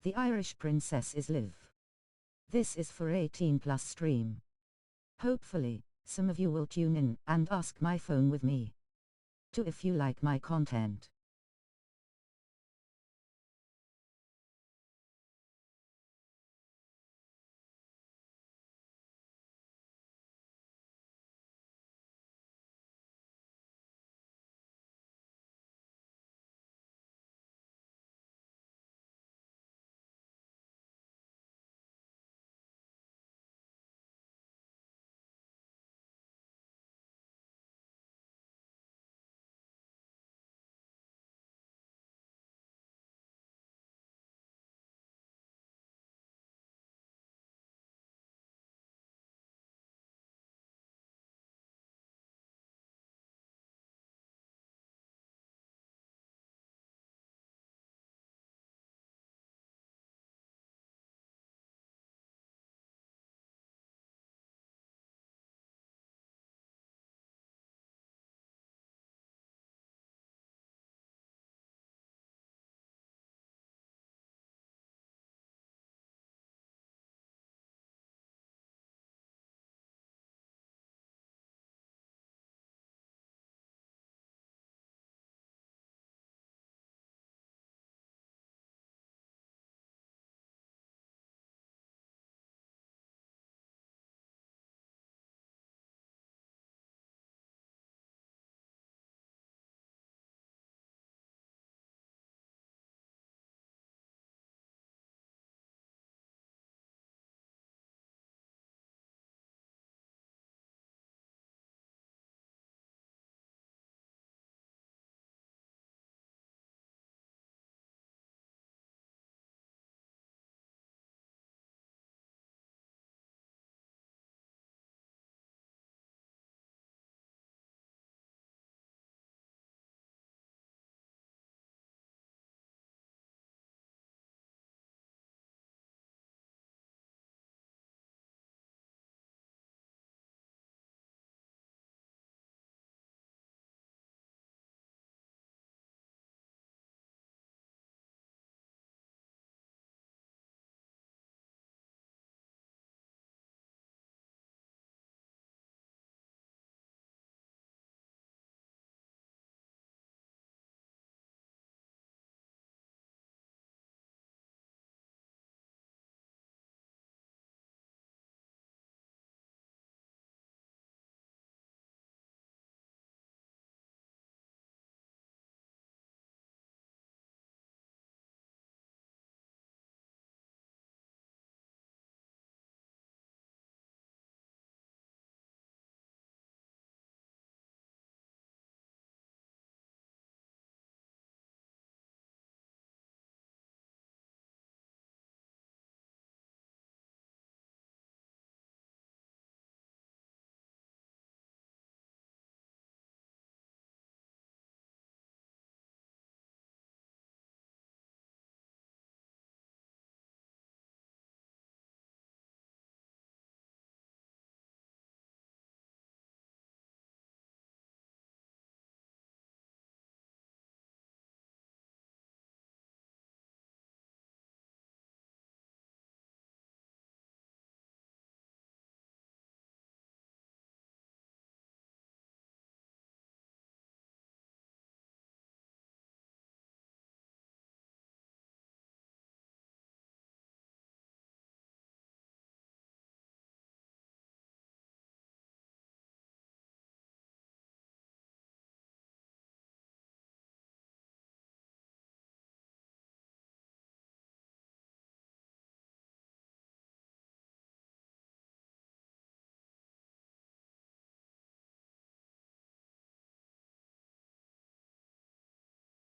The Irish Princess is Liv. This is for 18+ stream. Hopefully, some of you will tune in and ask my phone with me. Too if you like my content.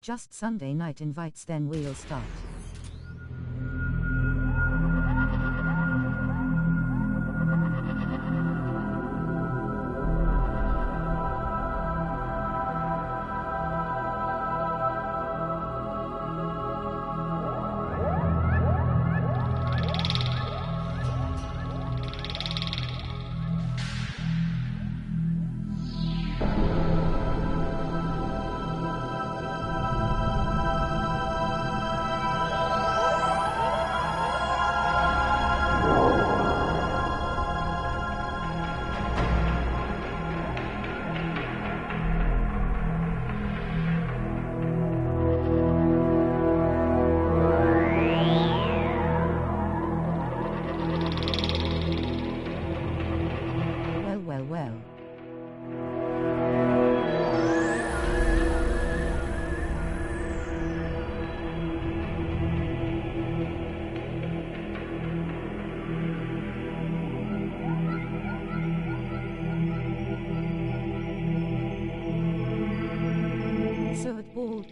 Just Sunday night invites, then we'll start.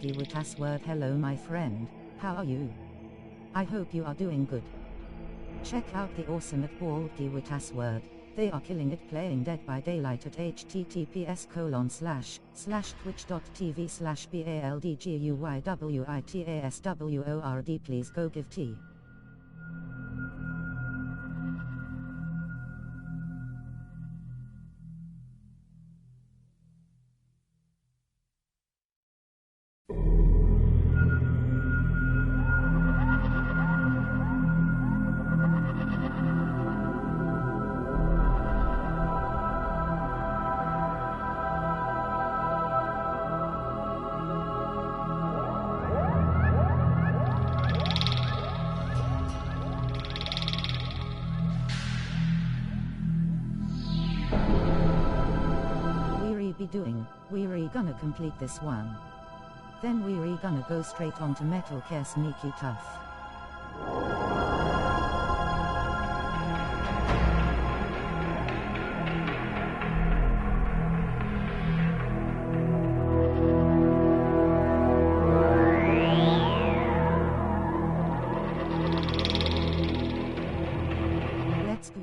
Keyword password. Hello my friend, how are you? I hope you are doing good. Check out the awesome at Bald Keyword password. They are killing it playing Dead by Daylight at https://twitch.tv/baldguywitasword. Please go give tea. We're gonna complete this one. Then we're gonna go straight on to Metal Care Sneaky Tough. Let's go.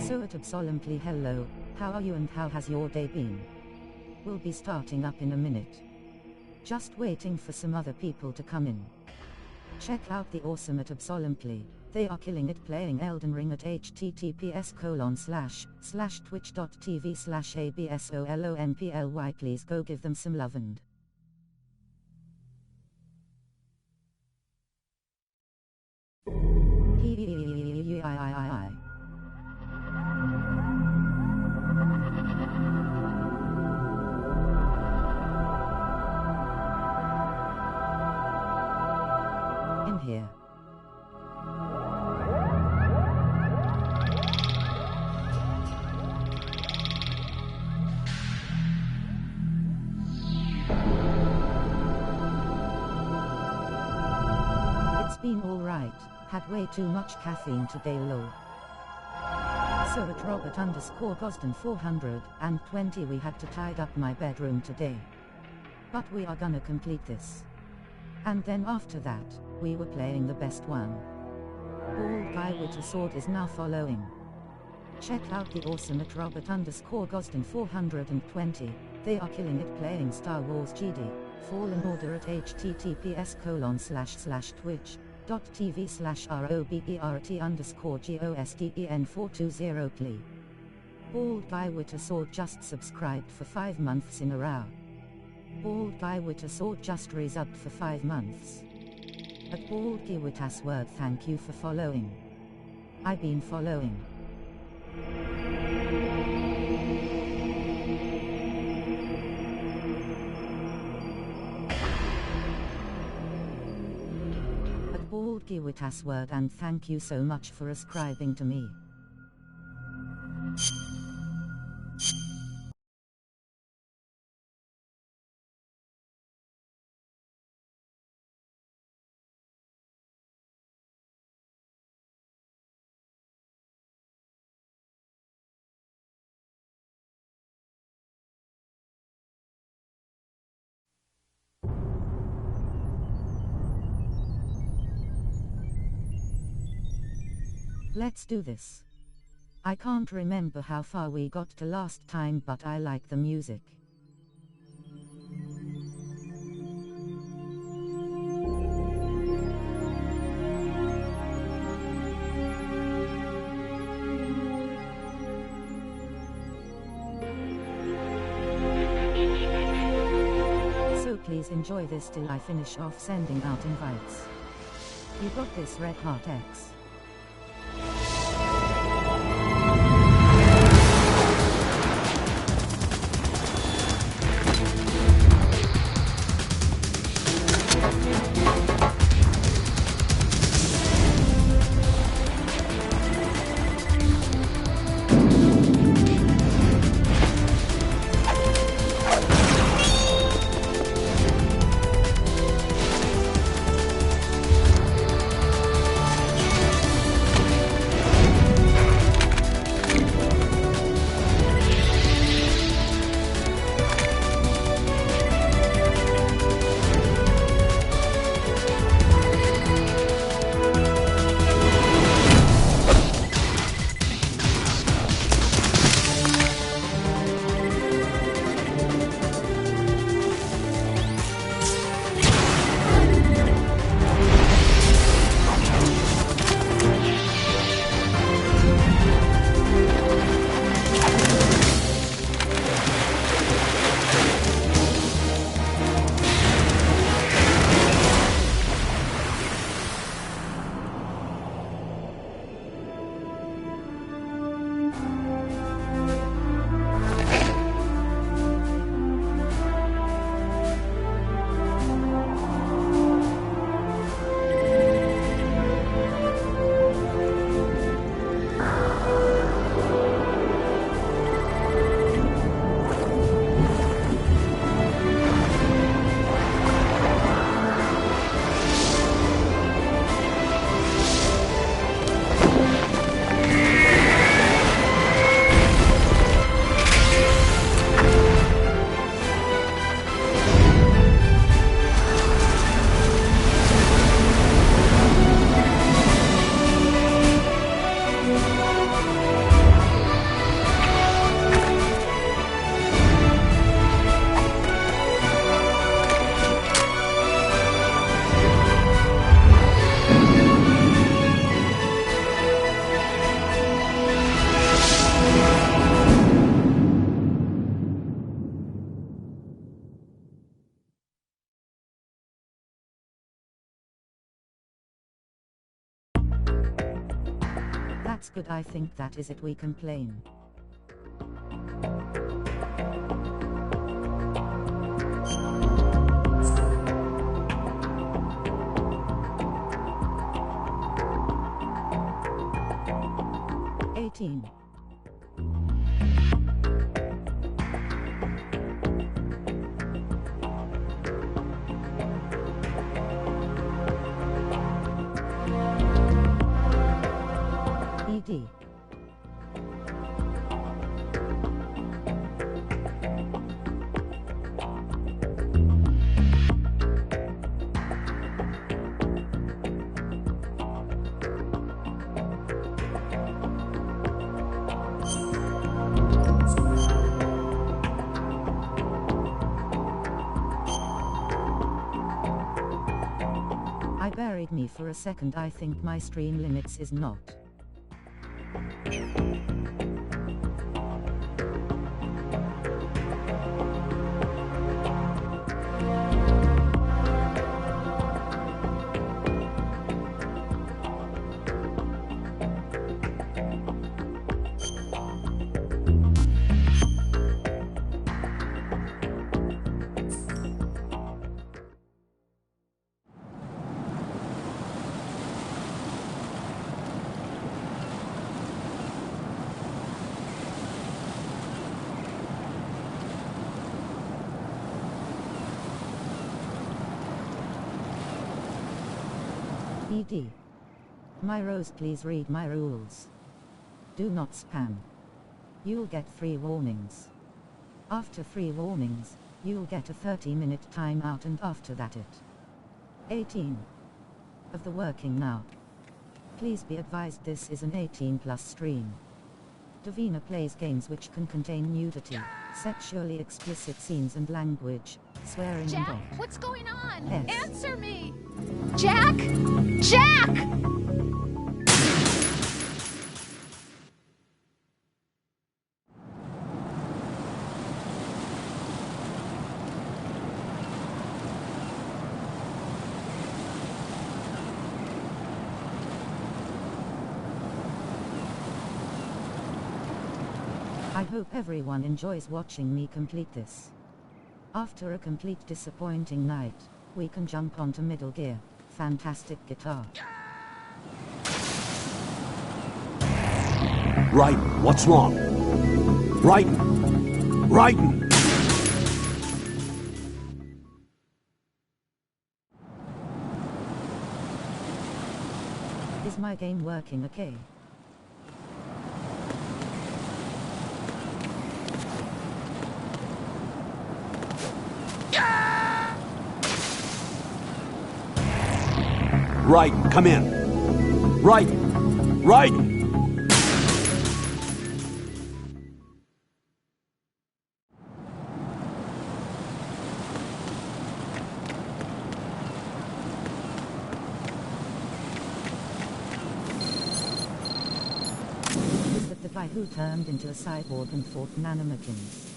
So solemnly hello, how are you and how has your day been? We'll be starting up in a minute. Just waiting for some other people to come in. Check out the awesome at Absolutely. They are killing it playing Elden Ring at https://twitch.tv/absolonply. Please go give them some love and in here. It's been alright, had way too much caffeine today lol. So at Robert_Gosden420 we had to tidy up my bedroom today. But we are gonna complete this. And then after that, we were playing the best one. Bald Guy with a Sword is now following. Check out the awesome at Robert_Gosden420. They are killing it playing Star Wars Jedi Fallen Order at https://twitch.tv/robert_GOSDEN420. Bald Guy with a Sword just subscribed for 5 months in a row. Bald Guy with a Sword just resubbed for 5 months. At Bald Guy with a Sword, thank you for following. I've been following. At Bald Guy with a Sword, and thank you so much for ascribing to me. Let's do this. I can't remember how far we got to last time, but I like the music. So please enjoy this till I finish off sending out invites. You got this, Red Heart X. That's good. I think that is it. We complain. $18. ED. I buried me for a second. I think my stream limits is not. ED. My Rose, please read my rules. Do not spam. You'll get 3 warnings. After 3 warnings, you'll get a 30-minute timeout, and after that it. 18. Of the working now. Please be advised this is an 18+ stream. Eveyone plays games which can contain nudity, sexually explicit scenes and language, swearing Jack, and all. what's going on? Yes. Answer me! Jack! Jack! I hope everyone enjoys watching me complete this. After a complete disappointing night, we can jump onto middle gear. Fantastic guitar. Right, what's wrong? Right, Is my game working okay? Right, come in. Right. Is that the guy who turned into a cyborg and fought nanomachines?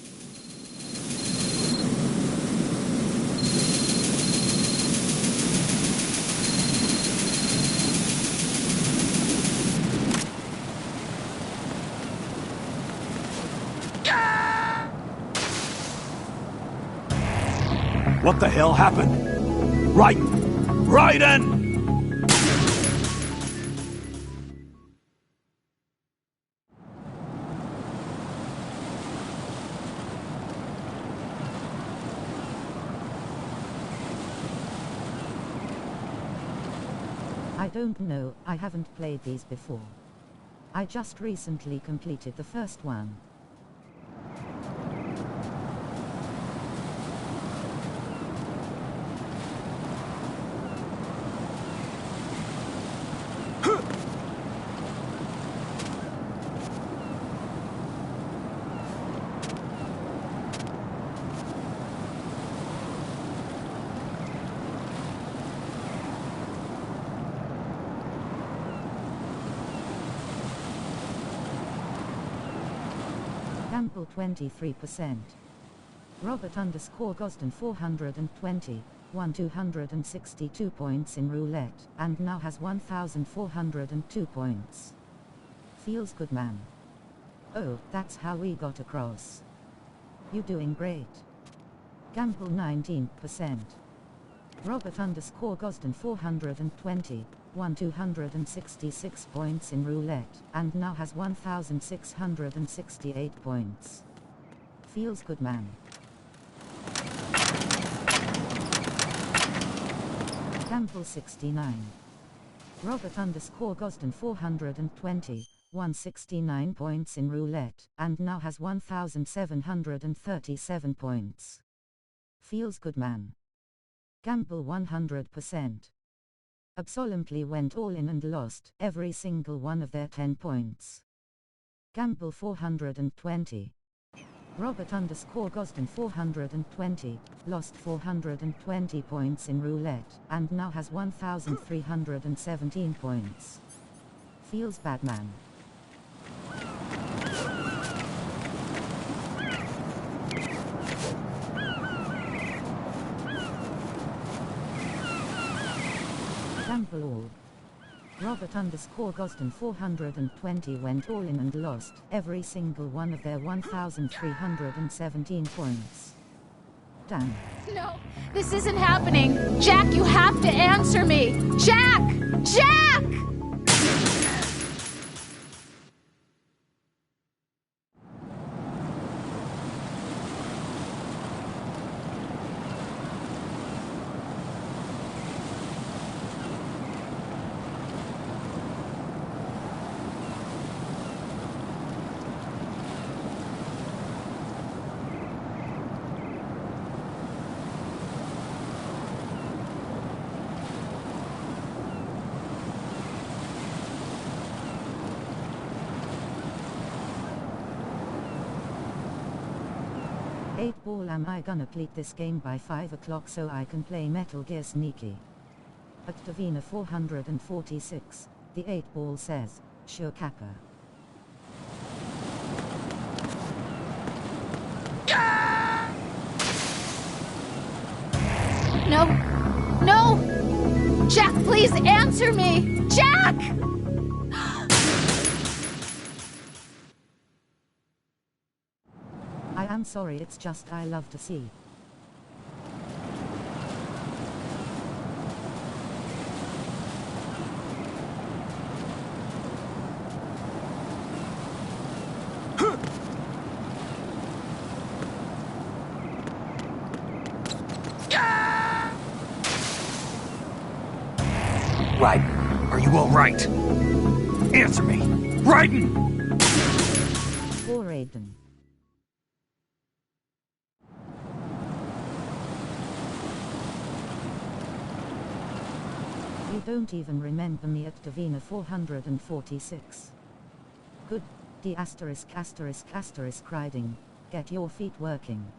What the hell happened? Raiden! I don't know, I haven't played these before. I just recently completed the first one. Campbell 23%. Robert _ Gosden 420, won 262 points in roulette, and now has 1,402 points. Feels good, man. Oh, that's how we got across. You doing great. Gamble 19%. Robert _ Gosden 420, won 266 points in roulette, and now has 1,668 points. Feels good, man. Gamble 69. Robert _ Gosden 420, won 69 points in roulette, and now has 1,737 points. Feels good, man. Gamble 100%. Absolutely went all in and lost every single one of their 10 points. Gamble 420. Robert _ Gosden 420, lost 420 points in roulette, and now has 1,317 points. Feels bad, man. Gamble all. Robert _ Gosden 420 went all in and lost every single one of their 1,317 points. Damn. No, this isn't happening. Jack, you have to answer me. Jack! Jack! Eight ball, am I gonna play this game by 5 o'clock so I can play Metal Gear Sneaky? At Eveyone 446, the 8 ball says, sure Kappa. No. No! Jack, please answer me! Jack! I am sorry, it's just I love to see. Raiden, are you all right? Answer me! Raiden! Poor Raiden. You don't even remember me at Eveyone 446. Good. D asterisk asterisk asterisk riding. Get your feet working.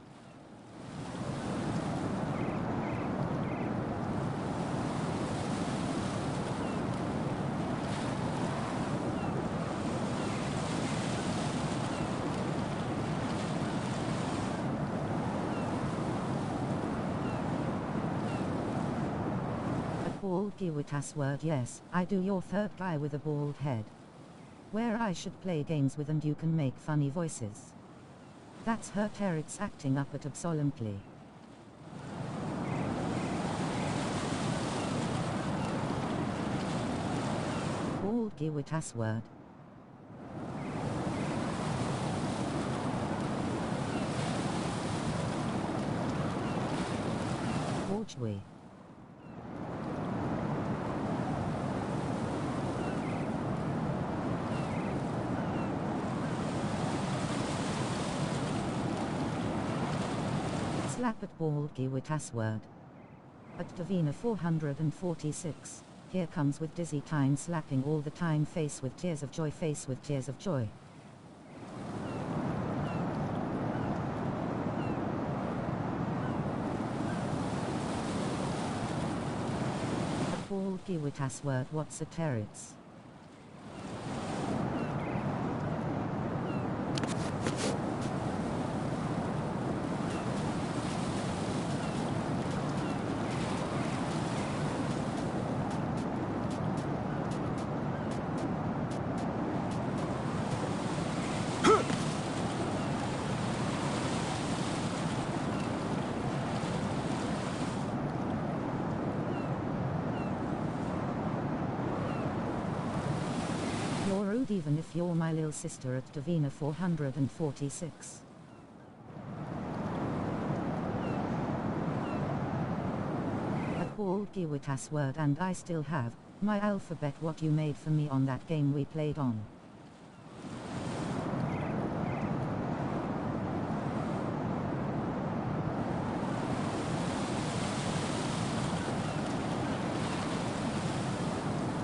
Bald Giwitas word, yes, I do, your third guy with a bald head. Where I should play games with and you can make funny voices. That's her Territs acting up at absolutely. Bald Giwitas word. Borgwe. Slap at Bald Giwitas word. At Eveyone 446, here comes with dizzy time slapping all the time, face with tears of joy, face with tears of joy. At Bald Giwitas word, what's a Territs? You're rude even if you're my lil sister at Davina 446. A bald Giwitas word, and I still have my alphabet what you made for me on that game we played on.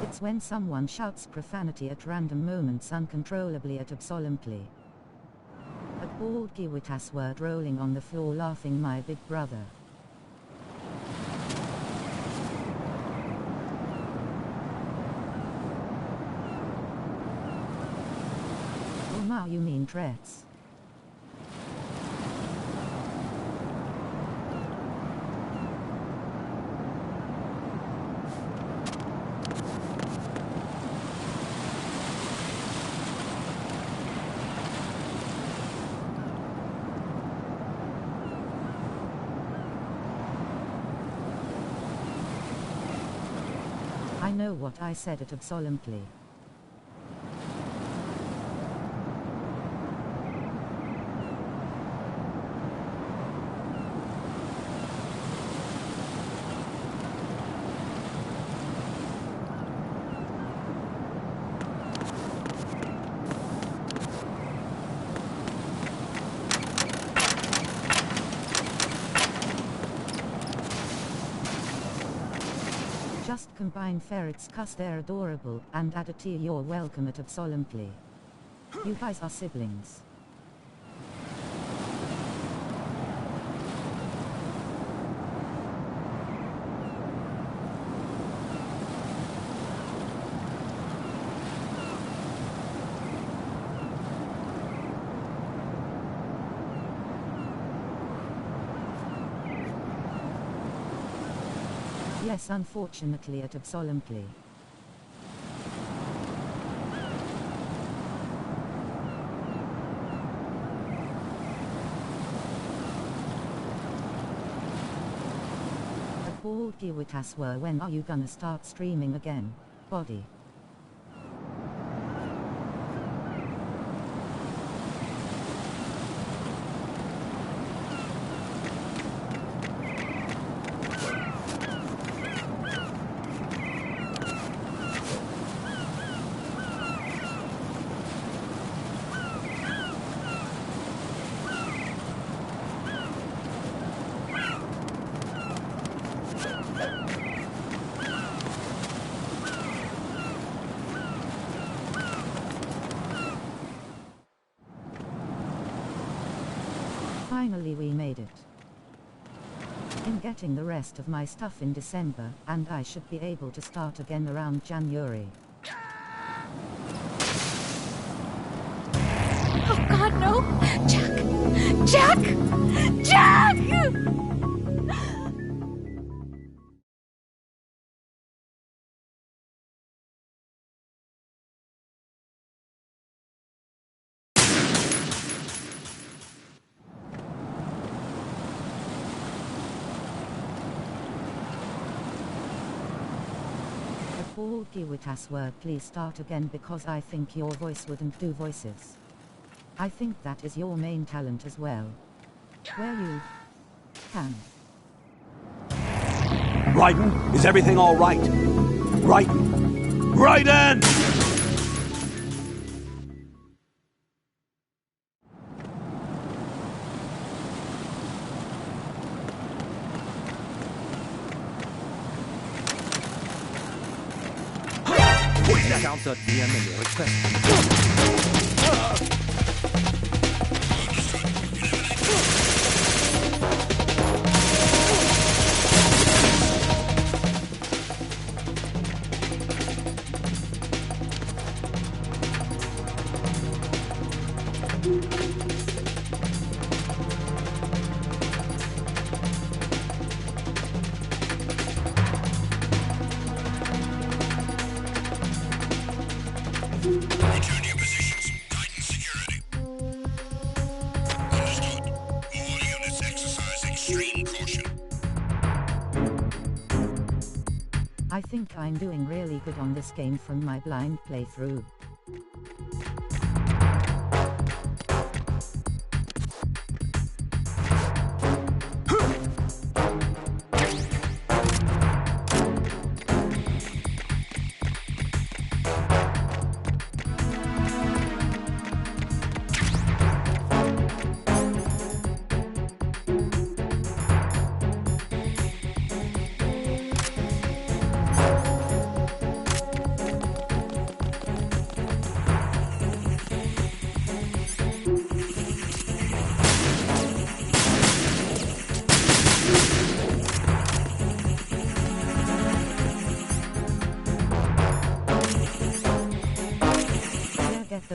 It's when someone shouts profanity at random moments uncontrollably at absolutely. A bald Giwitas word rolling on the floor laughing my big brother. Now you mean threats. I know what I said at absolutely. Just combine ferrets cuz they're adorable and add a T, you're welcome at absolutely. You guys are siblings. Yes, unfortunately at absolutely. A bald Giwitas were, when are you gonna start streaming again, body? Finally we made it. I'm getting the rest of my stuff in December, and I should be able to start again around January. Oh God, no! Jack! Jack! Jack! Bald Giwitas word, please start again because I think your voice wouldn't do voices. I think that is your main talent as well. Where you can. Raiden, is everything all right? Raiden! Raiden! Counter the enemy request. Return to your positions. Titan security. Understood. All units exercise extreme caution. I think I'm doing really good on this game from my blind playthrough.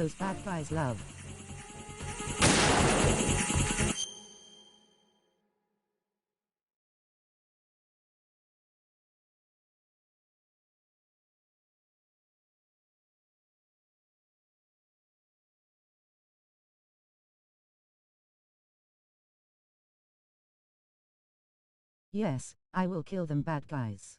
those bad guys love. Yes, I will kill them bad guys.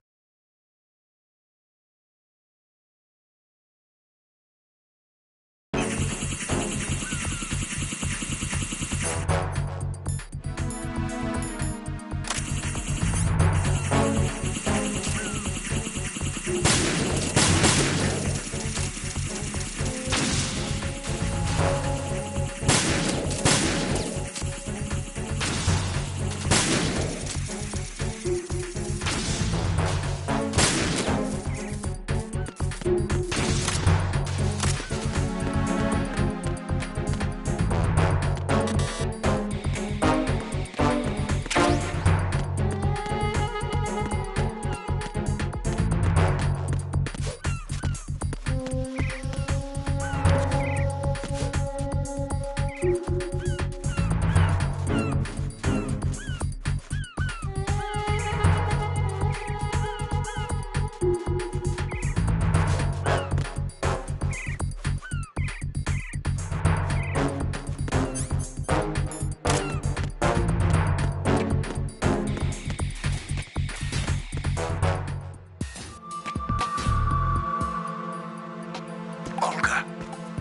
Olga,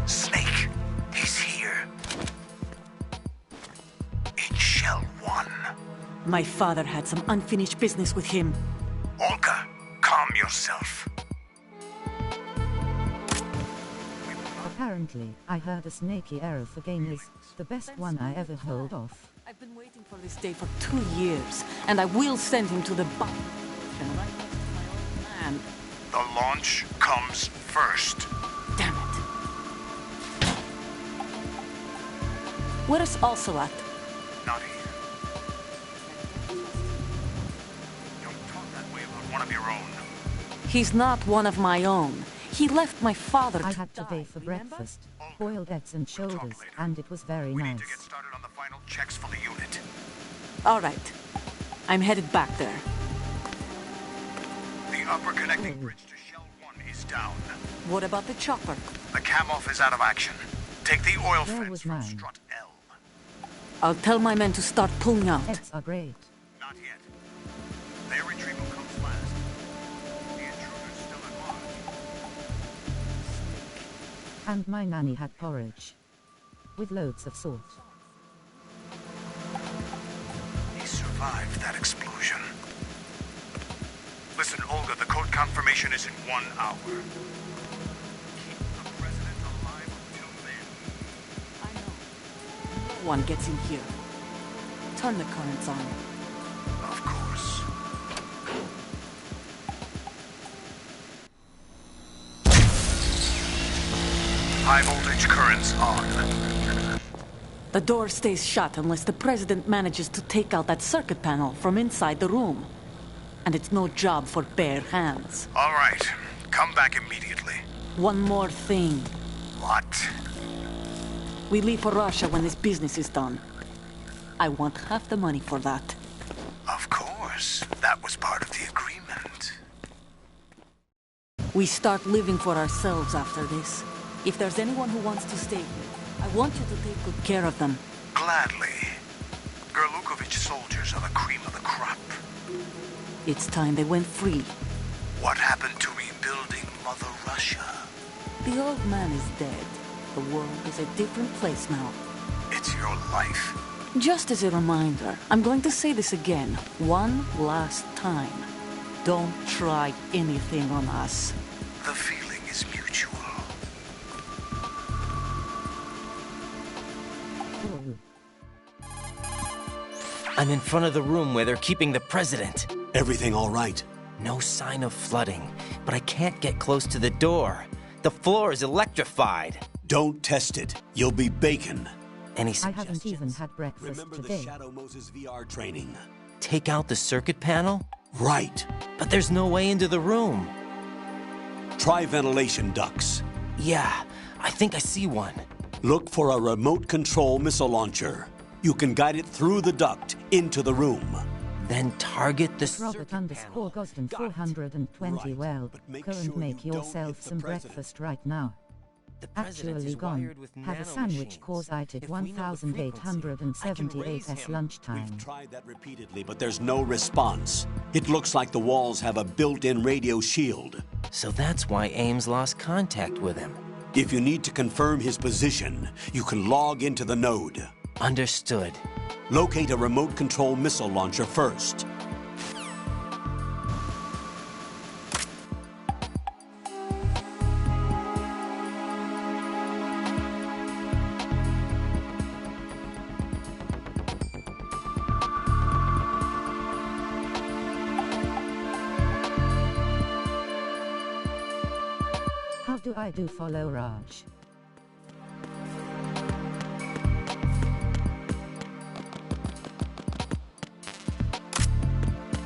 Snake, he's here. In Shell 1. My father had some unfinished business with him. Olga, calm yourself. Apparently, I heard a snaky arrow for game is the best one I ever hold off. I've been waiting for this day for 2 years, and I will send him to the bottom right next to my old man. The launch comes first. Damn it. Where is Ocelot? Not here. Don't talk that way about one of your own. He's not one of my own. He left my father I to had today for remember? breakfast, boiled eggs and We'll talk shoulders, later. and it was very We nice. need to get started on the final checks for the unit. All right. I'm headed back there. The upper connecting bridge to Shell 1 is down. What about the chopper? The cam-off is out of action. Take the oil Where fence was from mine? strut L. I'll tell my men to start pulling out. Eggs are great. Not yet. Their retrieval comes last. The intruder's still at large. And my nanny had porridge. With loads of salt. He survived that explosion. Listen, Olga, the code confirmation is in 1 hour. Keep the president alive until then. I know. No one gets in here. Turn the currents on. Of course. High voltage currents on. The door stays shut unless the president manages to take out that circuit panel from inside the room. And it's no job for bare hands. All right. Come back immediately. One more thing. What? We leave for Russia when this business is done. I want half the money for that. Of course. That was part of the agreement. We start living for ourselves after this. If there's anyone who wants to stay here, I want you to take good care of them. Gladly. Gerlukovich soldiers are the cream of the crop. It's time they went free. What happened to rebuilding Mother Russia? The old man is dead. The world is a different place now. It's your life. Just as a reminder, I'm going to say this again, one last time. Don't try anything on us. The feeling is mutual. I'm in front of the room where they're keeping the president. Everything all right? No sign of flooding, but I can't get close to the door. The floor is electrified. Don't test it. You'll be bacon. Any I suggestions? haven't even had breakfast Remember the today. Shadow Moses VR training? Take out the circuit panel? Right. But there's no way into the room. Try ventilation ducts. Yeah, I think I see one. Look for a remote control missile launcher. You can guide it through the duct into the room. Then target the Robert circuit panel. Gosden Got it. 420. Right, Well, but make go sure and make you don't yourself hit the some president. breakfast right now. The president Actually is gone. wired with Have a sandwich nanomachines. cause I did If we know the frequency, I can 1878 raise s him. lunchtime. We've tried that repeatedly, but there's no response. It looks like the walls have a built-in radio shield. So that's why Ames lost contact with him. If you need to confirm his position, you can log into the node. Understood. Locate a remote control missile launcher first. How do I do follow Raj?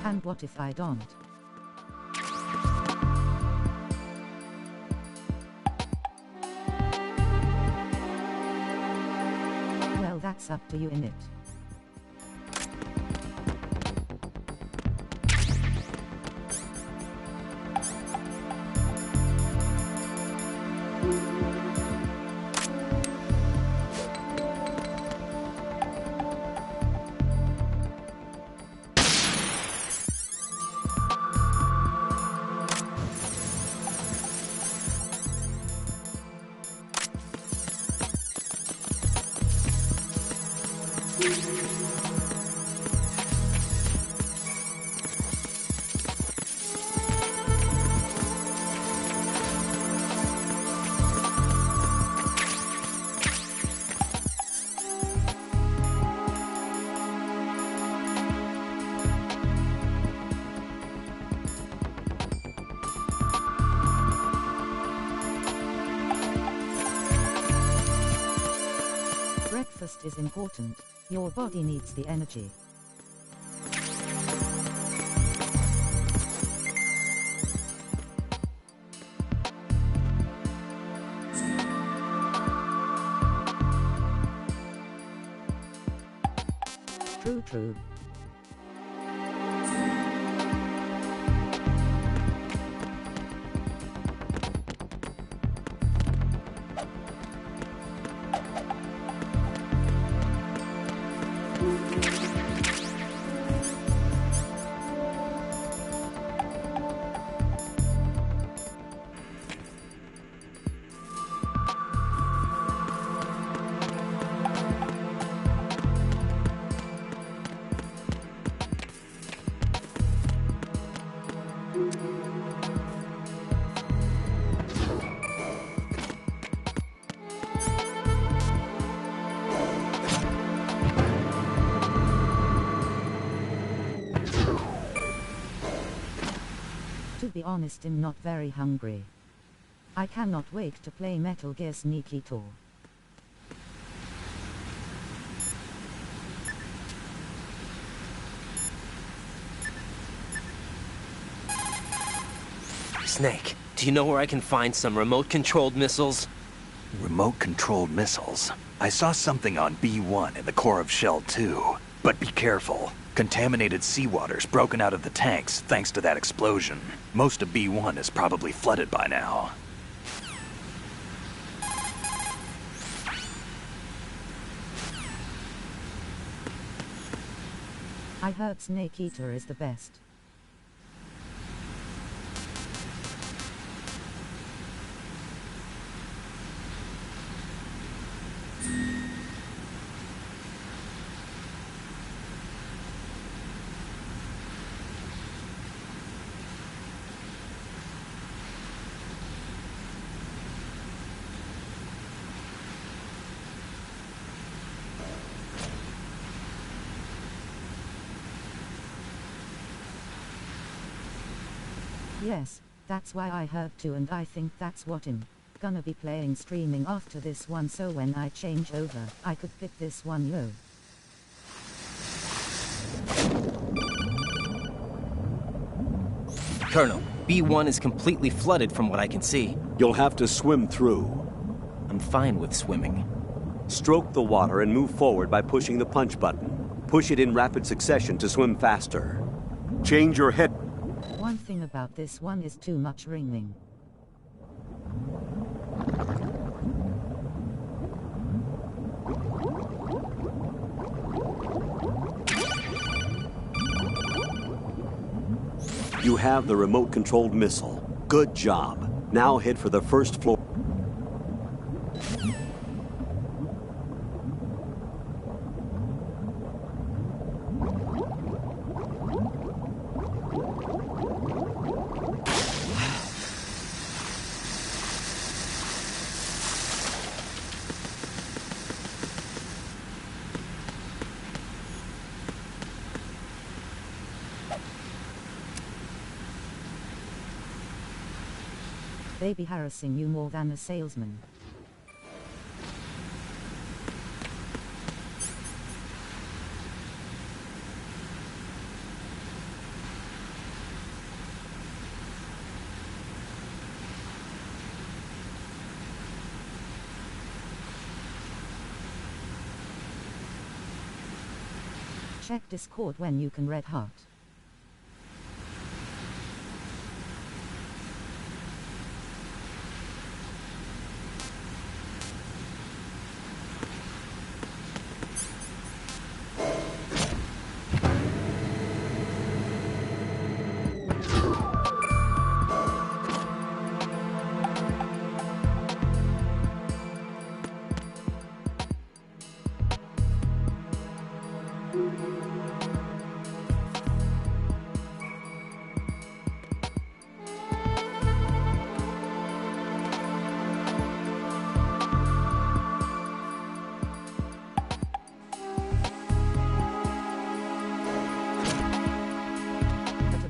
And what if I don't? Well, that's up to you, innit? Breakfast is important. Your body needs the energy. True. To be honest, I'm not very hungry. I cannot wait to play Metal Gear Sneaky Tour. Snake, do you know where I can find some remote-controlled missiles? Remote-controlled missiles. I saw something on B1 in the core of Shell 2. But be careful. Contaminated seawater's broken out of the tanks thanks to that explosion. Most of B1 is probably flooded by now. I heard Snake Eater is the best. Yes, that's why I heard too, and I think that's what I'm gonna be playing streaming after this one, so when I change over, I could pick this one low. Colonel, B1 is completely flooded from what I can see. You'll have to swim through. I'm fine with swimming. Stroke the water and move forward by pushing the punch button. Push it in rapid succession to swim faster. Change your head. One thing about this one is too much ringing. You have the remote-controlled missile. Good job. Now head for the first floor. They be harassing you more than a salesman. Check Discord when you can red heart.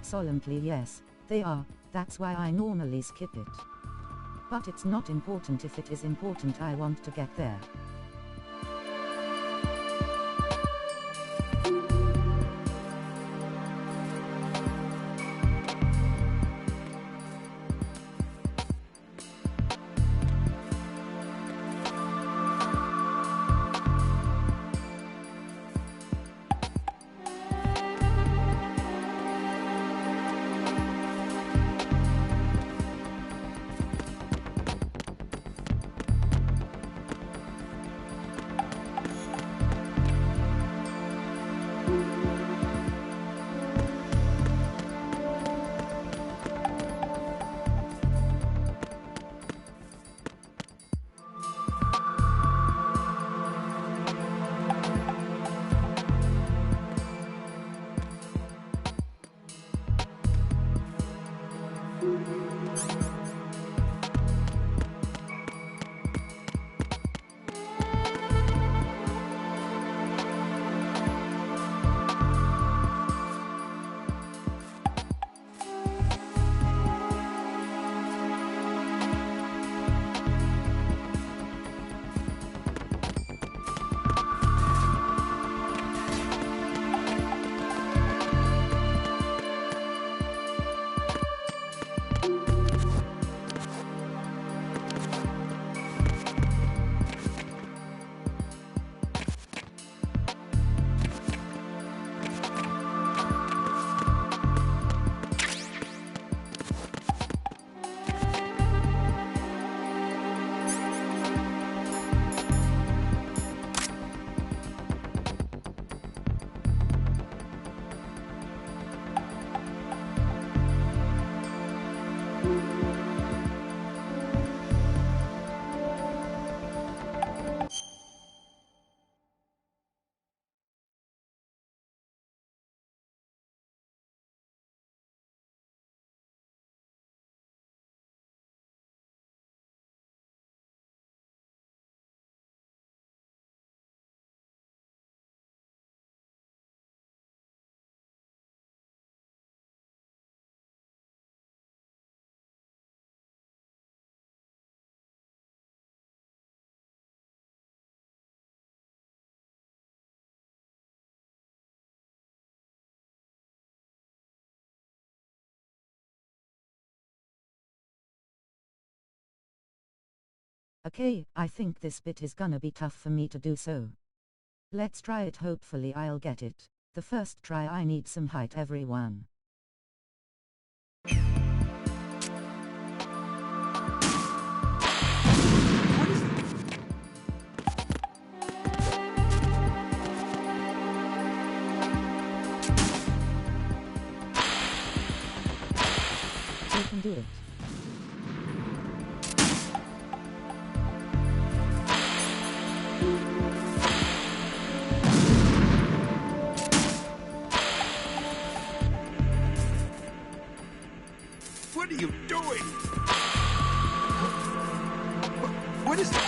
Solemnly yes, they are, that's why I normally skip it. But it's not important. If it is important, I want to get there. Okay, I think this bit is gonna be tough for me to do so. Let's try it, hopefully I'll get it. The first try I need some height, everyone. You can do it. What are you doing? What is that?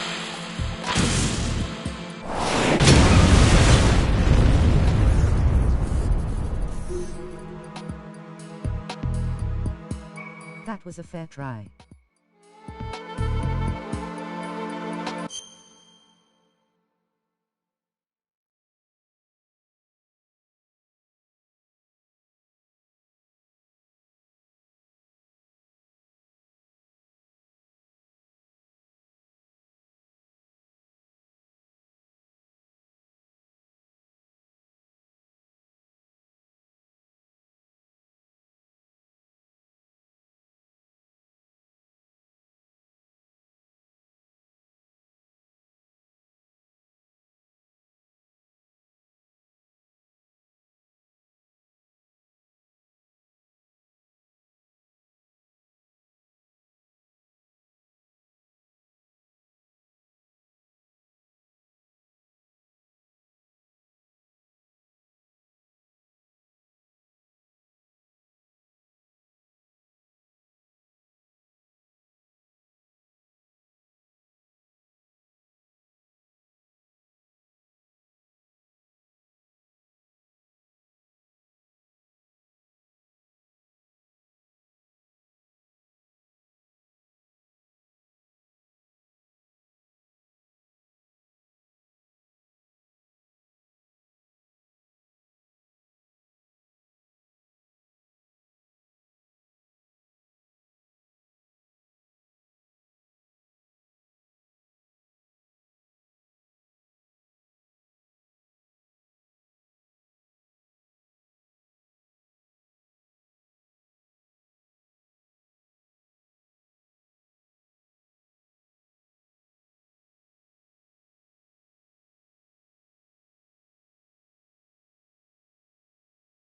That was a fair try.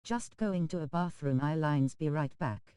Just going to a bathroom, lines, be right back.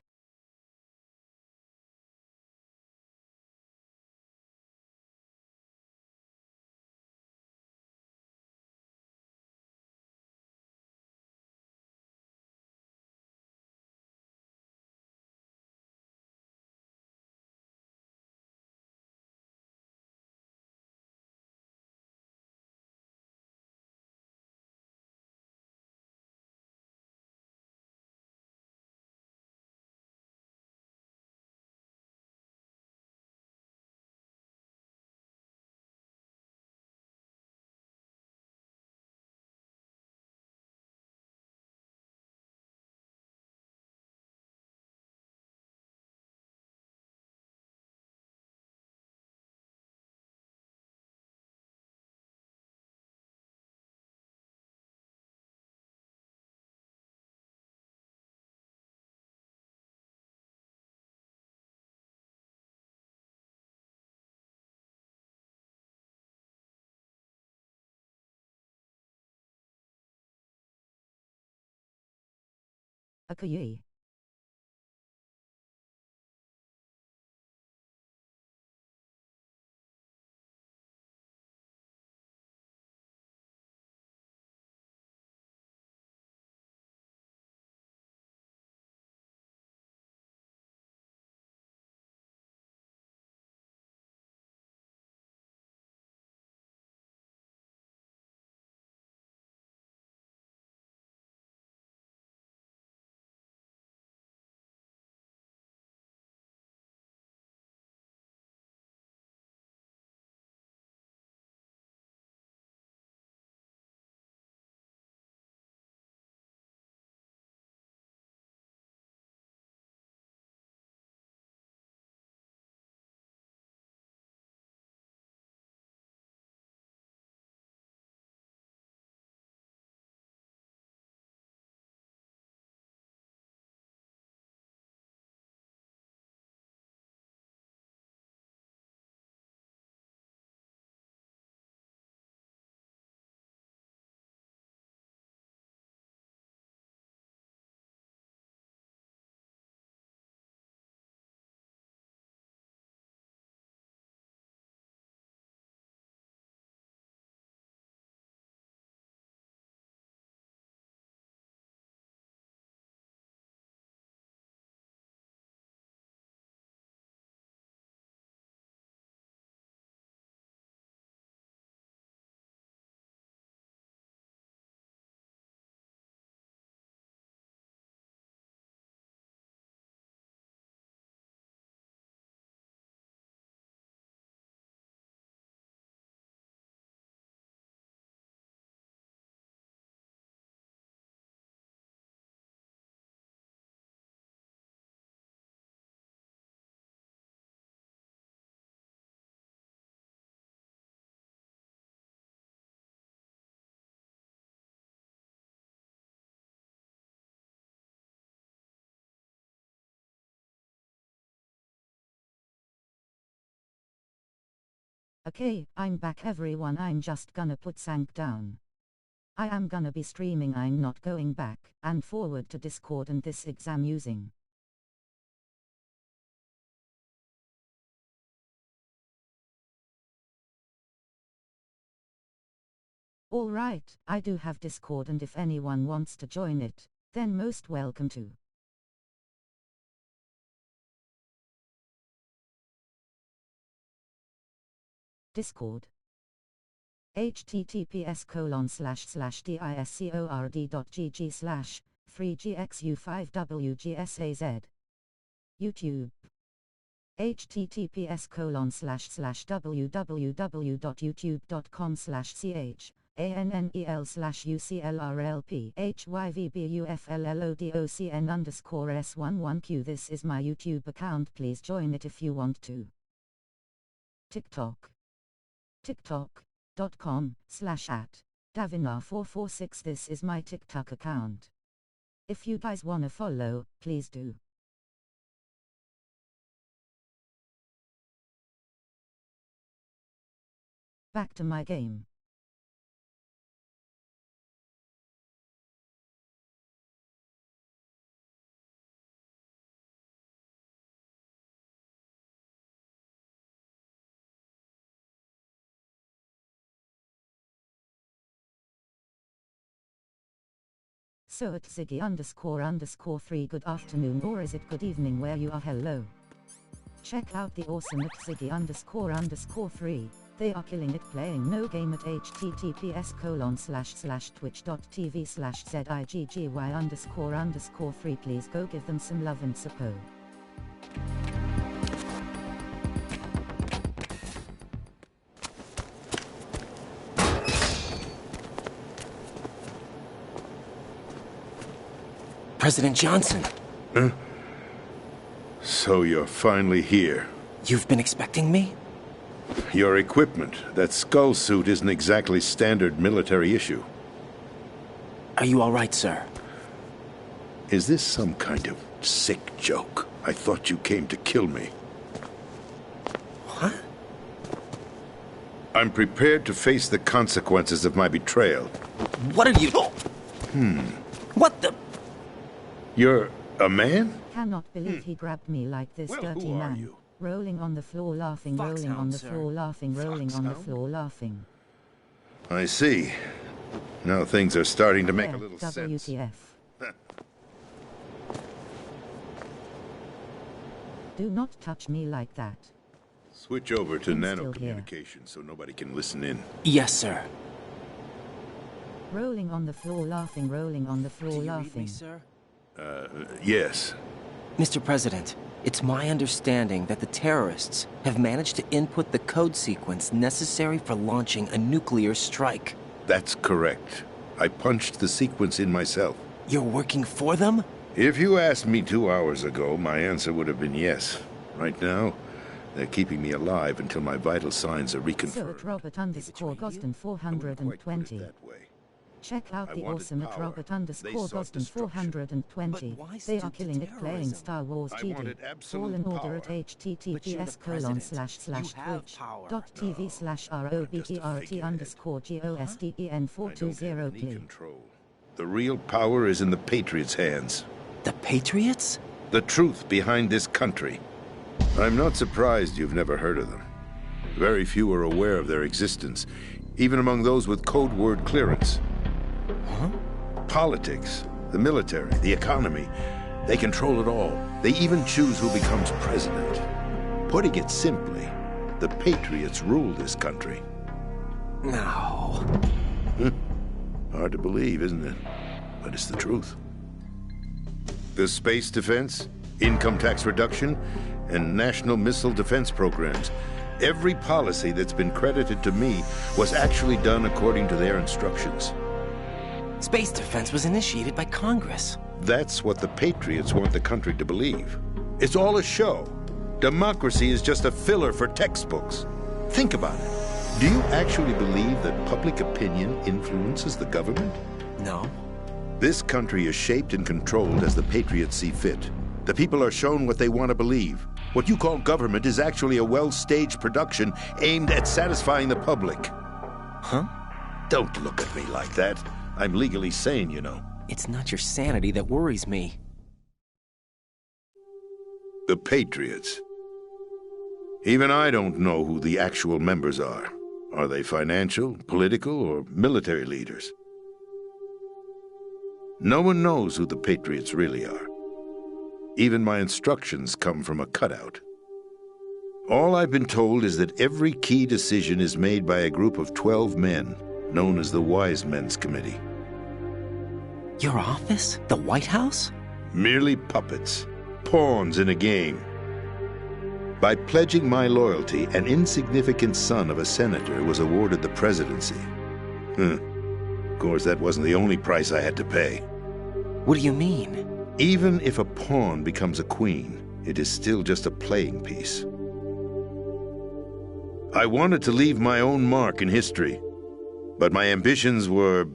Okay. Okay, I'm back everyone. I'm just gonna put Sank down. I am gonna be streaming. I'm not going back and forward to Discord and this exam using. Alright, I do have Discord, and if anyone wants to join it, then most welcome to. Discord. https://discord.gg/3gxu5wgsaz. YouTube. https://www.youtube.com/chanel_hyvbufllodocn_s11q. This is my YouTube account. Please join it if you want to. TikTok. TikTok.com/@Davina446. This is my TikTok account. If you guys wanna follow, please do. Back to my game. So at Ziggy__3 good afternoon, or is it good evening where you are? Hello. Check out the awesome at Ziggy__3. They are killing it playing no game at https://twitch.tv/ziggy__3. Please go give them some love and support. President Johnson. Huh? So you're finally here. You've been expecting me? Your equipment, that skull suit, isn't exactly standard military issue. Are you all right, sir? Is this some kind of sick joke? I thought you came to kill me. What? I'm prepared to face the consequences of my betrayal. What are you... What the... You're a man? Cannot believe he grabbed me like this. Well, dirty who are man. you? Rolling on the floor laughing, rolling on the floor laughing, rolling on the floor laughing. I see. Now things are starting to make a little sense. WTF. Do not touch me like that. Switch over to I'm still nano-communication so nobody can listen in. Yes, sir. Rolling on the floor laughing, rolling on the floor Do you laughing. read me, sir? Yes. Mr. President, it's my understanding that the terrorists have managed to input the code sequence necessary for launching a nuclear strike. That's correct. I punched the sequence in myself. You're working for them? If you asked me 2 hours ago, my answer would have been yes. Right now, they're keeping me alive until my vital signs are reconfirmed. So at Robert_Gosden420. Check out the awesome at Robert_Gosden420. They are killing it playing Star Wars GD. Fallen Order at https://twitch.tv/robert_GOSDEN420. Please. The real power is in the Patriots' hands. The Patriots? The truth behind this country. I'm not surprised you've never heard of them. Very few are aware of their existence, even among those with code word clearance. Huh? Politics, the military, the economy, they control it all. They even choose who becomes president. Putting it simply, the Patriots rule this country. No. Hard to believe, isn't it? But it's the truth. The space defense, income tax reduction, and national missile defense programs. Every policy that's been credited to me was actually done according to their instructions. Space defense was initiated by Congress. That's what the Patriots want the country to believe. It's all a show. Democracy is just a filler for textbooks. Think about it. Do you actually believe that public opinion influences the government? No. This country is shaped and controlled as the Patriots see fit. The people are shown what they want to believe. What you call government is actually a well-staged production aimed at satisfying the public. Huh? Don't look at me like that. I'm legally sane, you know. It's not your sanity that worries me. The Patriots. Even I don't know who the actual members are. Are they financial, political, or military leaders? No one knows who the Patriots really are. Even my instructions come from a cutout. All I've been told is that every key decision is made by a group of 12 men, known as the Wise Men's Committee. Your office? The White House? Merely puppets, pawns in a game. By pledging my loyalty, an insignificant son of a senator was awarded the presidency. Of course, that wasn't the only price I had to pay. What do you mean? Even if a pawn becomes a queen, it is still just a playing piece. I wanted to leave my own mark in history, but my ambitions were...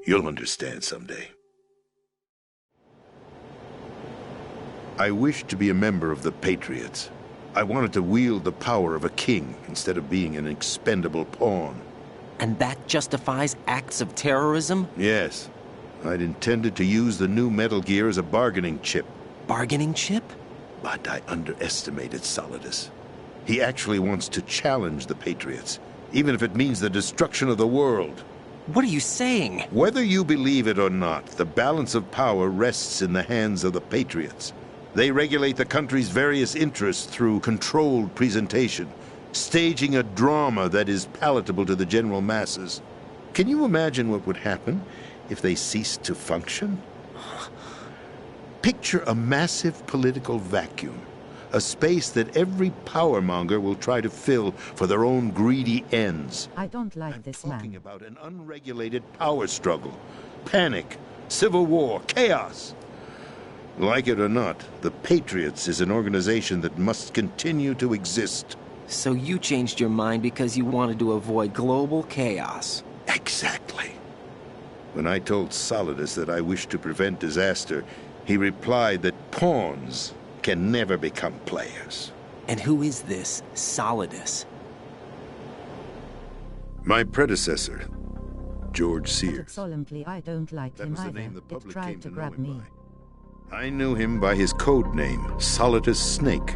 You'll understand someday. I wished to be a member of the Patriots. I wanted to wield the power of a king instead of being an expendable pawn. And that justifies acts of terrorism? Yes. I'd intended to use the new Metal Gear as a bargaining chip. Bargaining chip? But I underestimated Solidus. He actually wants to challenge the Patriots, even if it means the destruction of the world. What are you saying? Whether you believe it or not, the balance of power rests in the hands of the Patriots. They regulate the country's various interests through controlled presentation, staging a drama that is palatable to the general masses. Can you imagine what would happen if they ceased to function? Picture a massive political vacuum, a space that every powermonger will try to fill for their own greedy ends. I don't like this man. I'm talking about an unregulated power struggle, panic, civil war, chaos. Like it or not, the Patriots is an organization that must continue to exist. So you changed your mind because you wanted to avoid global chaos. Exactly. When I told Solidus that I wished to prevent disaster, he replied that pawns can never become players. And who is this Solidus? My predecessor, George Sears. Solemnly, I don't like That him was the either. name the It public tried came to to know grab him me. by. I knew him by his code name, Solidus Snake.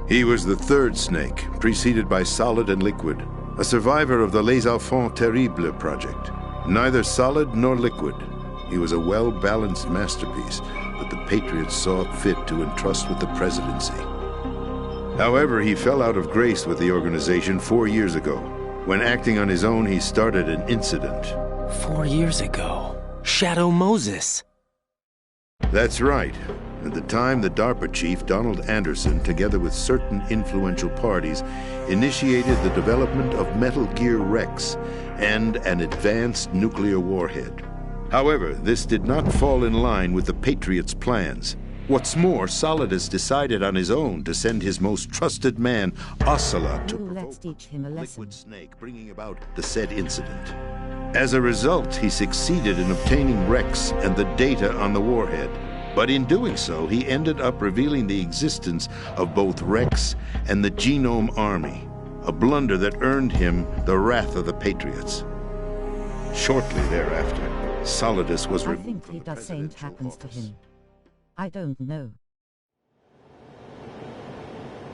He was the third snake, preceded by Solid and Liquid, a survivor of the Les Enfants Terribles project. Neither solid nor liquid, he was a well-balanced masterpiece that the Patriots saw fit to entrust with the presidency. However, he fell out of grace with the organization 4 years ago. When acting on his own, he started an incident. 4 years ago. Shadow Moses. That's right. At the time, the DARPA chief, Donald Anderson, together with certain influential parties, initiated the development of Metal Gear Rex and an advanced nuclear warhead. However, this did not fall in line with the Patriots' plans. What's more, Solidus decided on his own to send his most trusted man, Ocelot, to Let's teach him a lesson. Liquid Snake, bringing about the said incident. As a result, he succeeded in obtaining Rex and the data on the warhead. But in doing so, he ended up revealing the existence of both Rex and the Genome Army, a blunder that earned him the wrath of the Patriots. Shortly thereafter, Solidus was I removed think from he the does same presidential happens to office. him. I don't know.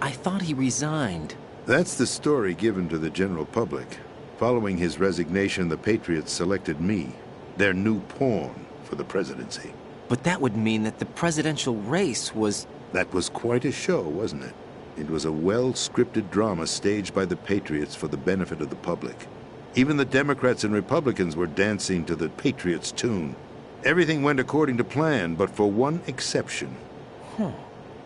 I thought he resigned. That's the story given to the general public. Following his resignation, the Patriots selected me, their new pawn, for the presidency. But that would mean that the presidential race was... That was quite a show, wasn't it? It was a well-scripted drama staged by the Patriots for the benefit of the public. Even the Democrats and Republicans were dancing to the Patriots' tune. Everything went according to plan, but for one exception.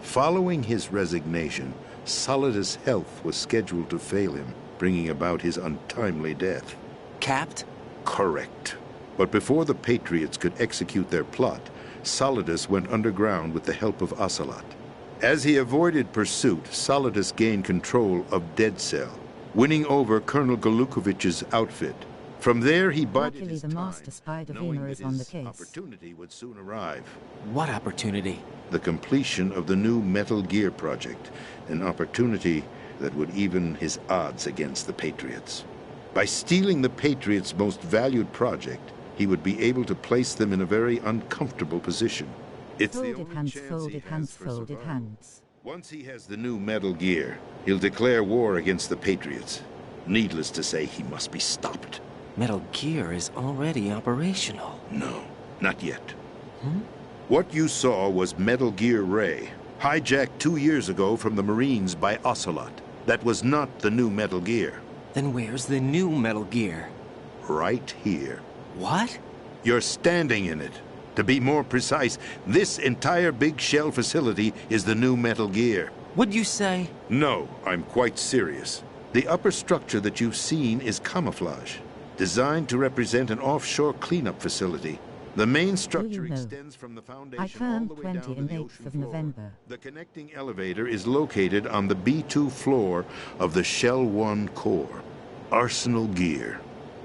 Following his resignation, Solidus' health was scheduled to fail him, bringing about his untimely death. Capped? Correct. But before the Patriots could execute their plot, Solidus went underground with the help of Ocelot. As he avoided pursuit, Solidus gained control of Dead Cell, winning over Colonel Golukovich's outfit, From there, he bided Luckily, his the time, master spy knowing Eveyone is that on the his case. opportunity would soon arrive. What opportunity? The completion of the new Metal Gear project, an opportunity that would even his odds against the Patriots. By stealing the Patriots' most valued project, he would be able to place them in a very uncomfortable position. It's the Folded only hands, chance folded he has hands, for folded survival. hands. Once he has the new Metal Gear, he'll declare war against the Patriots. Needless to say, he must be stopped. Metal Gear is already operational. No, not yet. What you saw was Metal Gear Ray, hijacked 2 years ago from the Marines by Ocelot. That was not the new Metal Gear. Then where's the new Metal Gear? Right here. What? You're standing in it. To be more precise, this entire big shell facility is the new Metal Gear. What'd you say? No, I'm quite serious. The upper structure that you've seen is camouflage, designed to represent an offshore cleanup facility. The main structure know? extends from the foundation I all turned the way 20 down to in the 8th ocean of floor. November. The connecting elevator is located on the B2 floor of the Shell 1 core. Arsenal Gear.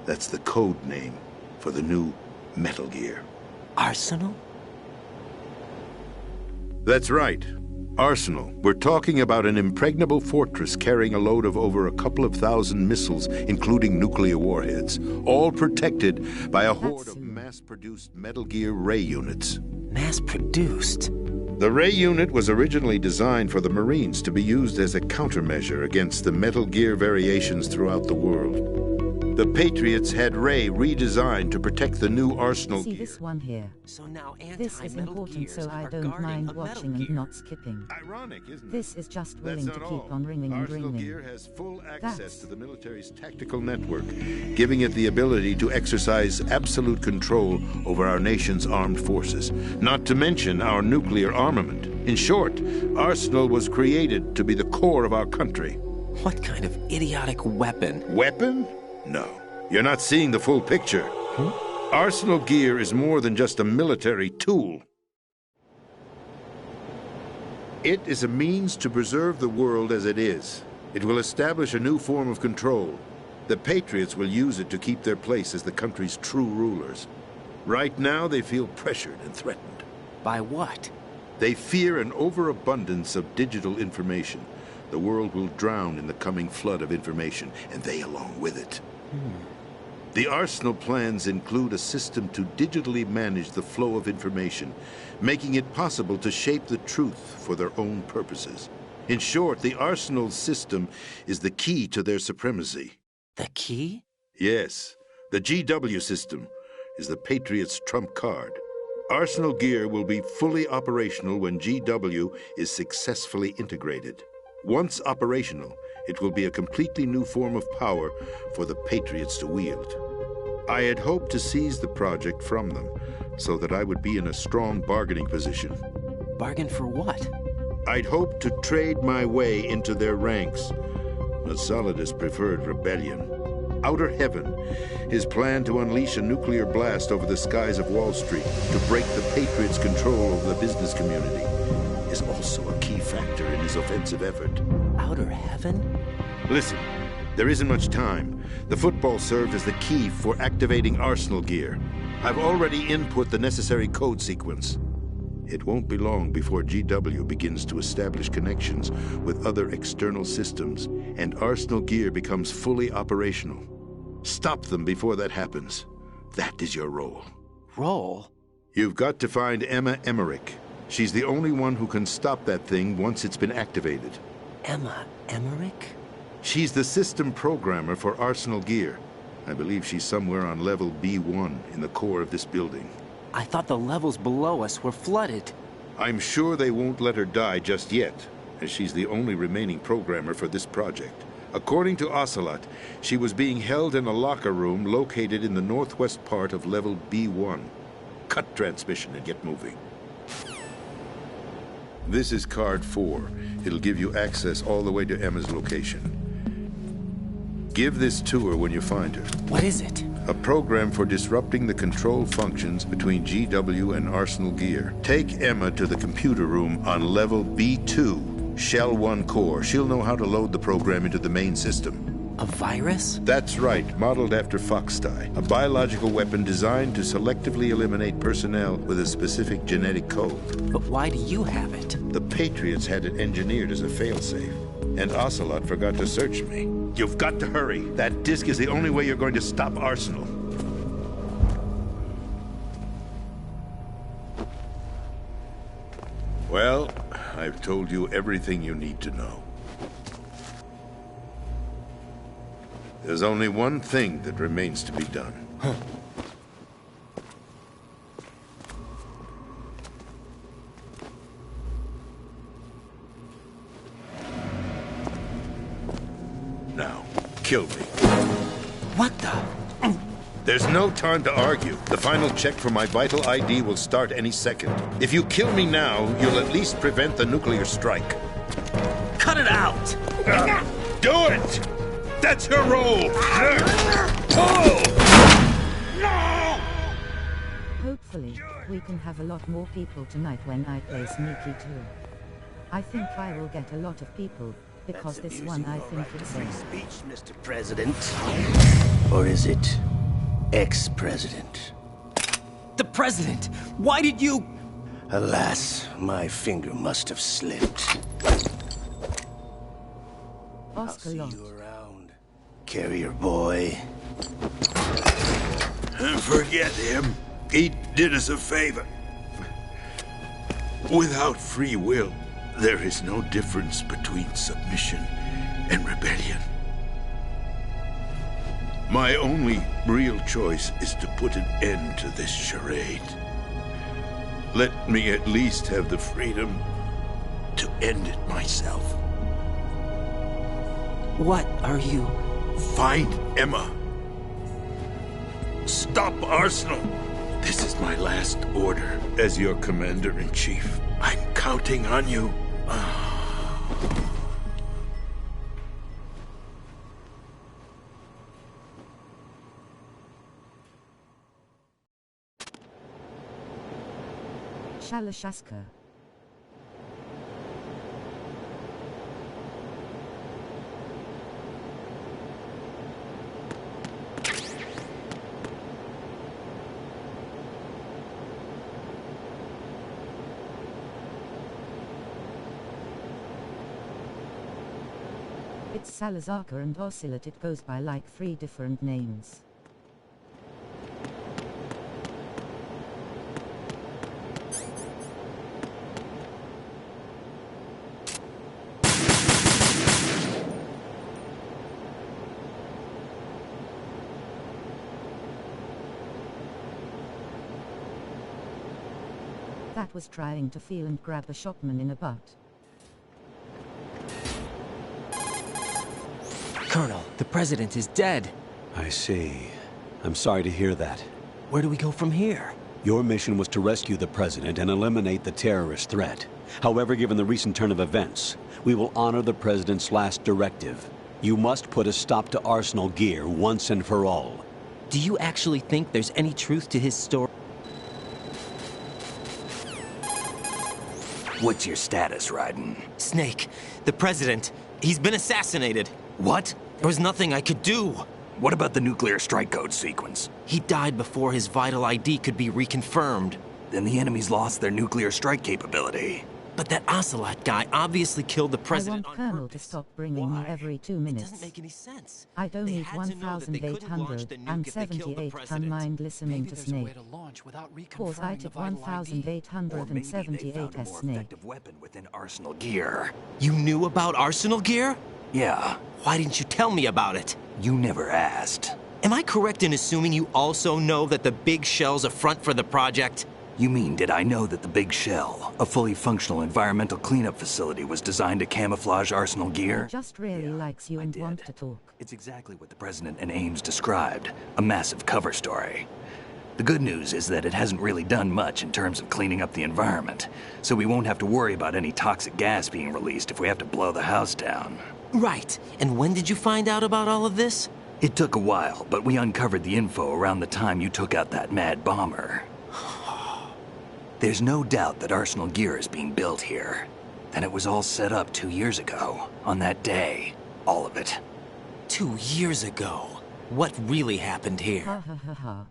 That's the code name for the new Metal Gear. Arsenal? That's right. Arsenal. We're talking about an impregnable fortress carrying a load of over a couple of thousand missiles, including nuclear warheads, all protected by a horde of mass-produced Metal Gear Ray units. Mass-produced? The Ray unit was originally designed for the Marines to be used as a countermeasure against the Metal Gear variations throughout the world. The Patriots had Ray redesigned to protect the new Arsenal See Gear. this one here. So now This is anti-Metal important, Gears so I are don't guarding mind a Metal watching and Gear. not skipping. Ironic, isn't it? This is just That's willing to not keep all. on ringing and Arsenal ringing. Gear has full access That's- to the military's tactical network, giving it the ability to exercise absolute control over our nation's armed forces, not to mention our nuclear armament. In short, Arsenal was created to be the core of our country. What kind of idiotic weapon? Weapon? No. You're not seeing the full picture. Arsenal Gear is more than just a military tool. It is a means to preserve the world as it is. It will establish a new form of control. The Patriots will use it to keep their place as the country's true rulers. Right now, they feel pressured and threatened. By what? They fear an overabundance of digital information. The world will drown in the coming flood of information, and they along with it. The Arsenal plans include a system to digitally manage the flow of information, making it possible to shape the truth for their own purposes. In short, the Arsenal system is the key to their supremacy. The key? Yes, the GW system is the Patriots' trump card. Arsenal Gear will be fully operational when GW is successfully integrated. Once operational, it will be a completely new form of power for the Patriots to wield. I had hoped to seize the project from them, so that I would be in a strong bargaining position. Bargain for what? I'd hoped to trade my way into their ranks, but Solidus preferred rebellion. Outer Heaven, his plan to unleash a nuclear blast over the skies of Wall Street to break the Patriots' control over the business community, is also a key factor in his offensive effort. Outer Heaven? Listen, there isn't much time. The football served as the key for activating Arsenal Gear. I've already input the necessary code sequence. It won't be long before GW begins to establish connections with other external systems, and Arsenal Gear becomes fully operational. Stop them before that happens. That is your role. Role? You've got to find Emma Emmerich. She's the only one who can stop that thing once it's been activated. Emma Emmerich? She's the system programmer for Arsenal Gear. I believe she's somewhere on level B1 in the core of this building. I thought the levels below us were flooded. I'm sure they won't let her die just yet, as she's the only remaining programmer for this project. According to Ocelot, she was being held in a locker room located in the northwest part of level B1. Cut transmission and get moving. This is card 4. It'll give you access all the way to Emma's location. Give this to her when you find her. What is it? A program for disrupting the control functions between GW and Arsenal Gear. Take Emma to the computer room on level B2, Shell 1 core. She'll know how to load the program into the main system. A virus? That's right, modeled after Foxdie, a biological weapon designed to selectively eliminate personnel with a specific genetic code. But why do you have it? The Patriots had it engineered as a failsafe, and Ocelot forgot to search me. You've got to hurry. That disc is the only way you're going to stop Arsenal. Well, I've told you everything you need to know. There's only one thing that remains to be done. Now, kill me. What the? There's no time to argue. The final check for my vital ID will start any second. If you kill me now, you'll at least prevent the nuclear strike. Cut it out! Do it! That's your role! Hopefully, we can have a lot more people tonight when I play Sneaky too. I think I will get a lot of people, because this one I think it's free speech, Mr. President. Or is it ex-president? The president! Why did you... Alas, my finger must have slipped. I'll see you around, carrier boy. Forget him. He did us a favor. Without free will, there is no difference between submission and rebellion. My only real choice is to put an end to this charade. Let me at least have the freedom to end it myself. What are you... Find Emma. Stop Arsenal. This is my last order as your commander-in-chief. I'm counting on you. Shalashaska. It's Salazarka and Ocelot. It goes by like 3 different names. That was trying to feel and grab a shopman in a butt. Colonel, the president is dead. I see. I'm sorry to hear that. Where do we go from here? Your mission was to rescue the president and eliminate the terrorist threat. However, given the recent turn of events, we will honor the president's last directive. You must put a stop to Arsenal gear once and for all. Do you actually think there's any truth to his story? What's your status, Raiden? Snake, the president, he's been assassinated. What? There was nothing I could do. What about the nuclear strike code sequence? He died before his vital ID could be reconfirmed. Then the enemy's lost their nuclear strike capability. But that Ocelot guy obviously killed the president I want Colonel to stop bringing me every 2 minutes. It doesn't make any sense. I don't need 1,878 ton mind listening to Snake. Cause I took 1,878 as Snake. Weapon within Arsenal gear. You knew about Arsenal gear? Yeah. Why didn't you tell me about it? You never asked. Am I correct in assuming you also know that the Big Shell's a front for the project? You mean, did I know that the Big Shell, a fully functional environmental cleanup facility, was designed to camouflage Arsenal gear? He just really likes you and wants to talk. It's exactly what the President and Ames described, a massive cover story. The good news is that it hasn't really done much in terms of cleaning up the environment, so we won't have to worry about any toxic gas being released if we have to blow the house down. Right. And when did you find out about all of this? It took a while, but we uncovered the info around the time you took out that mad bomber. There's no doubt that Arsenal gear is being built here. And it was all set up 2 years ago, on that day. All of it. 2 years ago. What really happened here? Ha ha ha ha.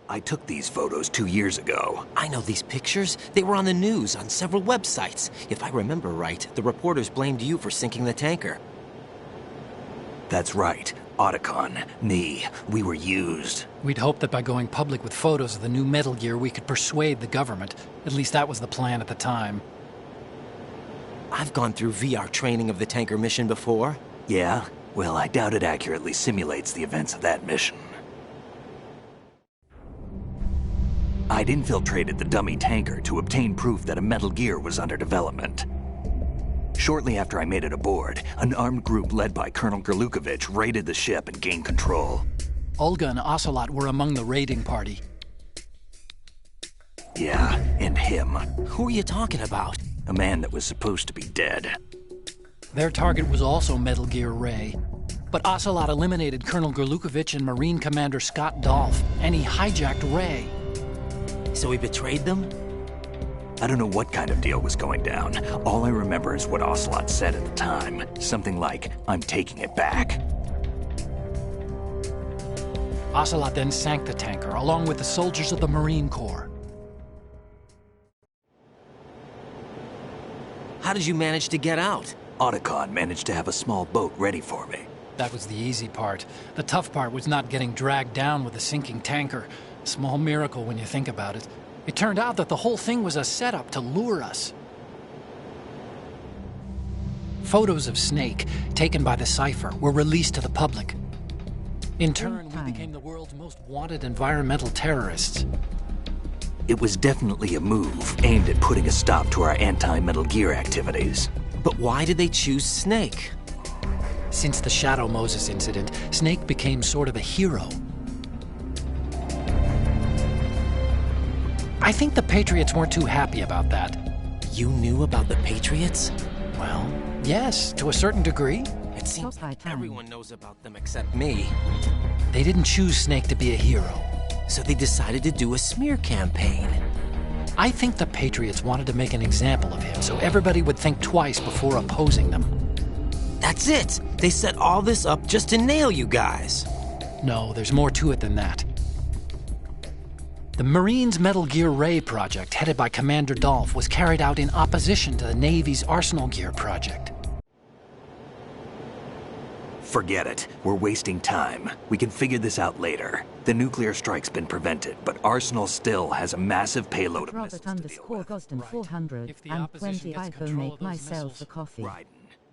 I took these photos 2 years ago. I know these pictures. They were on the news, on several websites. If I remember right, the reporters blamed you for sinking the tanker. That's right. Otacon, me, we were used. We'd hoped that by going public with photos of the new Metal Gear, we could persuade the government. At least that was the plan at the time. I've gone through VR training of the tanker mission before. Yeah? Well, I doubt it accurately simulates the events of that mission. I'd infiltrated the dummy tanker to obtain proof that a Metal Gear was under development. Shortly after I made it aboard, an armed group led by Colonel Gerlukovich raided the ship and gained control. Olga and Ocelot were among the raiding party. Yeah, and him. Who are you talking about? A man that was supposed to be dead. Their target was also Metal Gear Ray. But Ocelot eliminated Colonel Gerlukovich and Marine Commander Scott Dolph, and he hijacked Ray. So he betrayed them? I don't know what kind of deal was going down. All I remember is what Ocelot said at the time. Something like, "I'm taking it back." Ocelot then sank the tanker, along with the soldiers of the Marine Corps. How did you manage to get out? Otacon managed to have a small boat ready for me. That was the easy part. The tough part was not getting dragged down with the sinking tanker. A small miracle when you think about it. It turned out that the whole thing was a setup to lure us. Photos of Snake, taken by the Cypher, were released to the public. In turn, we became the world's most wanted environmental terrorists. It was definitely a move aimed at putting a stop to our anti-Metal Gear activities. But why did they choose Snake? Since the Shadow Moses incident, Snake became sort of a hero. I think the Patriots weren't too happy about that. You knew about the Patriots? Well, yes, to a certain degree. It seems like everyone knows about them except me. They didn't choose Snake to be a hero. So they decided to do a smear campaign. I think the Patriots wanted to make an example of him so everybody would think twice before opposing them. That's it! They set all this up just to nail you guys. No, there's more to it than that. The Marines' Metal Gear Ray project, headed by Commander Dolph, was carried out in opposition to the Navy's Arsenal Gear project. Forget it. We're wasting time. We can figure this out later. The nuclear strike's been prevented, but Arsenal still has a massive payload of missiles to deal with. Gosden 400 and 20 I go make myself a coffee. Raiden,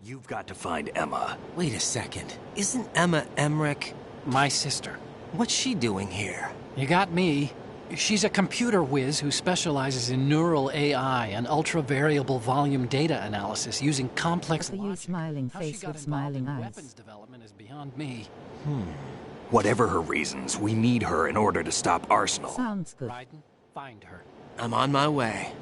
you've got to find Emma. Wait a second. Isn't Emma Emmerich my sister? What's she doing here? You got me. She's a computer whiz who specializes in neural AI and ultra-variable volume data analysis using complex logic. You smiling face with smiling eyes. Weapons development is beyond me. Whatever her reasons, we need her in order to stop Arsenal. Sounds good. Raiden, find her. I'm on my way.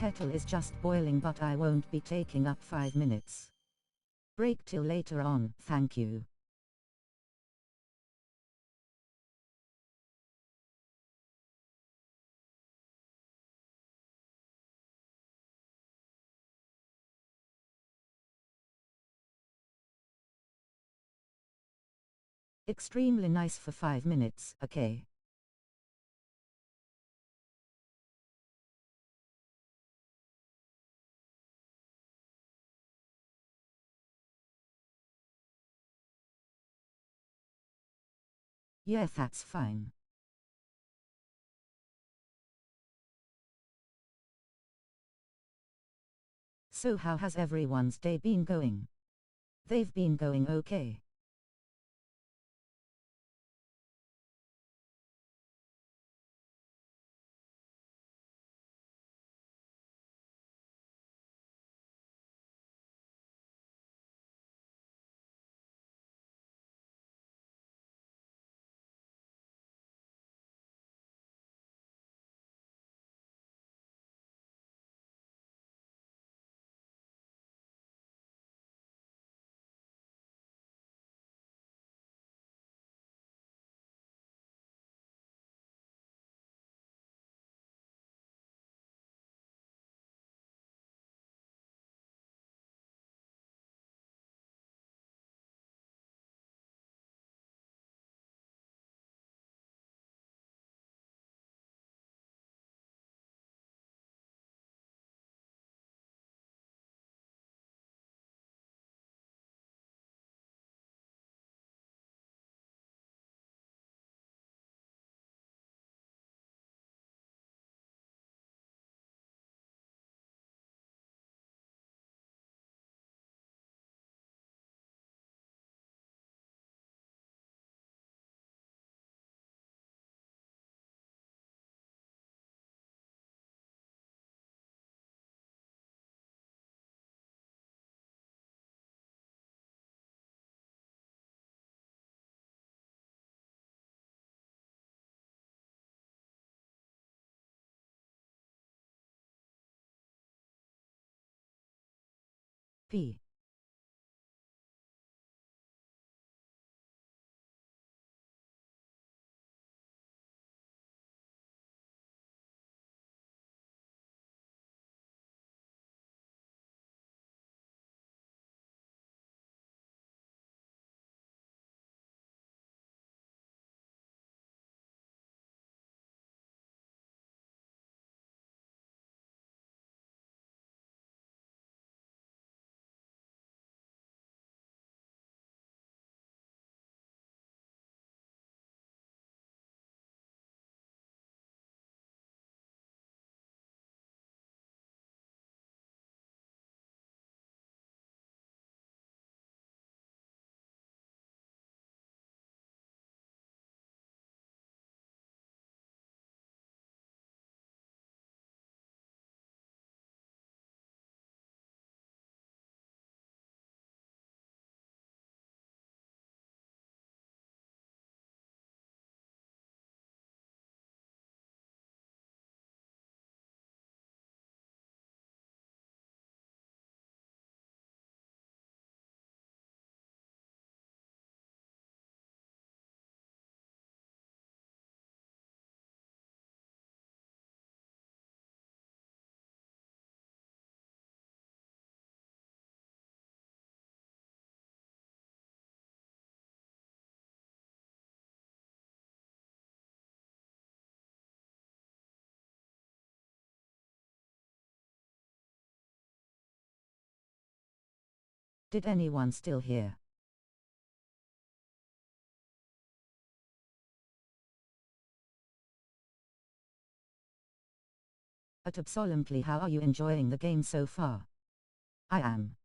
Kettle is just boiling, but I won't be taking up 5 minutes. Break till later on, thank you. Extremely nice for 5 minutes, okay. Yeah, that's fine. So how has everyone's day been going? They've been going okay. P. Did anyone still hear? Absolutely. How are you enjoying the game so far? I am.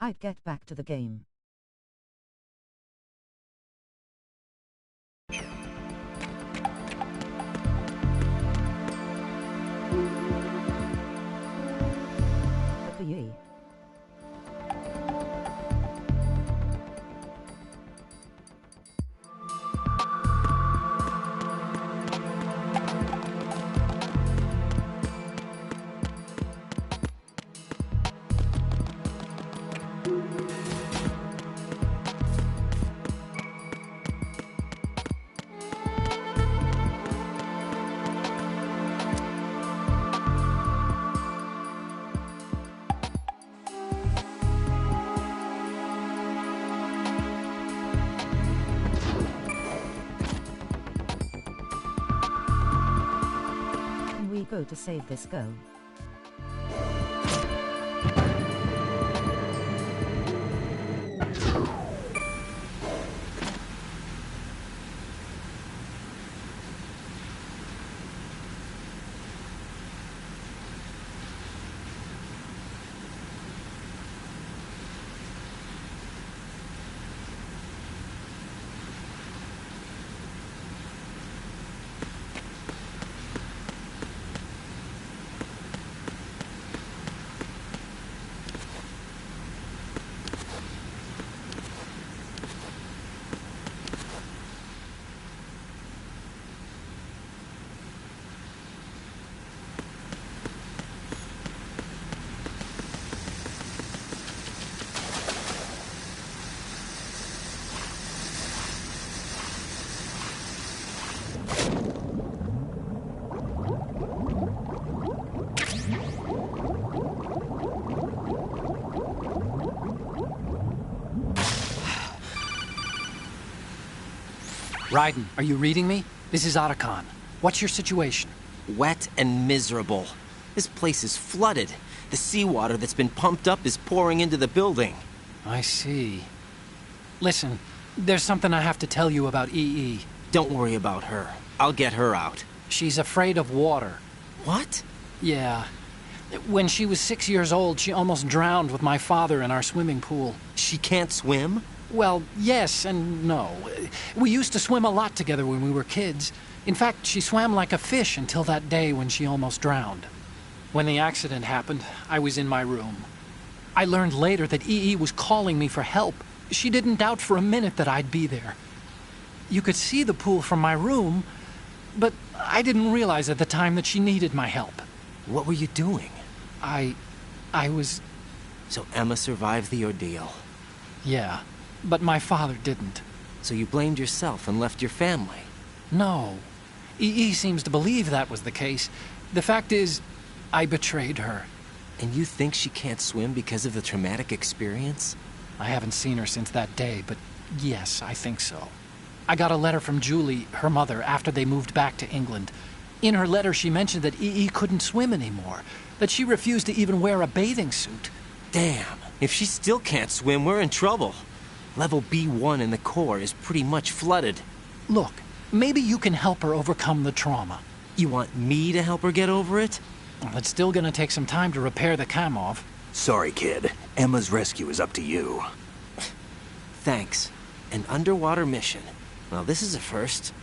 I'd get back to the game. EE. Can we go to save this girl? Raiden, are you reading me? This is Otacon. What's your situation? Wet and miserable. This place is flooded. The seawater that's been pumped up is pouring into the building. I see. Listen, there's something I have to tell you about EE. Don't worry about her. I'll get her out. She's afraid of water. What? Yeah. When she was 6 years old, she almost drowned with my father in our swimming pool. She can't swim? Well, yes and no. We used to swim a lot together when we were kids. In fact, she swam like a fish until that day when she almost drowned. When the accident happened, I was in my room. I learned later that EE was calling me for help. She didn't doubt for a minute that I'd be there. You could see the pool from my room, but I didn't realize at the time that she needed my help. What were you doing? I was... So Emma survived the ordeal. Yeah, but my father didn't. So you blamed yourself and left your family? No. EE seems to believe that was the case. The fact is, I betrayed her. And you think she can't swim because of the traumatic experience? I haven't seen her since that day, but yes, I think so. I got a letter from Julie, her mother, after they moved back to England. In her letter, she mentioned that EE couldn't swim anymore, that she refused to even wear a bathing suit. Damn, if she still can't swim, we're in trouble. Level B1 in the core is pretty much flooded. Look, maybe you can help her overcome the trauma. You want me to help her get over it? Well, it's still gonna take some time to repair the Kamov. Sorry, kid. Emma's rescue is up to you. Thanks. An underwater mission. Well, this is a first.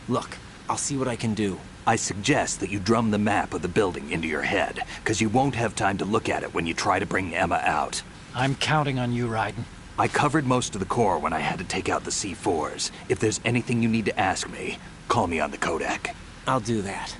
Look, I'll see what I can do. I suggest that you drum the map of the building into your head, because you won't have time to look at it when you try to bring Emma out. I'm counting on you, Raiden. I covered most of the core when I had to take out the C4s. If there's anything you need to ask me, call me on the Kodak. I'll do that.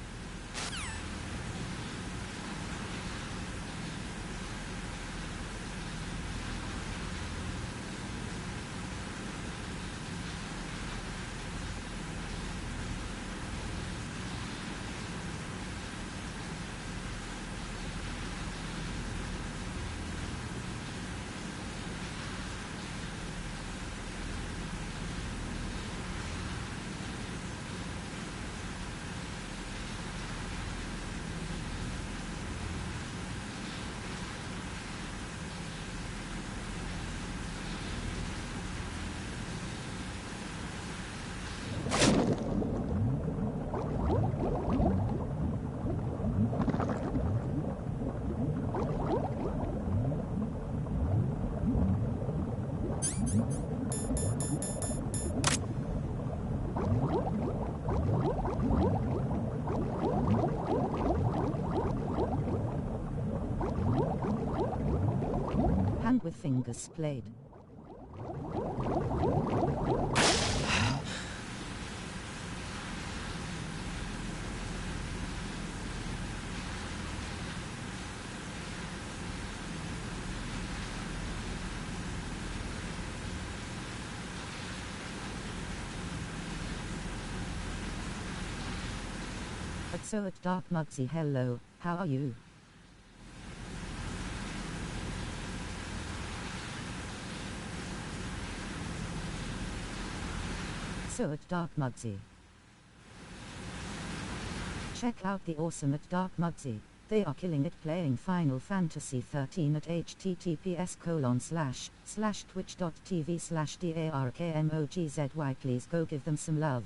with fingers played. So at Dark Mugsy, hello, how are you? So at Dark Mugsy. Check out the awesome at Dark Mugsy. They are killing it playing Final Fantasy 13 at https://twitch.tv/darkmogzy. Please go give them some love.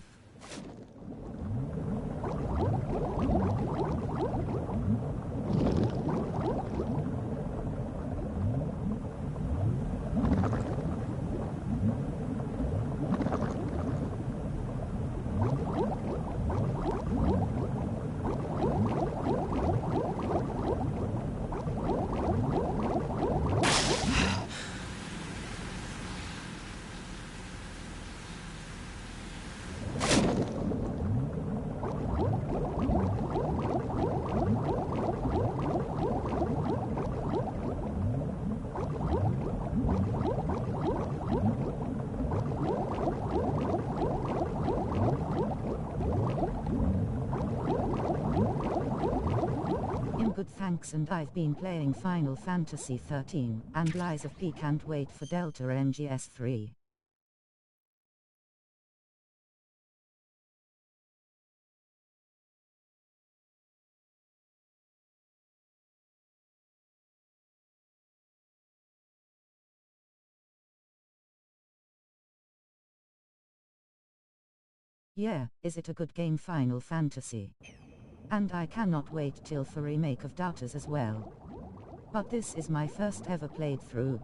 Good thanks, and I've been playing Final Fantasy 13 and Lies of P. Can't wait for Delta MGS 3. Yeah, is it a good game, Final Fantasy? And I cannot wait till for remake of Doubters as well. But this is my first ever playthrough.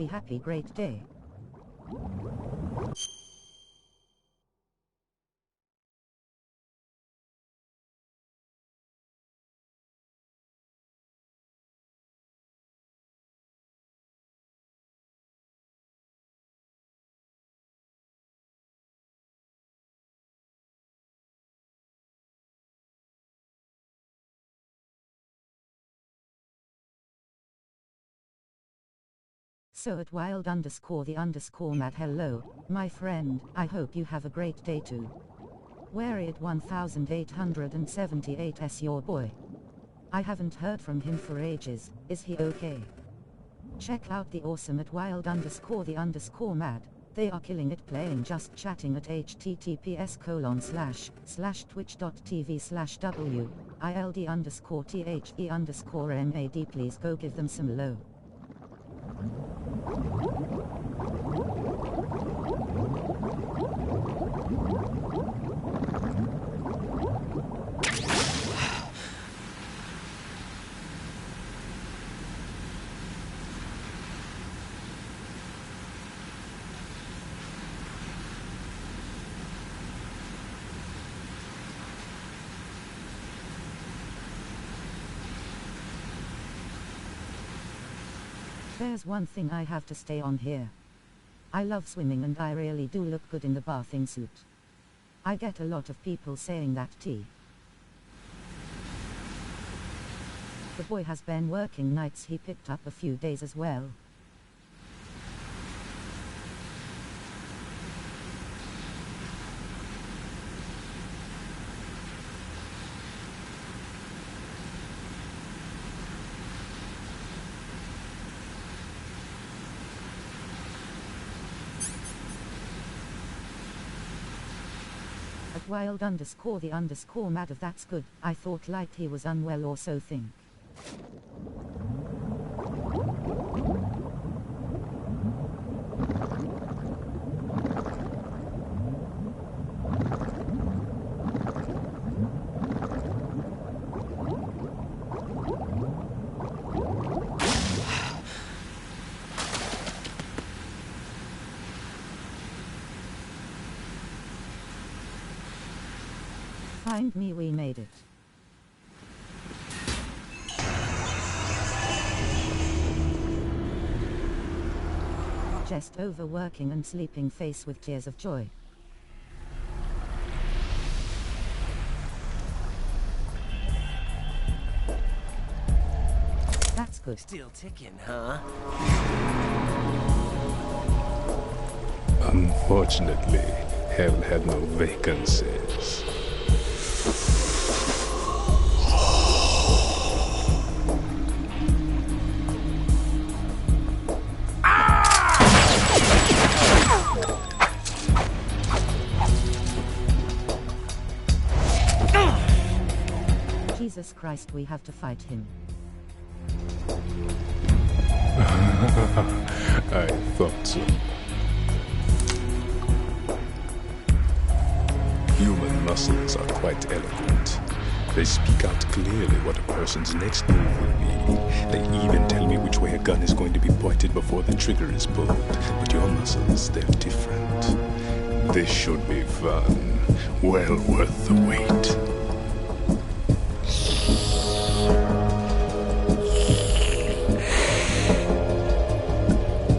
Happy great day. So at wild_the_Mad, hello, my friend, I hope you have a great day too. Where it 1878's your boy? I haven't heard from him for ages. Is he okay? Check out the awesome at wild_the_mad. They are killing it playing Just Chatting at https://twitch.tv/wild_the_mad. Please go give them some low. There's one thing I have to stay on here. I love swimming and I really do look good in the bathing suit. I get a lot of people saying that too. The boy has been working nights, he picked up a few days as well. Wild_the_mad of that's good. I thought like he was unwell or so thing. Find me, we made it. Just overworking and sleeping face with tears of joy. That's good. Still ticking, huh? Unfortunately, hell had no vacancies. Jesus Christ, we have to fight him. I thought so. Human muscles are quite eloquent. They speak out clearly what a person's next move will be. They even tell me which way a gun is going to be pointed before the trigger is pulled. But your muscles, they're different. This should be fun. Well worth the wait.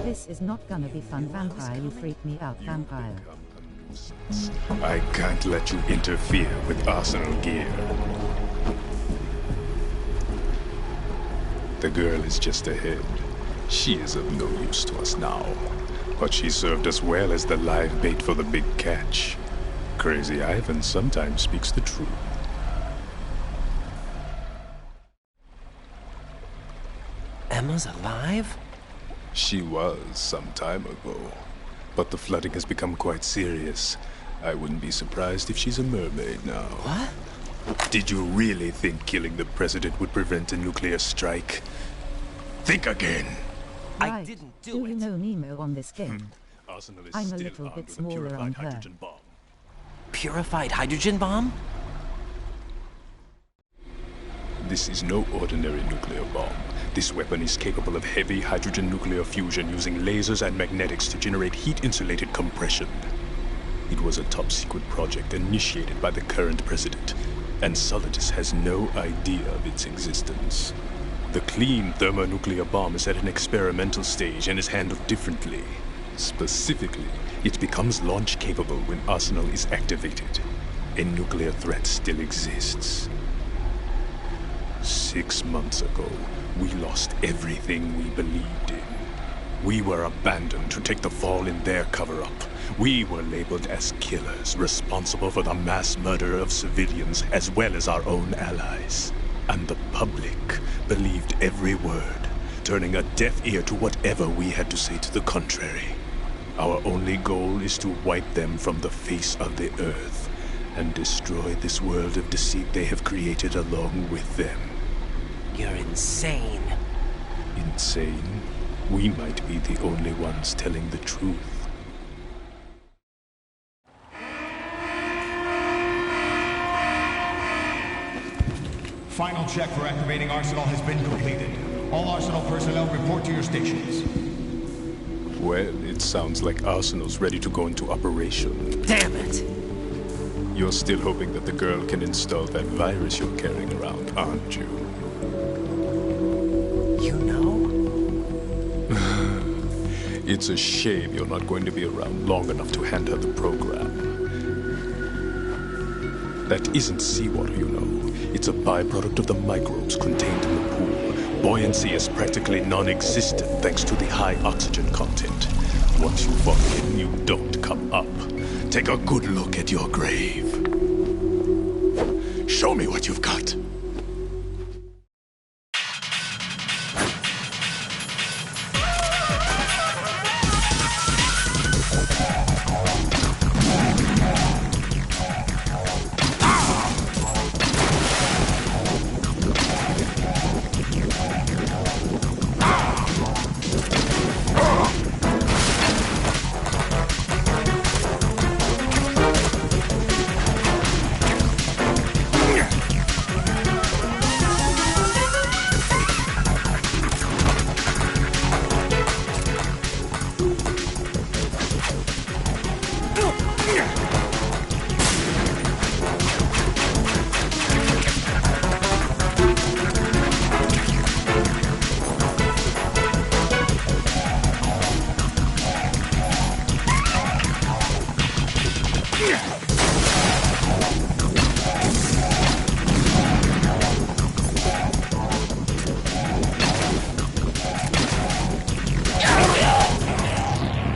This is not gonna be fun, vampire. You freak me out, vampire. I can't let you interfere with arsenal gear. The girl is just ahead. She is of no use to us now, but she served us well as the live bait for the big catch. Crazy Ivan sometimes speaks the truth. Emma's alive? She was some time ago, but the flooding has become quite serious. I wouldn't be surprised if she's a mermaid now. What? Did you really think killing the president would prevent a nuclear strike? Think again. Right. I didn't do it. You know Nemo on this game? Arsenal is I'm a still little armed bit with a smaller purified on her. hydrogen bomb. Purified hydrogen bomb? This is no ordinary nuclear bomb. This weapon is capable of heavy hydrogen nuclear fusion using lasers and magnetics to generate heat-insulated compression. It was a top-secret project initiated by the current president, and Solidus has no idea of its existence. The clean thermonuclear bomb is at an experimental stage and is handled differently. Specifically, it becomes launch-capable when Arsenal is activated. A nuclear threat still exists. 6 months ago, we lost everything we believed in. We were abandoned to take the fall in their cover-up. We were labeled as killers, responsible for the mass murder of civilians as well as our own allies. And the public believed every word, turning a deaf ear to whatever we had to say to the contrary. Our only goal is to wipe them from the face of the earth and destroy this world of deceit they have created along with them. You're insane. Insane? We might be the only ones telling the truth. Final check for activating Arsenal has been completed. All Arsenal personnel report to your stations. Well, it sounds like Arsenal's ready to go into operation. Damn it! You're still hoping that the girl can install that virus you're carrying around, aren't you? You know? It's a shame you're not going to be around long enough to hand her the program. That isn't seawater, you know. It's a byproduct of the microbes contained in the pool. Buoyancy is practically non-existent thanks to the high oxygen content. Once you fall in, you don't come up. Take a good look at your grave. Show me what you've got.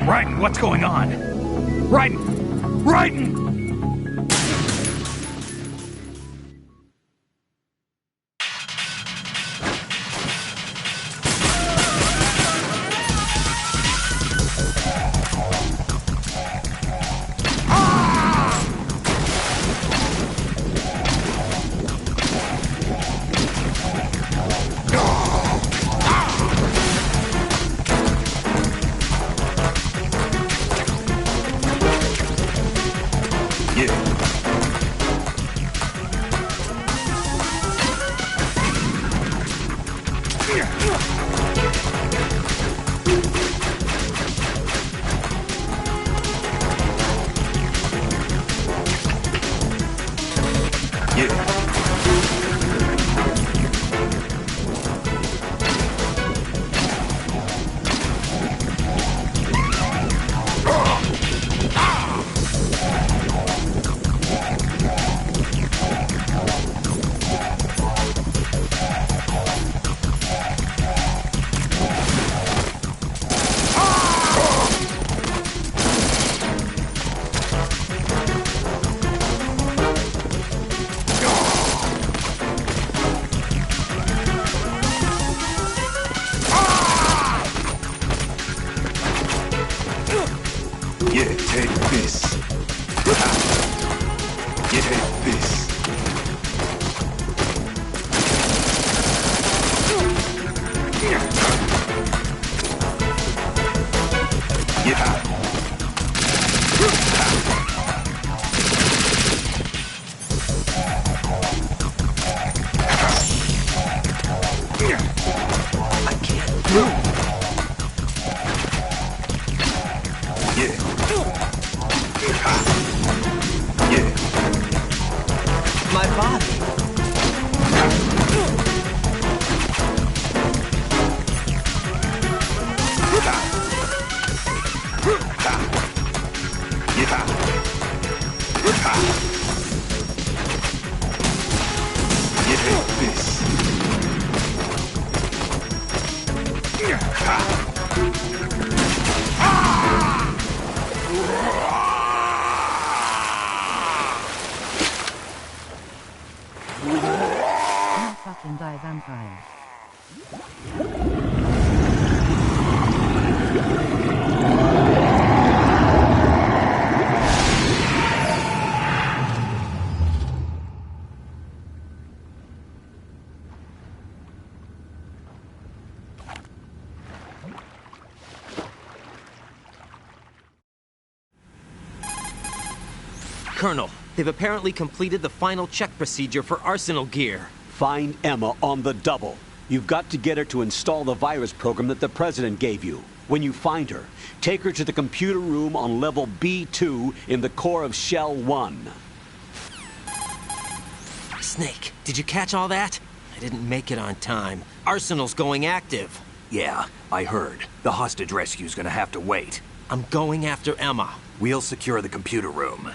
Raiden, what's going on? Raiden! Raiden! fucking die, vampire. Colonel, they've apparently completed the final check procedure for arsenal gear. Find Emma on the double. You've got to get her to install the virus program that the President gave you. When you find her, take her to the computer room on level B2 in the core of Shell 1. Snake, did you catch all that? I didn't make it on time. Arsenal's going active. Yeah, I heard. The hostage rescue's gonna have to wait. I'm going after Emma. We'll secure the computer room.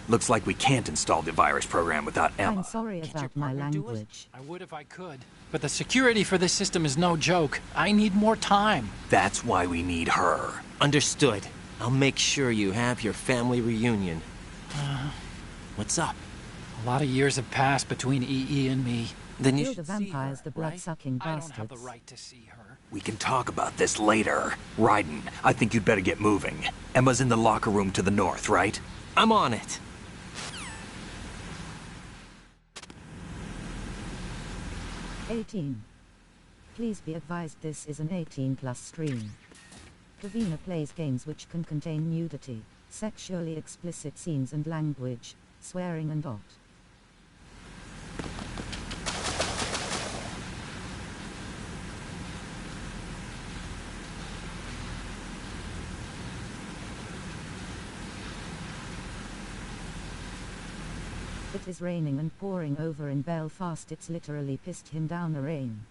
Looks like we can't install the virus program without Emma. I'm sorry about my language. I would if I could. But the security for this system is no joke. I need more time. That's why we need her. Understood. I'll make sure you have your family reunion. What's up? A lot of years have passed between EE and me. Then you Kill should the vampires, the blood-sucking bastards. I don't have the right to see her. We can talk about this later. Raiden, I think you'd better get moving. Emma's in the locker room to the north, right? I'm on it. Please be advised this is an 18+ stream. Eveyone plays games which can contain nudity, sexually explicit scenes and language, swearing and dot. It is raining and pouring over in Belfast. It's literally pissed him down the rain.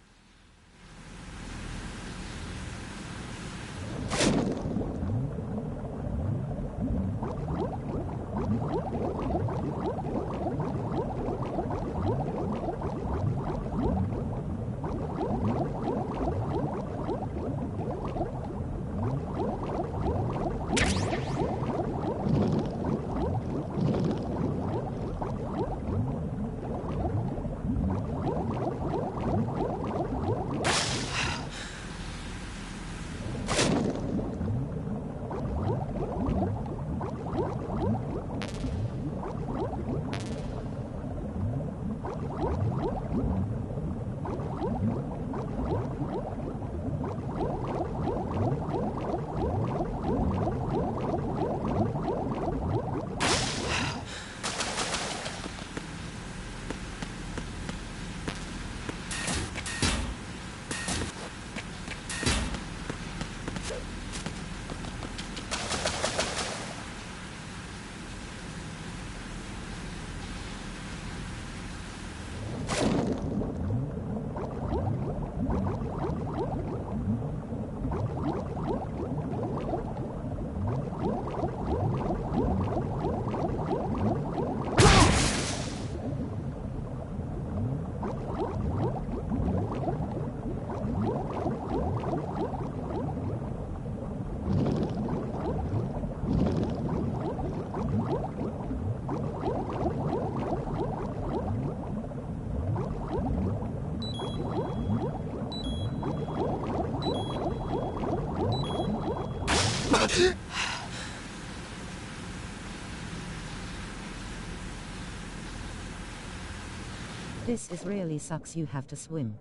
This is really sucks, you have to swim.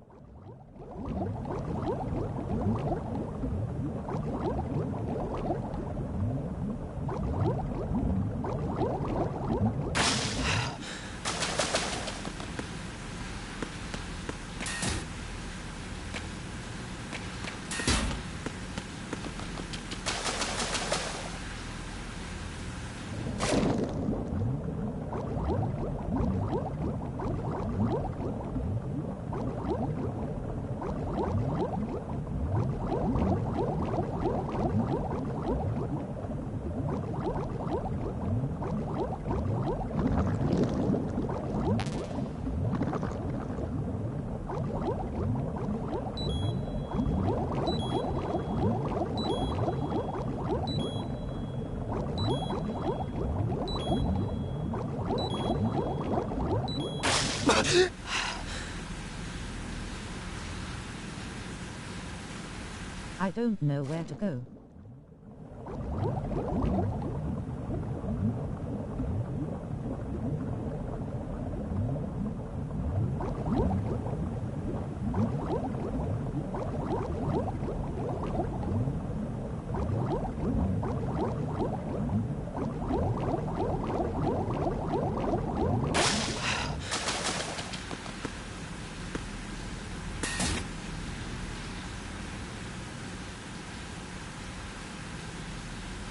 I don't know where to go.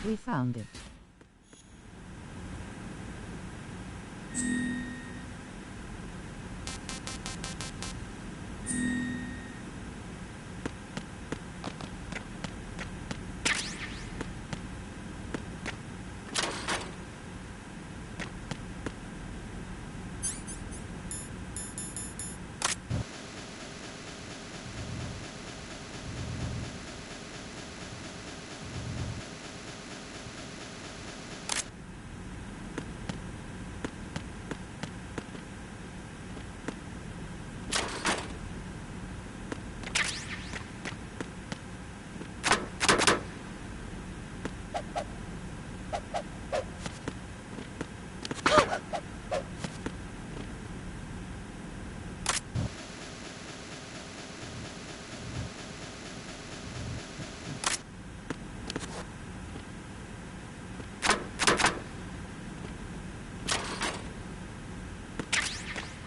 We found it.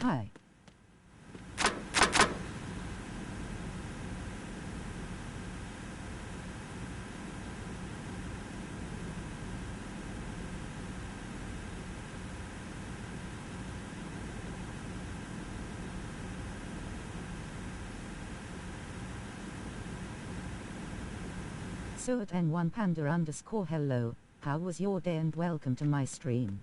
Hi. So at N1 Panda _ hello, how was your day and welcome to my stream.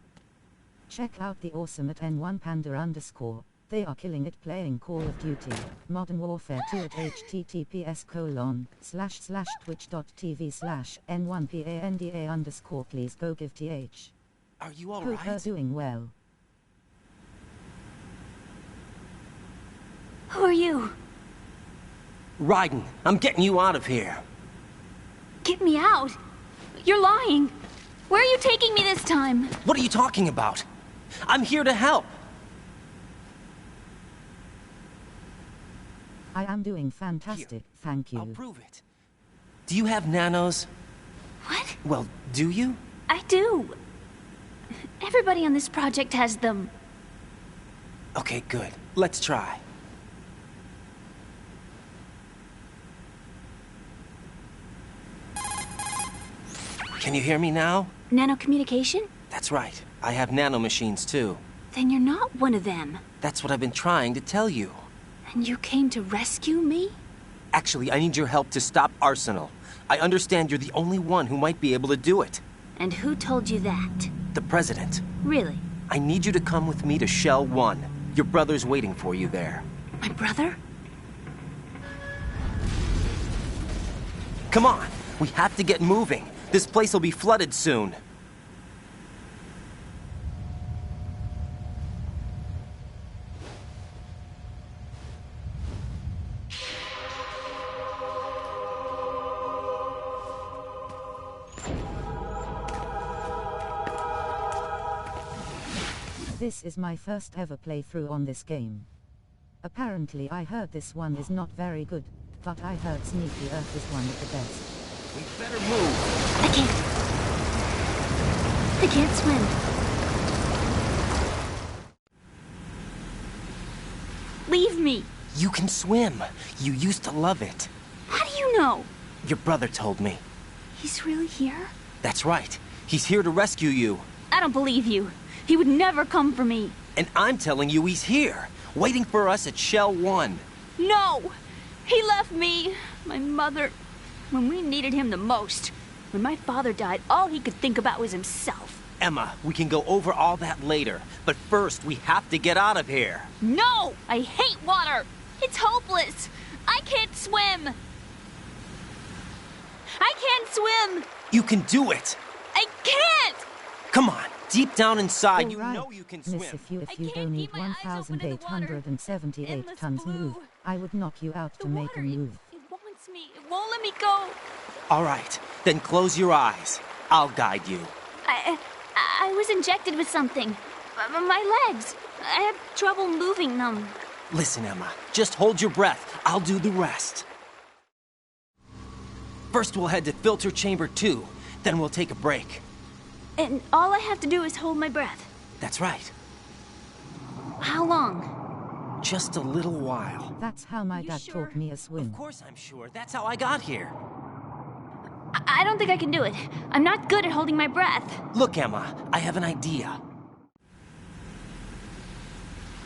Check out the awesome at N1 Panda _ they are killing it playing Call of Duty, Modern Warfare 2 at https://twitch.tv/N1PANDA_. Please go give th. Are you Hope alright? her doing well. Who are you? Raiden, I'm getting you out of here. Get me out! You're lying! Where are you taking me this time? What are you talking about? I'm here to help. I am doing fantastic, Here, thank you. I'll prove it. Do you have nanos? What? Well, do you? I do. Everybody on this project has them. Okay, good. Let's try. Can you hear me now? Nanocommunication? That's right. I have nanomachines too. Then you're not one of them. That's what I've been trying to tell you. And you came to rescue me? Actually, I need your help to stop Arsenal. I understand you're the only one who might be able to do it. And who told you that? The President. Really? I need you to come with me to Shell 1. Your brother's waiting for you there. My brother? Come on! We have to get moving. This place will be flooded soon. This is my first ever playthrough on this game. Apparently I heard this one is not very good, but I heard Sneaky Earth is one of the best. We better move. I can't swim. Leave me. You can swim. You used to love it. How do you know? Your brother told me. He's really here? That's right. He's here to rescue you. I don't believe you. He would never come for me. And I'm telling you he's here, waiting for us at Shell 1. No! He left me, my mother, when we needed him the most. When my father died, all he could think about was himself. Emma, we can go over all that later, but first we have to get out of here. No! I hate water! It's hopeless! I can't swim! I can't swim! You can do it! I can't! Come on, deep down inside, All you right. know you can Miss, swim. if you don't need 1,878 tons move, I would knock you out to make a move. It wants me. It won't let me go. All right, then close your eyes. I'll guide you. I was injected with something. My legs. I have trouble moving them. Listen, Emma, just hold your breath. I'll do the rest. First, we'll head to filter chamber 2. Then we'll take a break. And all I have to do is hold my breath. That's right. How long? Just a little while. That's how my dad taught me a swim. Of course I'm sure. That's how I got here. I don't think I can do it. I'm not good at holding my breath. Look, Emma, I have an idea.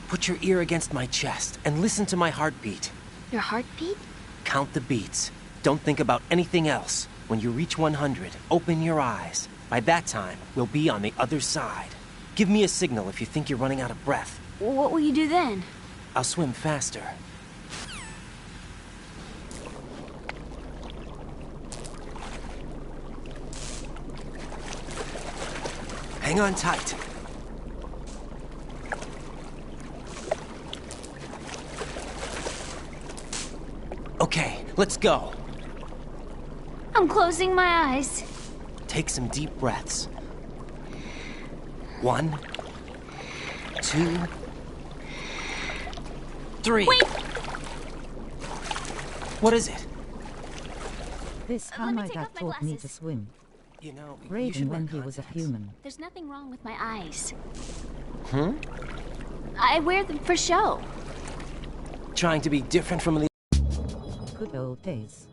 Put your ear against my chest and listen to my heartbeat. Your heartbeat? Count the beats. Don't think about anything else. When you reach 100, open your eyes. By that time, we'll be on the other side. Give me a signal if you think you're running out of breath. What will you do then? I'll swim faster. Hang on tight. Okay, let's go. I'm closing my eyes. Take some deep breaths. 1, 2, 3. Wait! What is it? This how my dad taught me to swim. You know, Raiden when he was a human. There's nothing wrong with my eyes. Hmm? I wear them for show. Trying to be different from the... Good old days.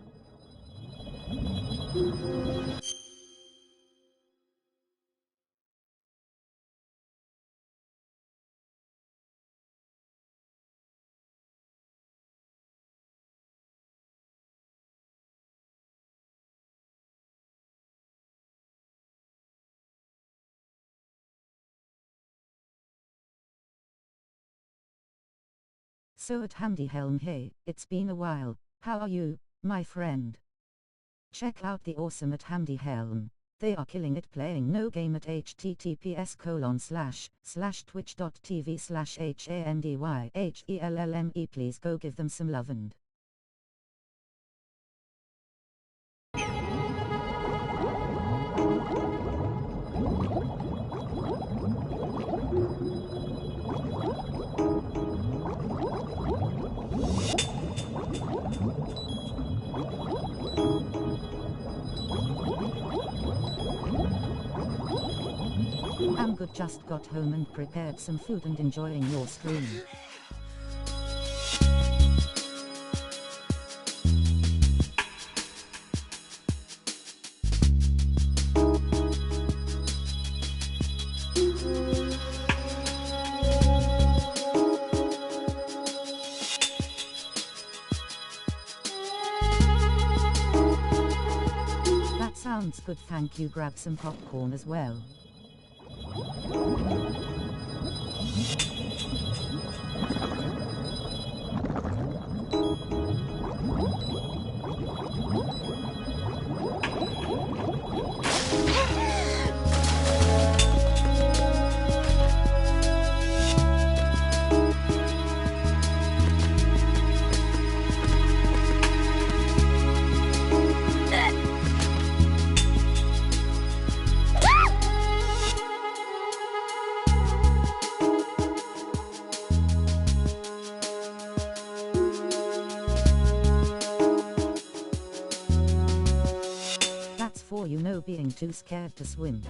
So at Handy Helm, hey, it's been a while. How are you, my friend? Check out the awesome at Handy Helm. They are killing it playing no game at https://twitch.tv/HANDYHELLME. Please go give them some love and I'm good, just got home and prepared some food and enjoying your stream. That sounds good, thank you. Grab some popcorn as well. That's for you know being too scared to swim.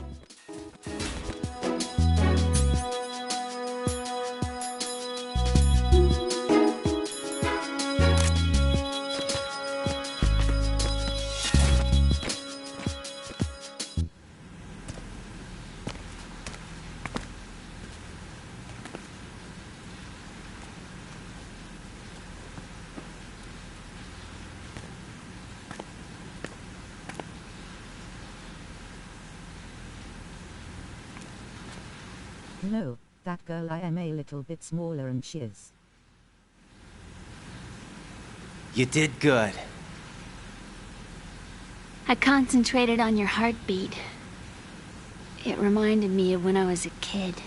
No, that girl I am a little bit smaller and she is. You did good. I concentrated on your heartbeat. It reminded me of when I was a kid.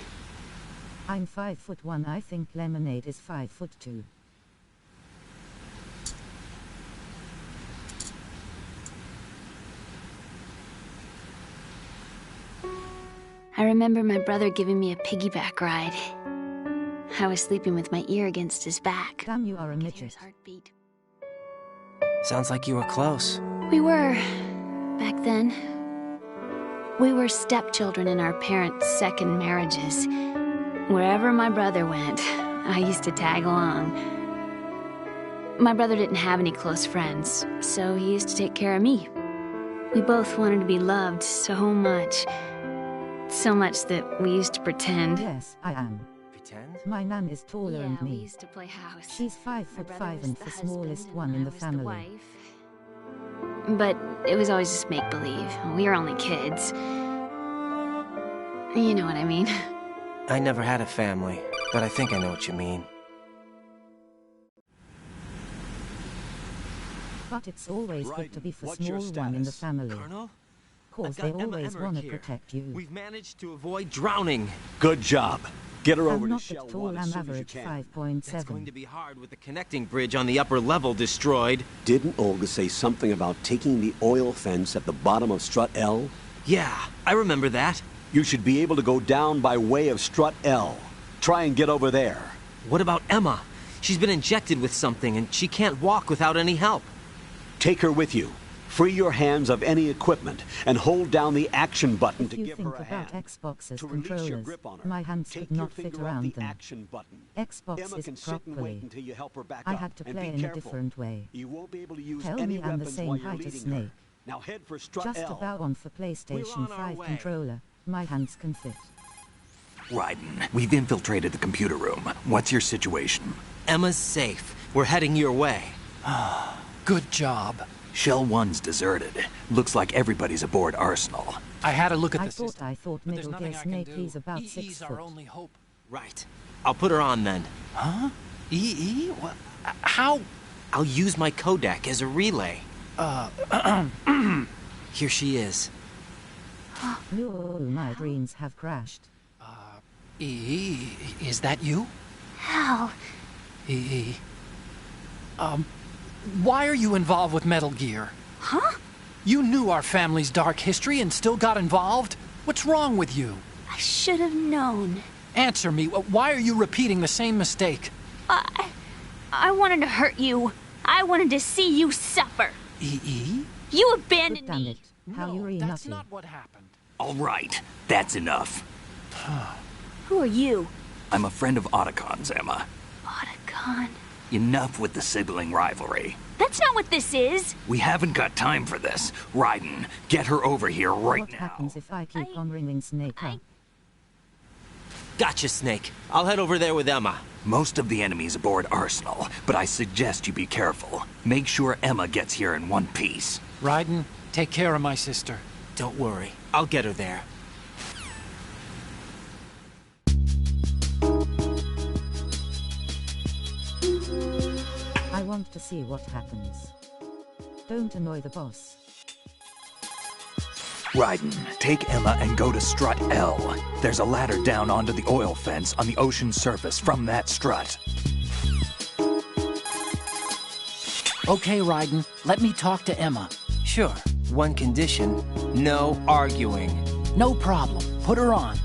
I'm 5'1". I think Lemonade is 5'2". I remember my brother giving me a piggyback ride. I was sleeping with my ear against his back. Damn, you are a His midget. heartbeat. Sounds like you were close. We were, back then. We were stepchildren in our parents' second marriages. Wherever my brother went, I used to tag along. My brother didn't have any close friends, so he used to take care of me. We both wanted to be loved so much. So much that we used to pretend. Yes, I am. Pretend? My nan is taller Yeah, than we me. used to play house. She's 5'5" and the smallest one in the family. But it was always just make-believe. We were only kids. You know what I mean. I never had a family, but I think I know what you mean. But it's always good to be the what's your small one in the status? family. Colonel? Cause I've they got Emma always Emmerich want to here. protect you. We've managed to avoid drowning. Good job. Get her over I'm to not Shell at tall, 1 as I'm soon as you average can. 5.7. That's going to be hard with the connecting bridge on the upper level destroyed. Didn't Olga say something about taking the oil fence at the bottom of Strut L? Yeah, I remember that. You should be able to go down by way of Strut L. Try and get over there. What about Emma? She's been injected with something and she can't walk without any help. Take her with you. Free your hands of any equipment and hold down the action button to If you give think her a about hand. Xbox's To release your controllers, grip on her, my hands take could your not fit finger off around the them. action button. Xbox Emma is can sit and wait properly. until you help her back I up. had to And play be in a careful. different way. You won't be able to use Tell any me I'm the weapons same while you're height as leading her. Snake. Now head for Strut Just L. about on for PlayStation on our 5 way. controller. My hands can fit. Raiden, we've infiltrated the computer room. What's your situation? Emma's safe. We're heading your way. Good job. Shell 1's deserted. Looks like everybody's aboard Arsenal. I had a look at I the system. thought but there's Middle Gear nothing I can Snake do. he's about EE's 6 our foot. only hope. Right. I'll put her on then. Huh? EE? What? How? I'll use my codec as a relay. Here she is. No, my dreams have crashed. EE, is that you? Hal. EE. Why are you involved with Metal Gear? Huh? You knew our family's dark history and still got involved? What's wrong with you? I should have known. Answer me. Why are you repeating the same mistake? I wanted to hurt you. I wanted to see you suffer. EE? You abandoned Damn me. it. How No, you really that's nutty. not what happened. All right, that's enough. Who are you? I'm a friend of Otacon's, Emma. Otacon. Enough with the sibling rivalry. That's not what this is. We haven't got time for this. Raiden, get her over here right What now. happens if I keep on ringing Snake up? Gotcha, Snake. I'll head over there with Emma. Most of the enemy's aboard Arsenal, but I suggest you be careful. Make sure Emma gets here in one piece. Raiden, take care of my sister. Don't worry. I'll get her there. I want to see what happens. Don't annoy the boss. Raiden, take Emma and go to Strut L. There's a ladder down onto the oil fence on the ocean surface from that strut. Okay, Raiden, let me talk to Emma. Sure. One condition. No arguing. No problem. Put her on.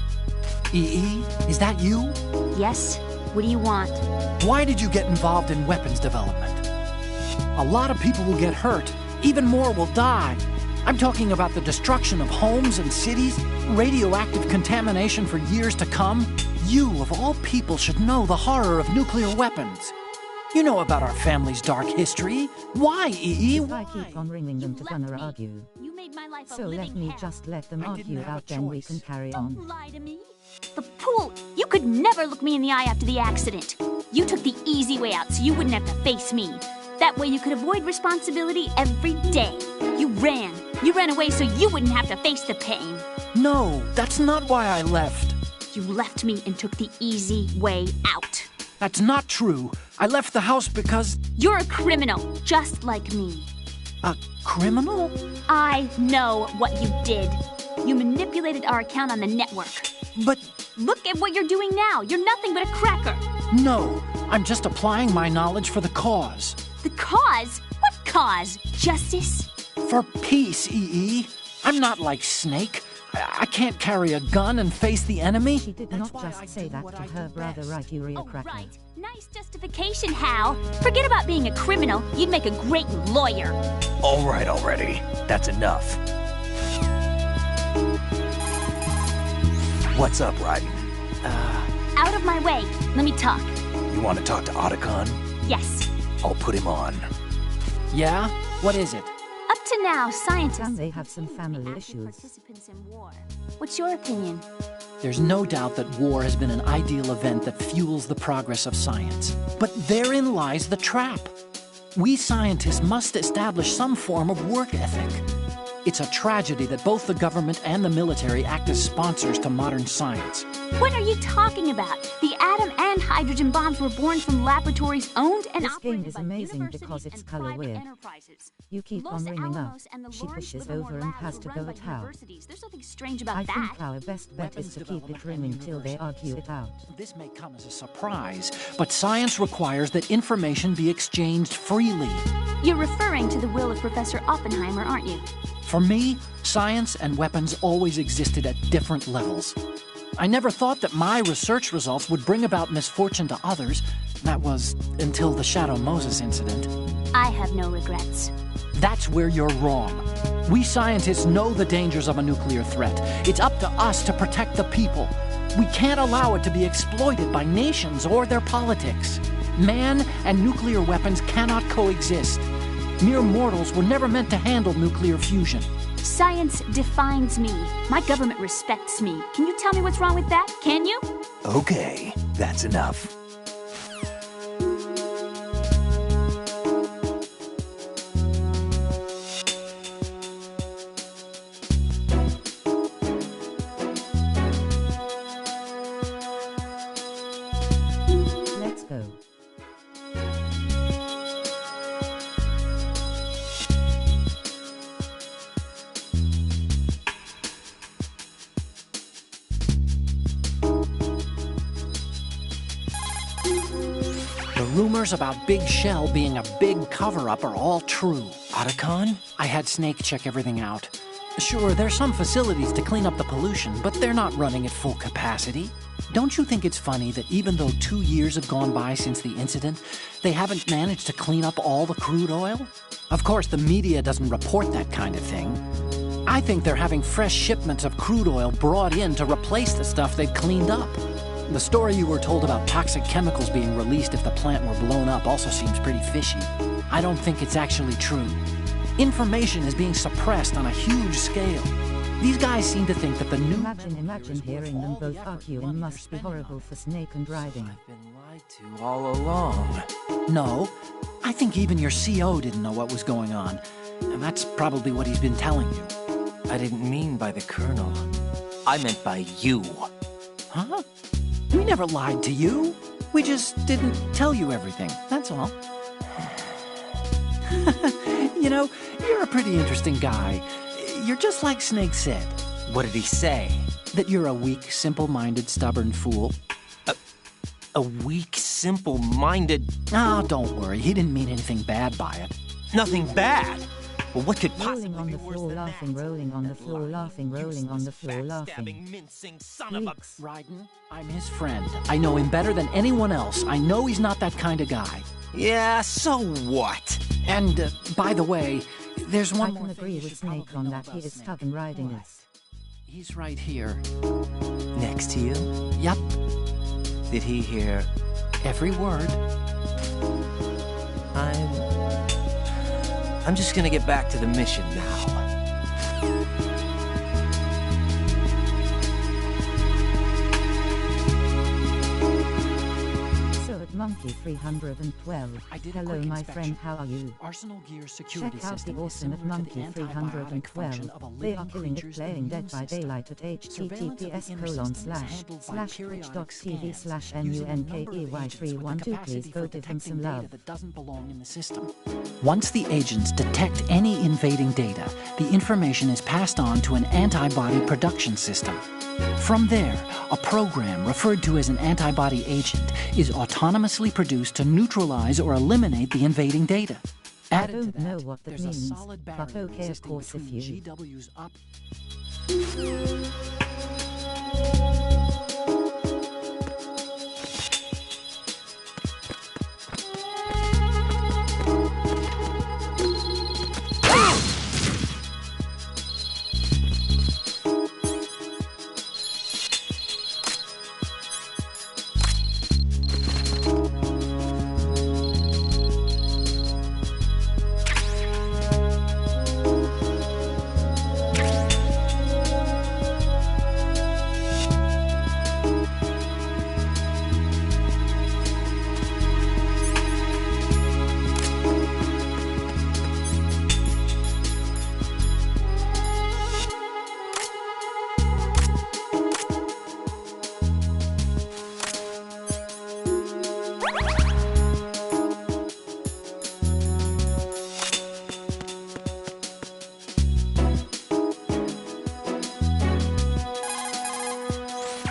EE, is that you? Yes? What do you want? Why did you get involved in weapons development? A lot of people will get hurt. Even more will die. I'm talking about the destruction of homes and cities, radioactive contamination for years to come. You, of all people, should know the horror of nuclear weapons. You know about our family's dark history. Why, EE? If I keep on ringing them to gonna argue. You made my life a So living let me hell. just let them I didn't argue have a out, then we choice. can carry Don't on. lie to me. The pool. You could never look me in the eye after the accident. You took the easy way out so you wouldn't have to face me. That way you could avoid responsibility every day. You ran. You ran away so you wouldn't have to face the pain. No, that's not why I left. You left me and took the easy way out. That's not true. I left the house because... You're a criminal, just like me. A criminal? I know what you did. You manipulated our account on the network. But Look at what you're doing now. You're nothing but a cracker. no, I'm just applying my knowledge for the cause. The cause? What cause? Justice? For peace, EE. I'm not like Snake. I can't carry a gun and face the enemy? She did not just say that to her brother, right, Urea Cracker? Right. Nice justification, Hal. Forget about being a criminal. You'd make a great lawyer. All right already. That's enough. What's up, Raiden? Out of my way. Let me talk. You want to talk to Otacon? Yes. I'll put him on. Yeah? What is it? Up to now, scientists... And they have some family issues. ...participants in war. What's your opinion? There's no doubt that war has been an ideal event that fuels the progress of science. But therein lies the trap. We scientists must establish some form of work ethic. It's a tragedy that both the government and the military act as sponsors to modern science. What are you talking about? The atom and hydrogen bombs were born from laboratories owned and operated This by game is amazing universities because it's and color private weird. enterprises. You keep Los on ringing up. Alamos and the She Lawrence pushes Livermore over and Lab has were to run go by at Hal. universities. There's nothing strange about I that. think our best bet is to keep it ringing till they argue it out. This may come as a surprise, but science requires that information be exchanged freely. You're referring to the will of Professor Oppenheimer, aren't you? For me, science and weapons always existed at different levels. I never thought that my research results would bring about misfortune to others. That was until the Shadow Moses incident. I have no regrets. That's where you're wrong. We scientists know the dangers of a nuclear threat. It's up to us to protect the people. We can't allow it to be exploited by nations or their politics. Man and nuclear weapons cannot coexist. Mere mortals were never meant to handle nuclear fusion. Science defines me. My government respects me. Can you tell me what's wrong with that? Can you? Okay, that's enough. Let's go. The rumors about Big Shell being a big cover-up are all true. Otacon? I had Snake check everything out. Sure, there's some facilities to clean up the pollution, but they're not running at full capacity. Don't you think it's funny that even though 2 years have gone by since the incident, they haven't managed to clean up all the crude oil? Of course, the media doesn't report that kind of thing. I think they're having fresh shipments of crude oil brought in to replace the stuff they've cleaned up. The story you were told about toxic chemicals being released if the plant were blown up also seems pretty fishy. I don't think it's actually true. Information is being suppressed on a huge scale. These guys seem to think that the new... Imagine hearing them both arguing must be horrible for Snake and Raiden. I've been lied to all along. No, I think even your CO didn't know what was going on. And that's probably what he's been telling you. I didn't mean by the Colonel. I meant by you. Huh? We never lied to you. We just didn't tell you everything, that's all. You know, you're a pretty interesting guy. You're just like Snake said. What did he say? That you're a weak, simple-minded, stubborn fool. A weak, simple-minded... Oh, don't worry. He didn't mean anything bad by it. Nothing bad? Well, what could possibly rolling on the floor, laughing, rolling on the floor, laughing, rolling on the floor, laughing. Mincing son of a... Raiden, I'm his friend. I know him better than anyone else. I know he's not that kind of guy. Yeah, so what? And, by the way, there's one more thing. I can agree with Snake on that. He is stubborn riding us. He's right here. Next to you? Yup. Did he hear... every word? I'm just gonna get back to the mission now. Monkey 312. Hello, my friend, how are you? Arsenal Gear security Check out the awesome at Monkey 312. They are killing it playing Dead by Daylight at https://twitch.tv/munkey312. Please go give him some love. That doesn't belong in the system. Once the agents detect any invading data, the information is passed on to an antibody production system. From there, a program referred to as an antibody agent is autonomously produced to neutralize or eliminate the invading data. I don't know what that means, but okay, of course, if you... GW's up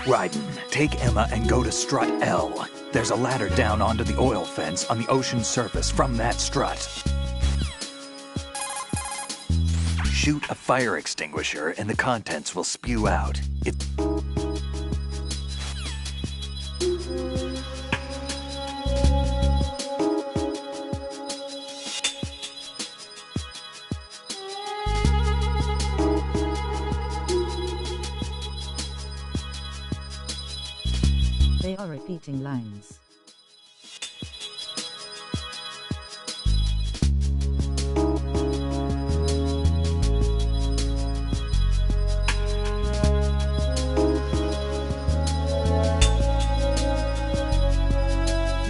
Ryden, take Emma and go to strut L. There's a ladder down onto the oil fence on the ocean surface from that strut. Shoot a fire extinguisher and the contents will spew out. They are repeating lines.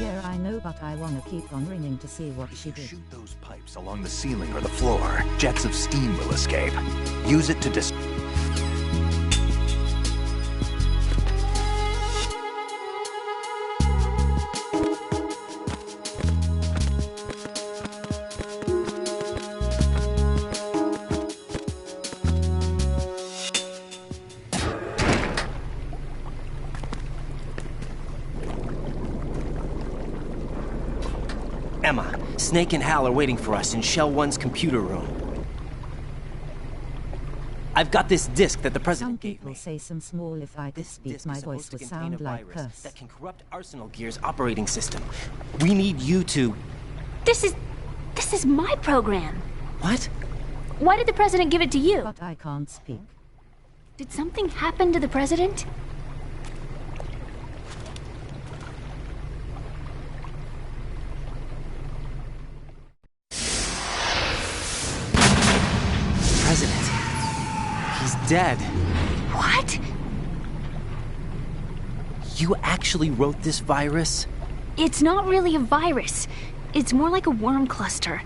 Yeah, I know, but I wanna keep on ringing to see what she did. Shoot those pipes along the ceiling or the floor. Jets of steam will escape. Use it to Emma, Snake and Hal are waiting for us in Shell 1's computer room. I've got this disc that the president gave me. Some people say some small if I could speak my voice would sound like curse. That can corrupt Arsenal Gear's operating system. We need you to... This is my program. What? Why did the president give it to you? But I can't speak. Did something happen to the president? President. He's dead. What? You actually wrote this virus? It's not really a virus. It's more like a worm cluster.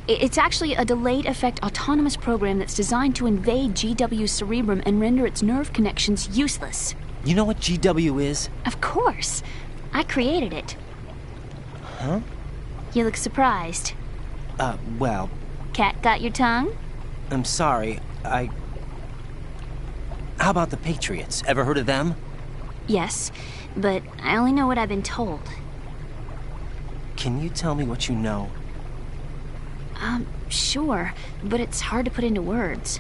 It's actually a delayed effect autonomous program that's designed to invade GW's cerebrum and render its nerve connections useless. You know what GW is? Of course. I created it. Huh? You look surprised. Well... Cat got your tongue? I'm sorry, How about the Patriots? Ever heard of them? Yes, but I only know what I've been told. Can you tell me what you know? Sure, but it's hard to put into words.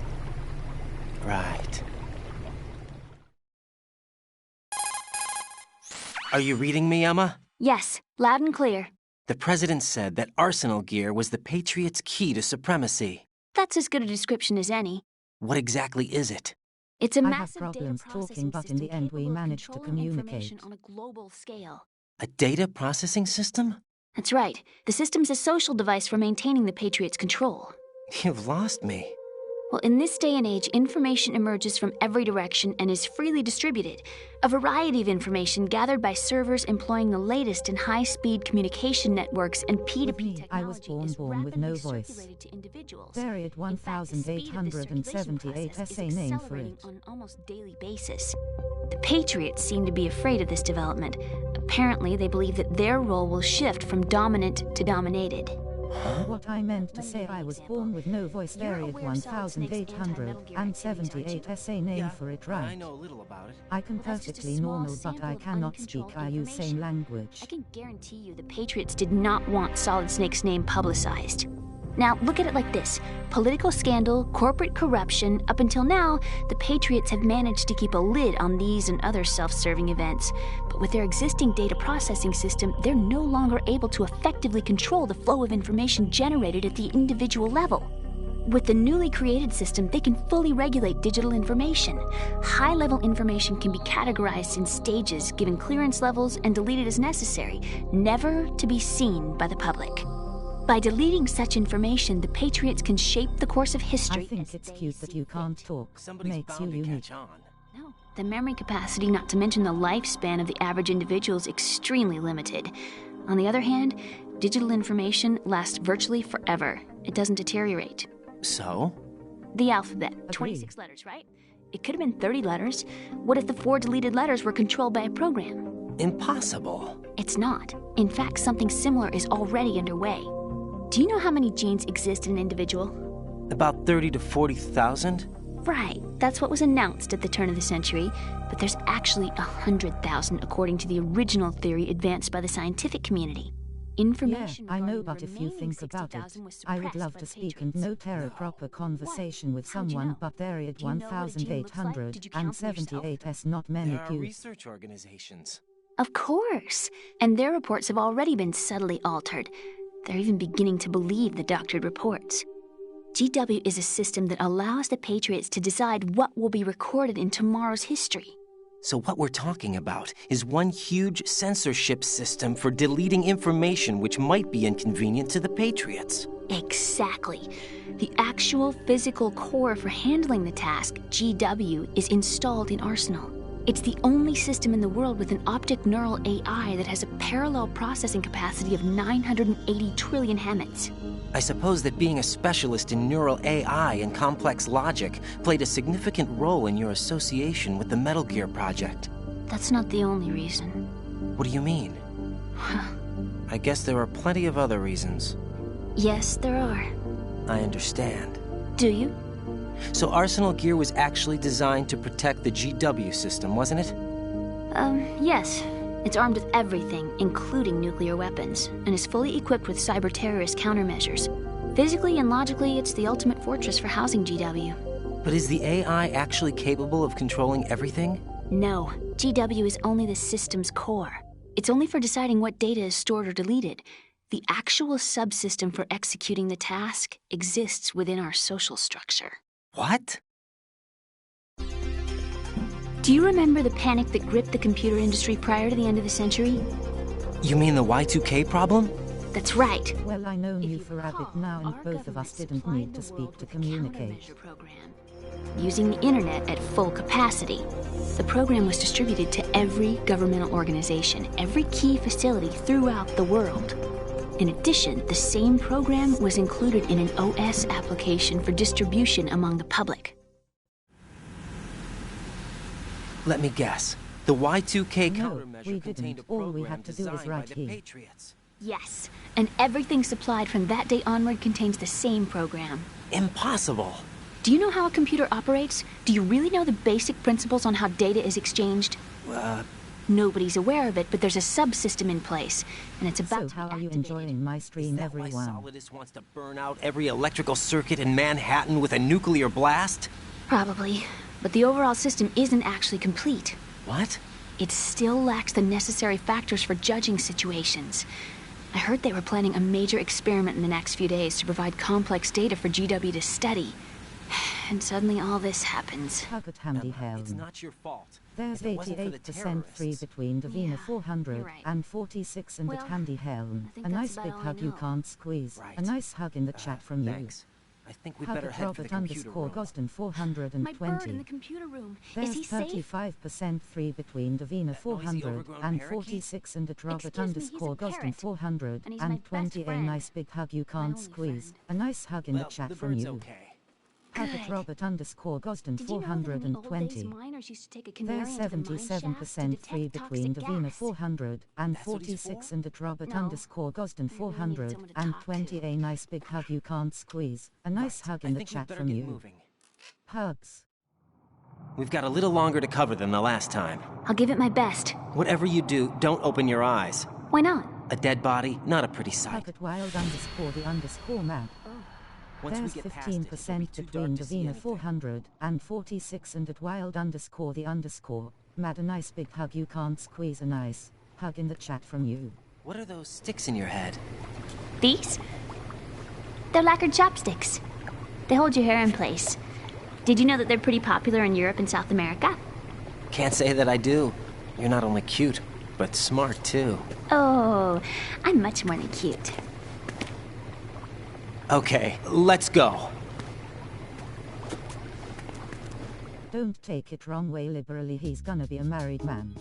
Right. Are you reading me, Emma? Yes, loud and clear. The president said that Arsenal Gear was the Patriots' key to supremacy. That's as good a description as any. What exactly is it? It's a I massive have problems data processing talking, but in the end we capable of managed to controlling communicate. information on a global scale. A data processing system? That's right. The system's a social device for maintaining the Patriots' control. You've lost me. Well, in this day and age, information emerges from every direction and is freely distributed. A variety of information gathered by servers employing the latest in high-speed communication networks and P2P technology. I was born with no voice. Period 1878 SA name for it. On an almost daily basis. The Patriots seem to be afraid of this development. Apparently, they believe that their role will shift from dominant to dominated. What I meant to say, I was born with no voice. Period 1878 SA name for it, right? I know a little about it. I can perfectly normal, but I cannot speak. I use same language. I can guarantee you the Patriots did not want Solid Snake's name publicized. Now, look at it like this. Political scandal, corporate corruption, up until now, the Patriots have managed to keep a lid on these and other self-serving events. But with their existing data processing system, they're no longer able to effectively control the flow of information generated at the individual level. With the newly created system, they can fully regulate digital information. High-level information can be categorized in stages, given clearance levels, and deleted as necessary, never to be seen by the public. By deleting such information, the Patriots can shape the course of history. I think it's cute that you can't talk. Makes you unique. No, the memory capacity, not to mention the lifespan of the average individual, is extremely limited. On the other hand, digital information lasts virtually forever. It doesn't deteriorate. So? The alphabet, 26 letters, right? It could have been 30 letters. What if the 4 deleted letters were controlled by a program? Impossible. It's not. In fact, something similar is already underway. Do you know how many genes exist in an individual? About 30 to 40,000? Right. That's what was announced at the turn of the century. But there's actually 100,000 according to the original theory advanced by the scientific community. Information. Yeah, I know, but if you think about it, I would love to speak and no proper conversation with someone, but there are 1,878 not many There are Qs. research organizations. Of course. And their reports have already been subtly altered. They're even beginning to believe the doctored reports. GW is a system that allows the Patriots to decide what will be recorded in tomorrow's history. So what we're talking about is one huge censorship system for deleting information which might be inconvenient to the Patriots. Exactly. The actual physical core for handling the task, GW, is installed in Arsenal. It's the only system in the world with an optic neural AI that has a parallel processing capacity of 980 trillion Hammets. I suppose that being a specialist in neural AI and complex logic played a significant role in your association with the Metal Gear project. That's not the only reason. What do you mean? I guess there are plenty of other reasons. Yes, there are. I understand. Do you? So Arsenal Gear was actually designed to protect the GW system, wasn't it? Yes. It's armed with everything, including nuclear weapons, and is fully equipped with cyber-terrorist countermeasures. Physically and logically, it's the ultimate fortress for housing GW. But is the AI actually capable of controlling everything? No. GW is only the system's core. It's only for deciding what data is stored or deleted. The actual subsystem for executing the task exists within our social structure. What? Do you remember the panic that gripped the computer industry prior to the end of the century? You mean the Y2K problem? That's right. Well, I know you for a bit now, and both of us didn't need to speak to communicate. Using the internet at full capacity. The program was distributed to every governmental organization, every key facility throughout the world. In addition, the same program was included in an OS application for distribution among the public. Let me guess. The Y2K No, countermeasure we contained didn't. a All program we had to do is designed by write the key. Patriots. Yes, and everything supplied from that day onward contains the same program. Impossible. Do you know how a computer operates? Do you really know the basic principles on how data is exchanged? Nobody's aware of it, but there's a subsystem in place, and it's about So how are you enjoying my stream, Why everyone? Solidus wants to burn out every electrical circuit in Manhattan with a nuclear blast? Probably, but the overall system isn't actually complete. What? It still lacks the necessary factors for judging situations. I heard they were planning a major experiment in the next few days to provide complex data for GW to study. And suddenly all this happens. Hug at Handy Helm. It's not your fault. There's If it wasn't for the 88% free terrorists. between Davina Yeah, 400 you're right. and 46 and Well, at Handy Helm. I think A that's nice about big all I hug you know. can't squeeze. Right. A nice hug in the chat from you. Thanks. I think we Hug better at head for the Robert computer underscore room. Gosden My bird in 420. the computer room. There's Is he safe? 35% free between Davina That noisy 400 overgrown and parakeet? 46 and at Robert Excuse me, he's a underscore Gosden parrot. 400 And he's my and best 20. A friend. nice big hug you can't only squeeze. friend. A nice hug in the Well, chat the from bird's you. okay. Hug at Good. Robert underscore Gosden Did you know that in the old days 420. miners used to take a canary There's into the mine shafts to 77% free detect between toxic Davina gas? 400 and That's what he's 46 for? and at Robert No. underscore Gosden I really needed 400 someone to and talk to. 20. A nice big hug you can't squeeze. A nice hug in I the think we chat better from get you. moving. Hugs. We've got a little longer to cover than the last time. I'll give it my best. Whatever you do, don't open your eyes. Why not? A dead body, not a pretty sight. Hug at wild underscore the underscore map. Once we There's get past it, it'll be 15% too between dark to see Davina anything. 446 and at wild_the_. Mad, a nice big hug. You can't squeeze a nice hug in the chat from you. What are those sticks in your head? These? They're lacquered chopsticks. They hold your hair in place. Did you know that they're pretty popular in Europe and South America? Can't say that I do. You're not only cute, but smart too. Oh, I'm much more than cute. Okay, let's go. Don't take it wrong way liberally, he's gonna be a married man.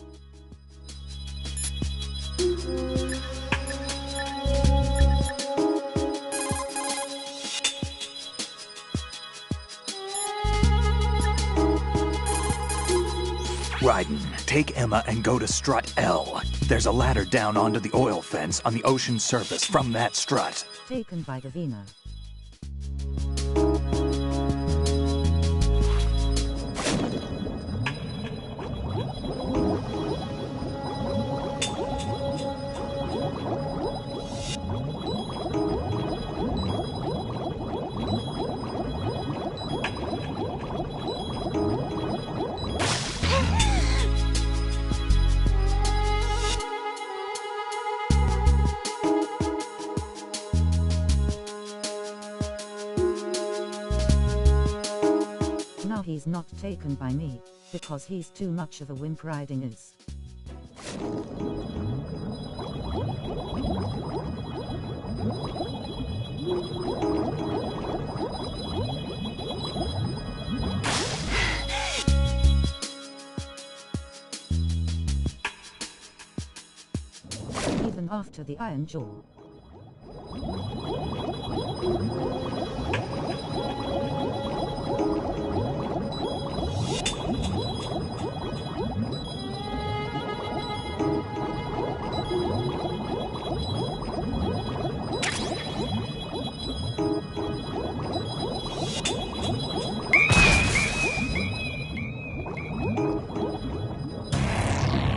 Raiden, take Emma and go to strut L. There's a ladder down onto the oil fence on the ocean surface from that strut. Taken by Davina. Now he's not taken by me, because he's too much of a wimp. Riding is. Even after the Iron Jaw.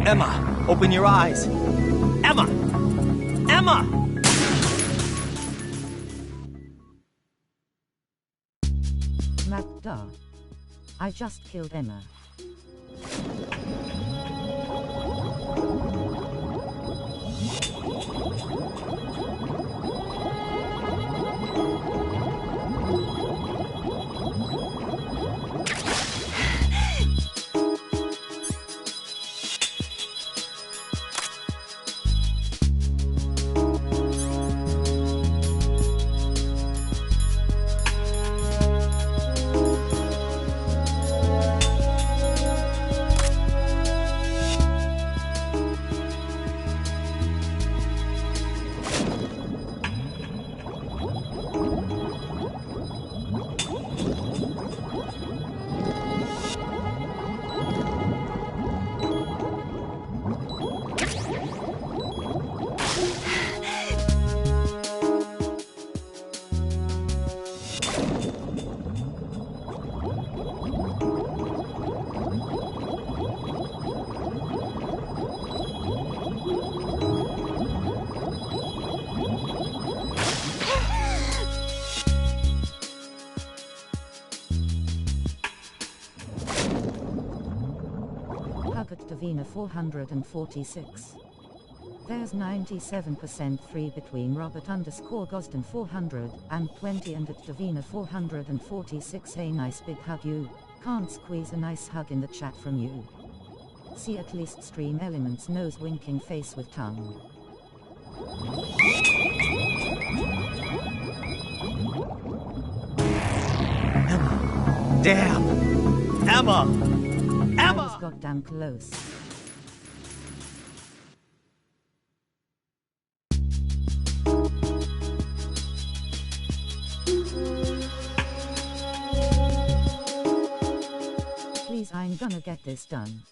Emma, open your eyes. Emma! Emma! Mad duh. I just killed Emma. Davina 446. There's 97% free between Robert_Gosden 420 and at Davina 446. A nice big hug. You can't squeeze a nice hug in the chat from you. See at least stream elements nose winking face with tongue. Emma! Damn! Emma! I was goddamn close. Please, I'm gonna get this done.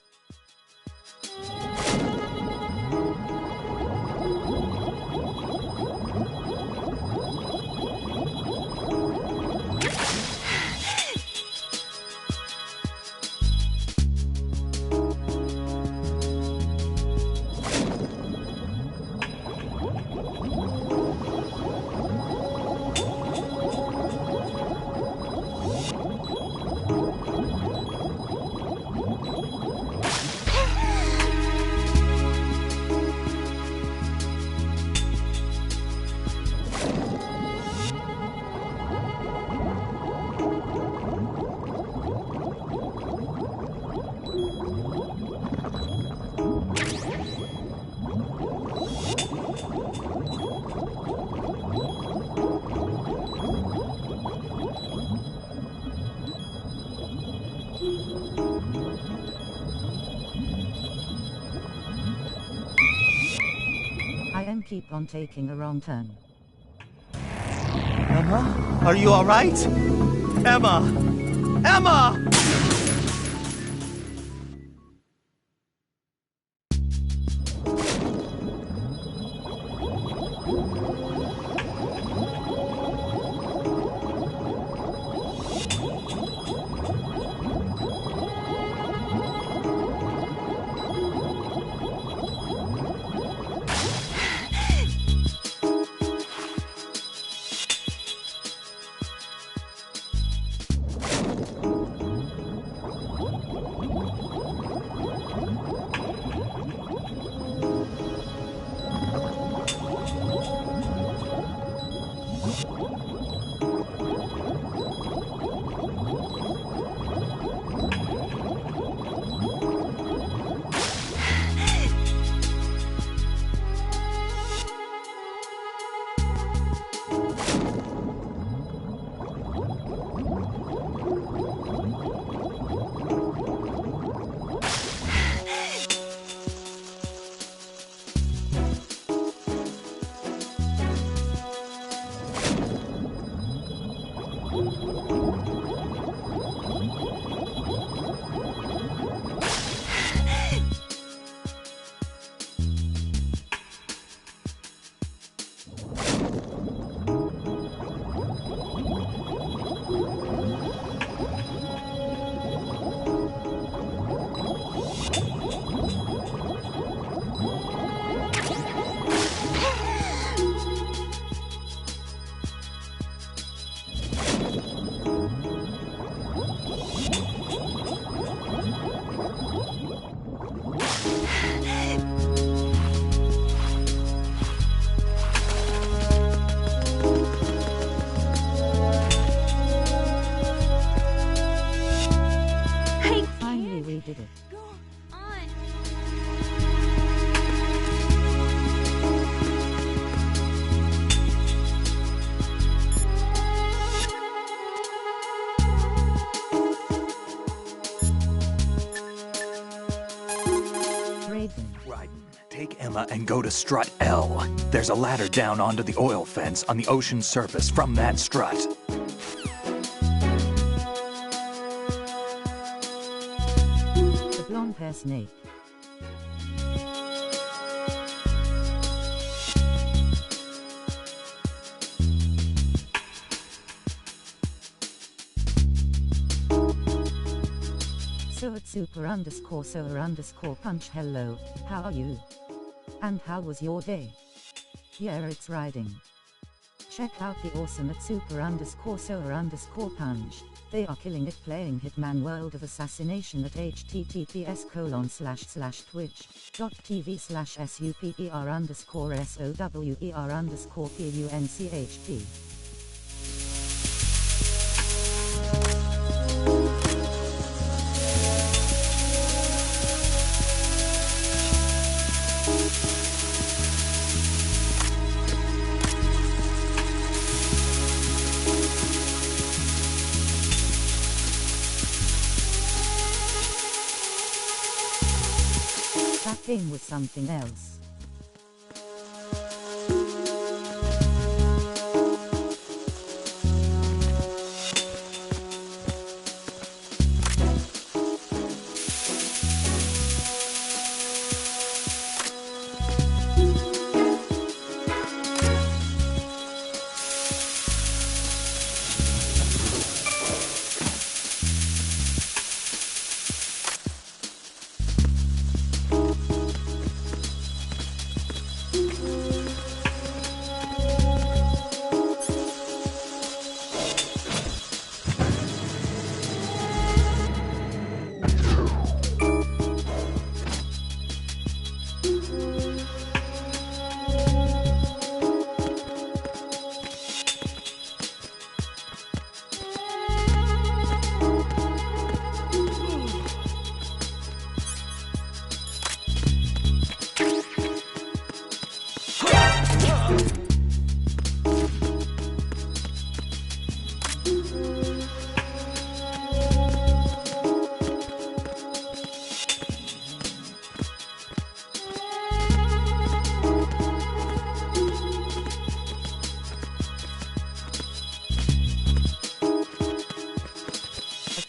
I am keep on taking a wrong turn. Emma? Are you alright? Emma! Emma! Take Emma and go to strut L. There's a ladder down onto the oil fence on the ocean surface from that strut. The blonde hair snake. So at super_sower_punch hello, how are you? And how was your day? Yeah, it's riding. Check out the awesome at super_sower_punch. They are killing it playing Hitman World of Assassination at https://twitch.tv/super_sower_punchp. That thing was something else.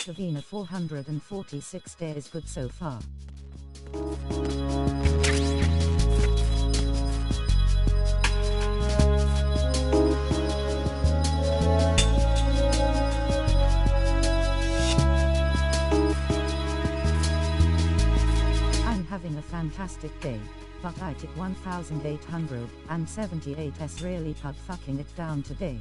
Eveyone 446 days good so far. I'm having a fantastic day, but I took 1878s really put fucking it down today.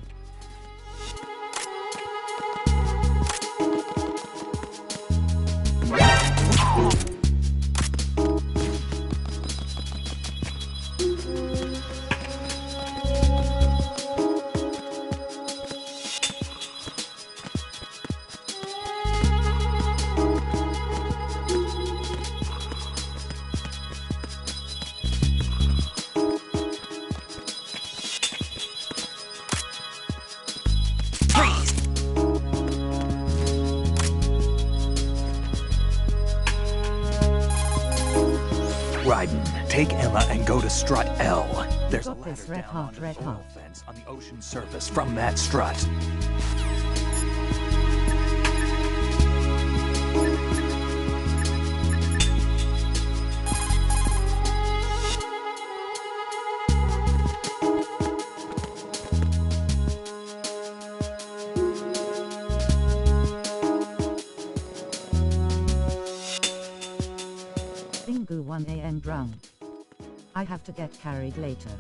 Take Emma and go to strut L. There's a Got ladder this, red down heart, under red the oil heart. fence on the ocean surface from that strut. Bingo 1 AM drunk. I have to get carried later.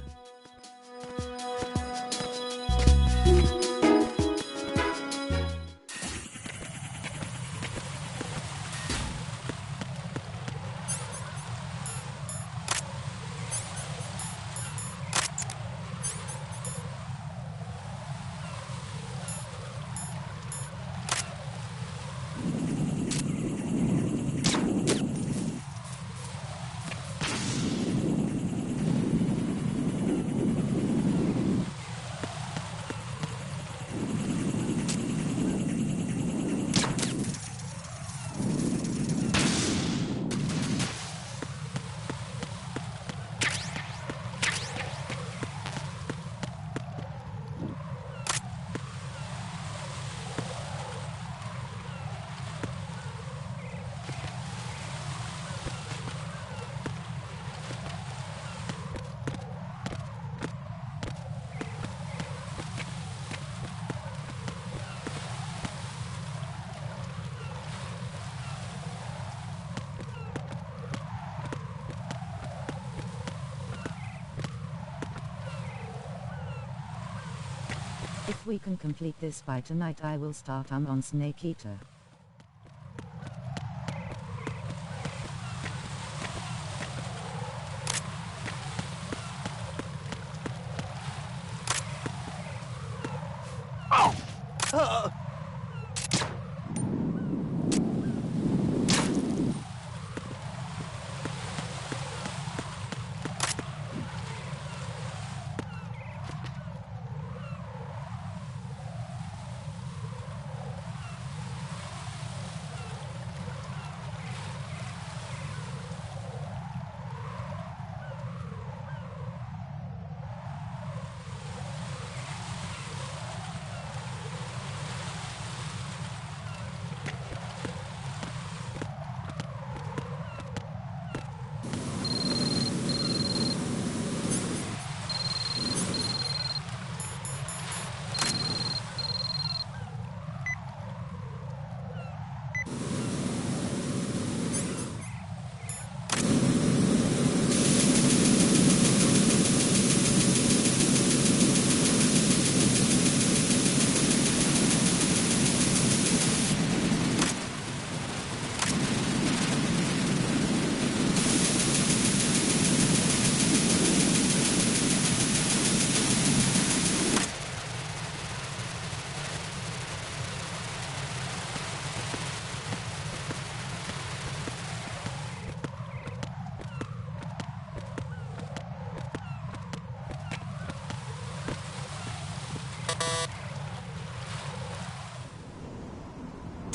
If we can complete this by tonight, I will start on Snake Eater.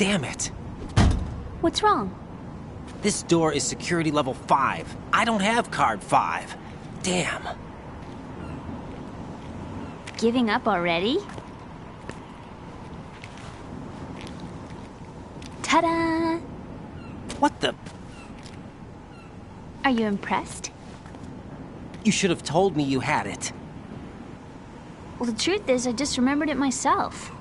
Damn it! What's wrong? This door is security level 5. I don't have card 5. Damn. Giving up already? Ta-da! What the? Are you impressed? You should have told me you had it. Well, the truth is, I just remembered it myself.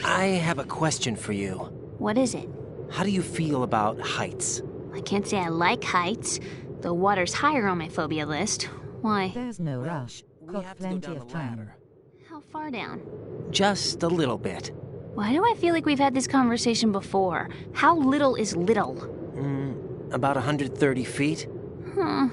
I have a question for you. What is it? How do you feel about heights? I can't say I like heights. The water's higher on my phobia list. Why? There's no rush. Got plenty of time. How far down? Just a little bit. Why do I feel like we've had this conversation before? How little is little? About 130 feet. Huh.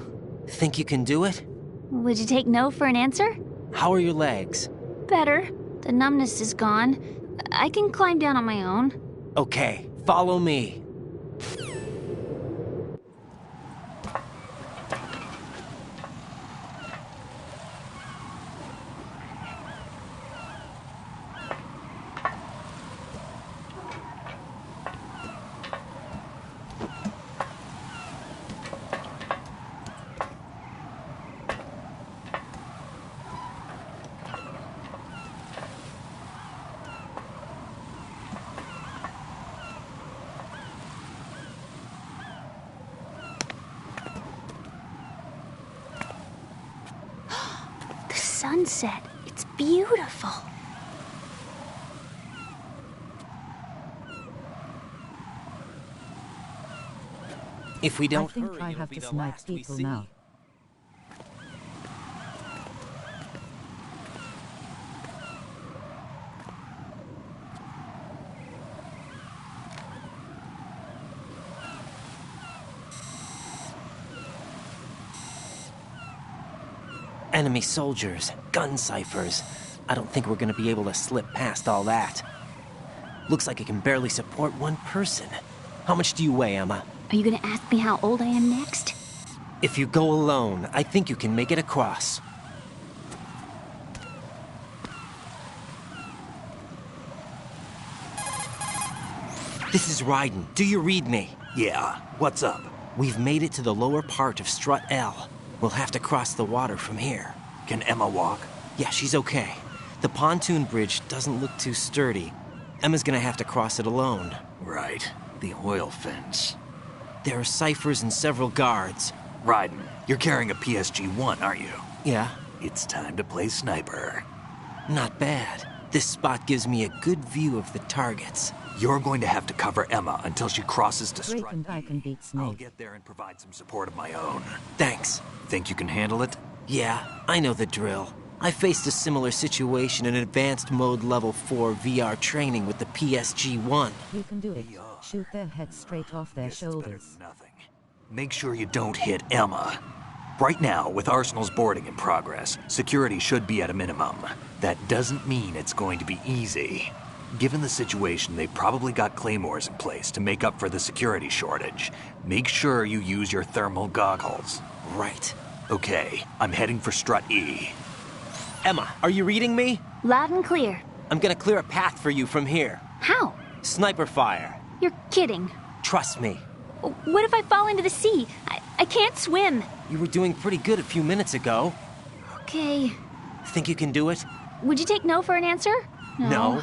Think you can do it? Would you take no for an answer? How are your legs? Better. The numbness is gone. I can climb down on my own. Okay, follow me. Sunset. It's beautiful. If we don't I think hurry, I it'll have be to the snipe last we people see. now. Enemy soldiers, gun ciphers. I don't think we're gonna be able to slip past all that. Looks like it can barely support one person. How much do you weigh, Emma? Are you gonna ask me how old I am next? If you go alone, I think you can make it across. This is Ryden. Do you read me? Yeah, what's up? We've made it to the lower part of Strut L. We'll have to cross the water from here. Can Emma walk? Yeah, she's okay. The pontoon bridge doesn't look too sturdy. Emma's gonna have to cross it alone. Right. The oil fence. There are ciphers and several guards. Ryden, you're carrying a PSG-1, aren't you? Yeah. It's time to play sniper. Not bad. This spot gives me a good view of the targets. You're going to have to cover Emma until she crosses to Great, Strut. and I can beat Snake. I'll get there and provide some support of my own. Thanks. Think you can handle it? Yeah, I know the drill. I faced a similar situation in Advanced Mode Level 4 VR training with the PSG-1. You can do it. Shoot their heads straight off their shoulders. Nothing. Make sure you don't hit Emma. Right now, with Arsenal's boarding in progress, security should be at a minimum. That doesn't mean it's going to be easy. Given the situation, they've probably got claymores in place to make up for the security shortage. Make sure you use your thermal goggles. Right. Okay, I'm heading for Strut E. Emma, are you reading me? Loud and clear. I'm gonna clear a path for you from here. How? Sniper fire. You're kidding. Trust me. What if I fall into the sea? I can't swim. You were doing pretty good a few minutes ago. Okay. Think you can do it? Would you take no for an answer? No.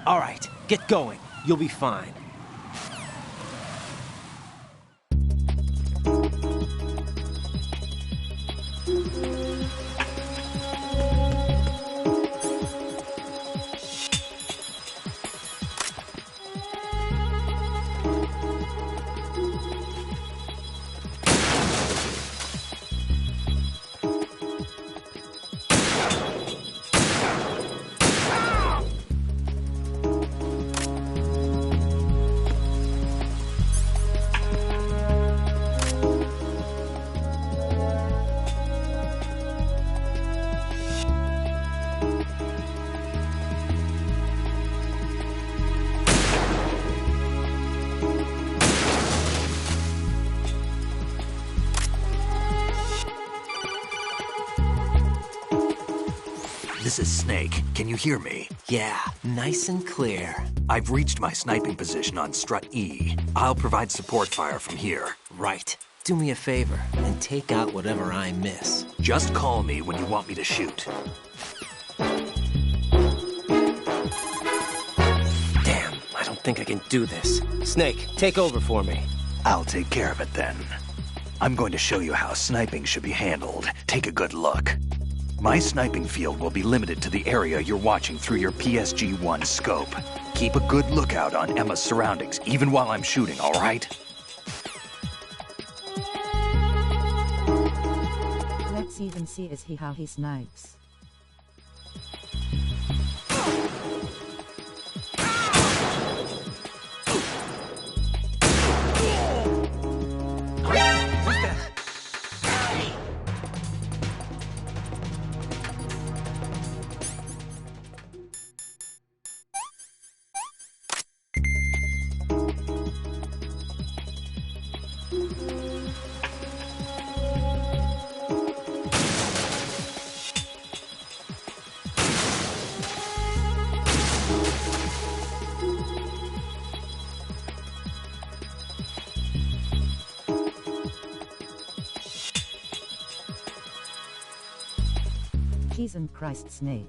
All right, get going. You'll be fine. This is Snake. Can you hear me? Yeah, nice and clear. I've reached my sniping position on Strut E. I'll provide support fire from here. Right. Do me a favor and take out whatever I miss. Just call me when you want me to shoot. Damn, I don't think I can do this. Snake, take over for me. I'll take care of it then. I'm going to show you how sniping should be handled. Take a good look. My sniping field will be limited to the area you're watching through your PSG-1 scope. Keep a good lookout on Emma's surroundings, even while I'm shooting, all right? Let's even see how he snipes. Jesus Christ, Snake.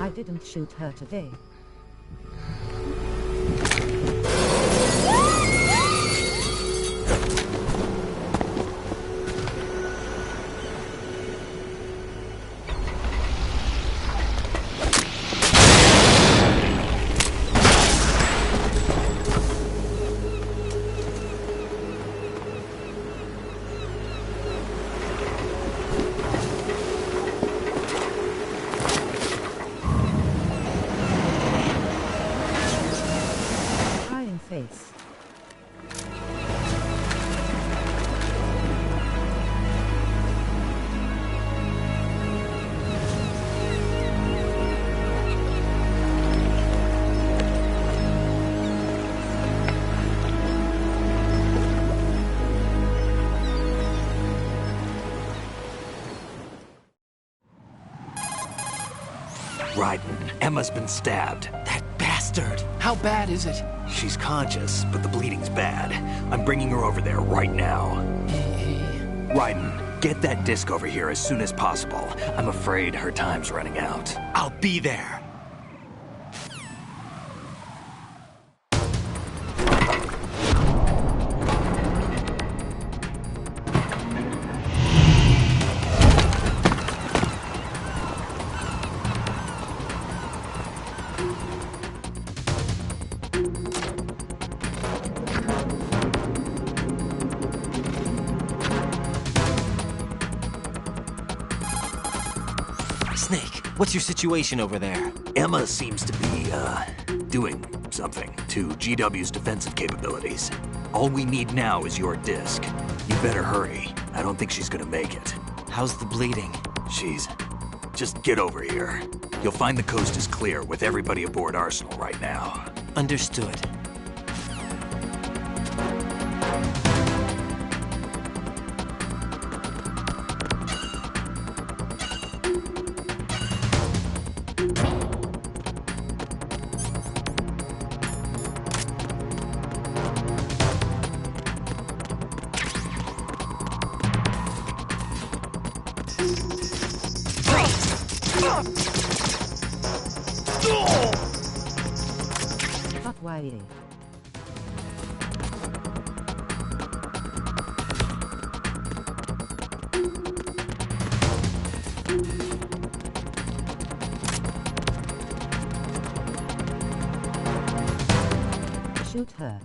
I didn't shoot her today. Face. Raiden, Emma's been stabbed. That bastard! How bad is it? She's conscious, but the bleeding's bad. I'm bringing her over there right now. Raiden, get that disc over here as soon as possible. I'm afraid her time's running out. I'll be there. Snake, what's your situation over there? Emma seems to be, doing something to GW's defensive capabilities. All we need now is your disc. You better hurry. I don't think she's gonna make it. How's the bleeding? Just get over here. You'll find the coast is clear with everybody aboard Arsenal right now. Understood. But why? Shoot her.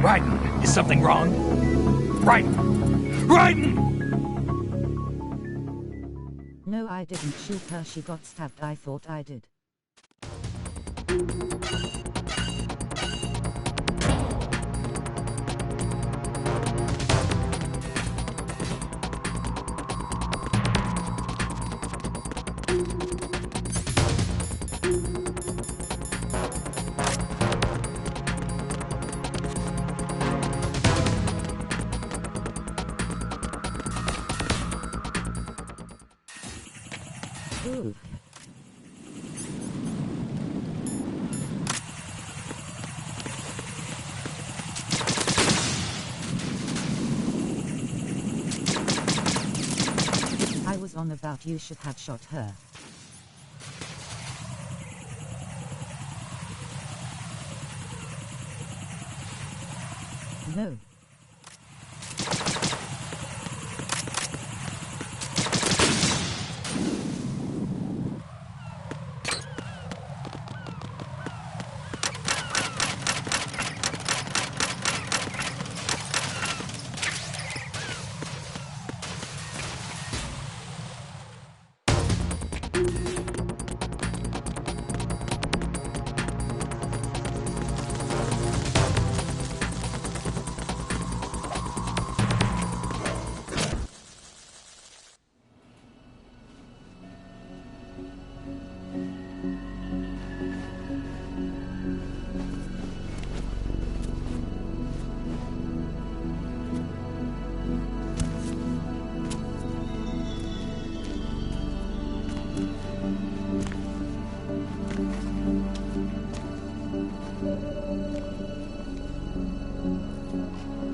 Raiden, is something wrong? Raiden! Raiden! No, I didn't shoot her. She got stabbed. I thought I did. Ooh. on about you should have shot her. No.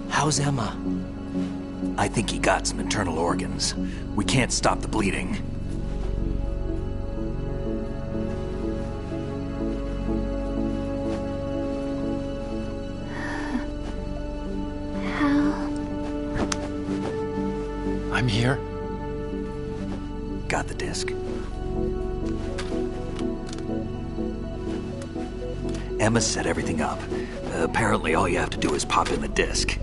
How's Emma? I think he got some internal organs. We can't stop the bleeding. I'm here. Got the disc. Emma set everything up. Apparently all you have to do is pop in the disc.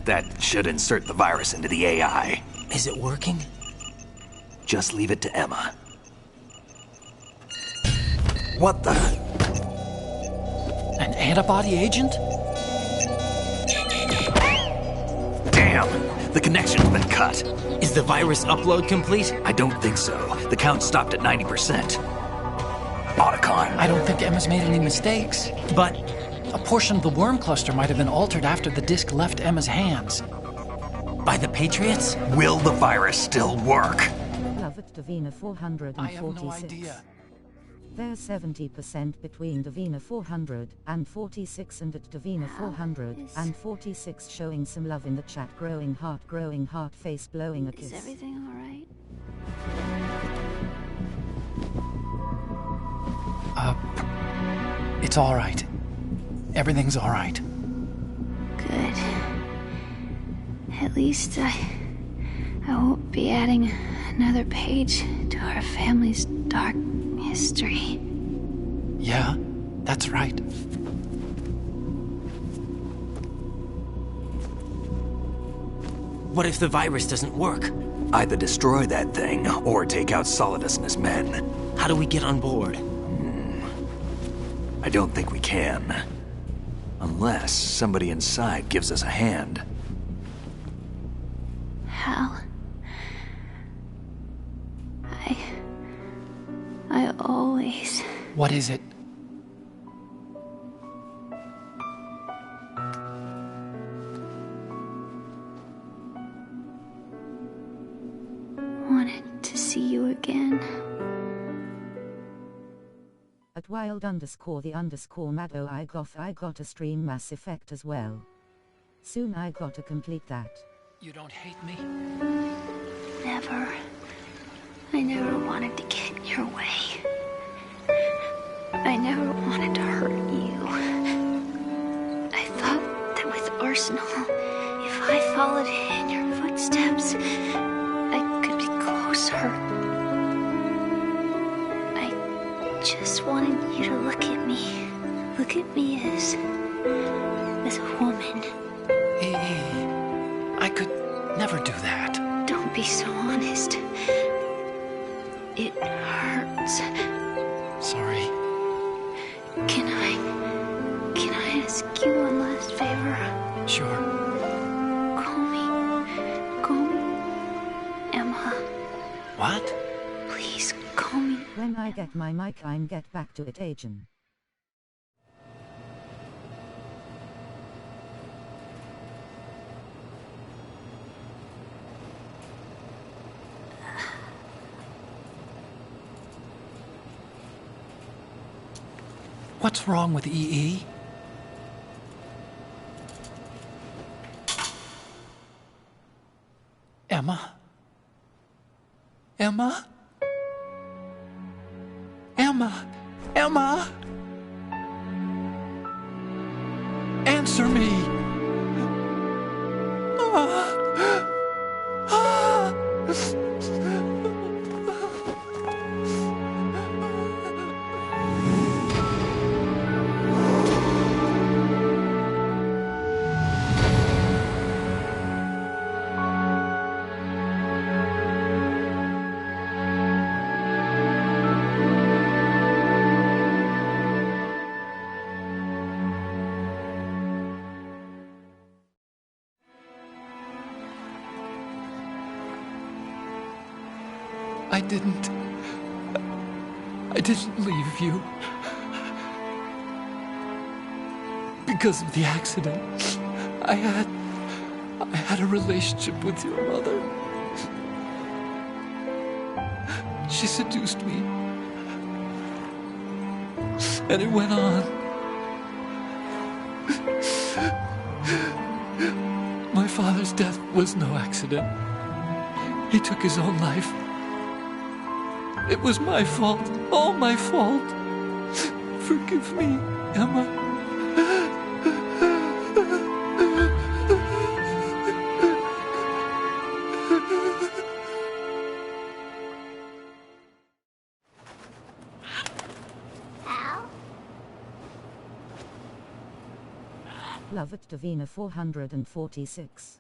That should insert the virus into the AI. Is it working? Just leave it to Emma. What the? An antibody agent? Damn! The connection's been cut. Is the virus upload complete? I don't think so. The count stopped at 90%. Otacon. I don't think Emma's made any mistakes. But a portion of the worm cluster might have been altered after the disc left Emma's hands. By the Patriots? Will the virus still work? Love at Davina 446. I have no idea. There's 70% between Davina 446 and at Davina 446 showing some love in the chat. Growing heart, face blowing a kiss. Is everything alright? It's alright. Everything's alright. Good. At least I won't be adding another page to our family's dark history. Yeah, that's right. What if the virus doesn't work? Either destroy that thing, or take out Solidus and his men. How do we get on board? I don't think we can. Unless somebody inside gives us a hand. Hal. I always... What is it? wanted to see you again. At wild_the_Maddo I got a stream Mass Effect as well. Soon I gotta complete that. You don't hate me? Never. I never wanted to get in your way. I never wanted to hurt you. I thought that with Arsenal, if I followed in your footsteps, I could be closer. I just wanted you to look at me. Look at me as a woman. I could never do that. Don't be so honest. It hurts. Sorry. Can I ask you one last favor? Sure. Call me Emma. What? Please call me. When I get my mic, I'm get back to it, Agent. What's wrong with EE? Emma? Emma? Emma? Emma? Answer me! I didn't leave you. Because of the accident, I had a relationship with your mother. She seduced me. And it went on. My father's death was no accident. He took his own life. It was my fault, all my fault. Forgive me, Emma. Love at Davina 446.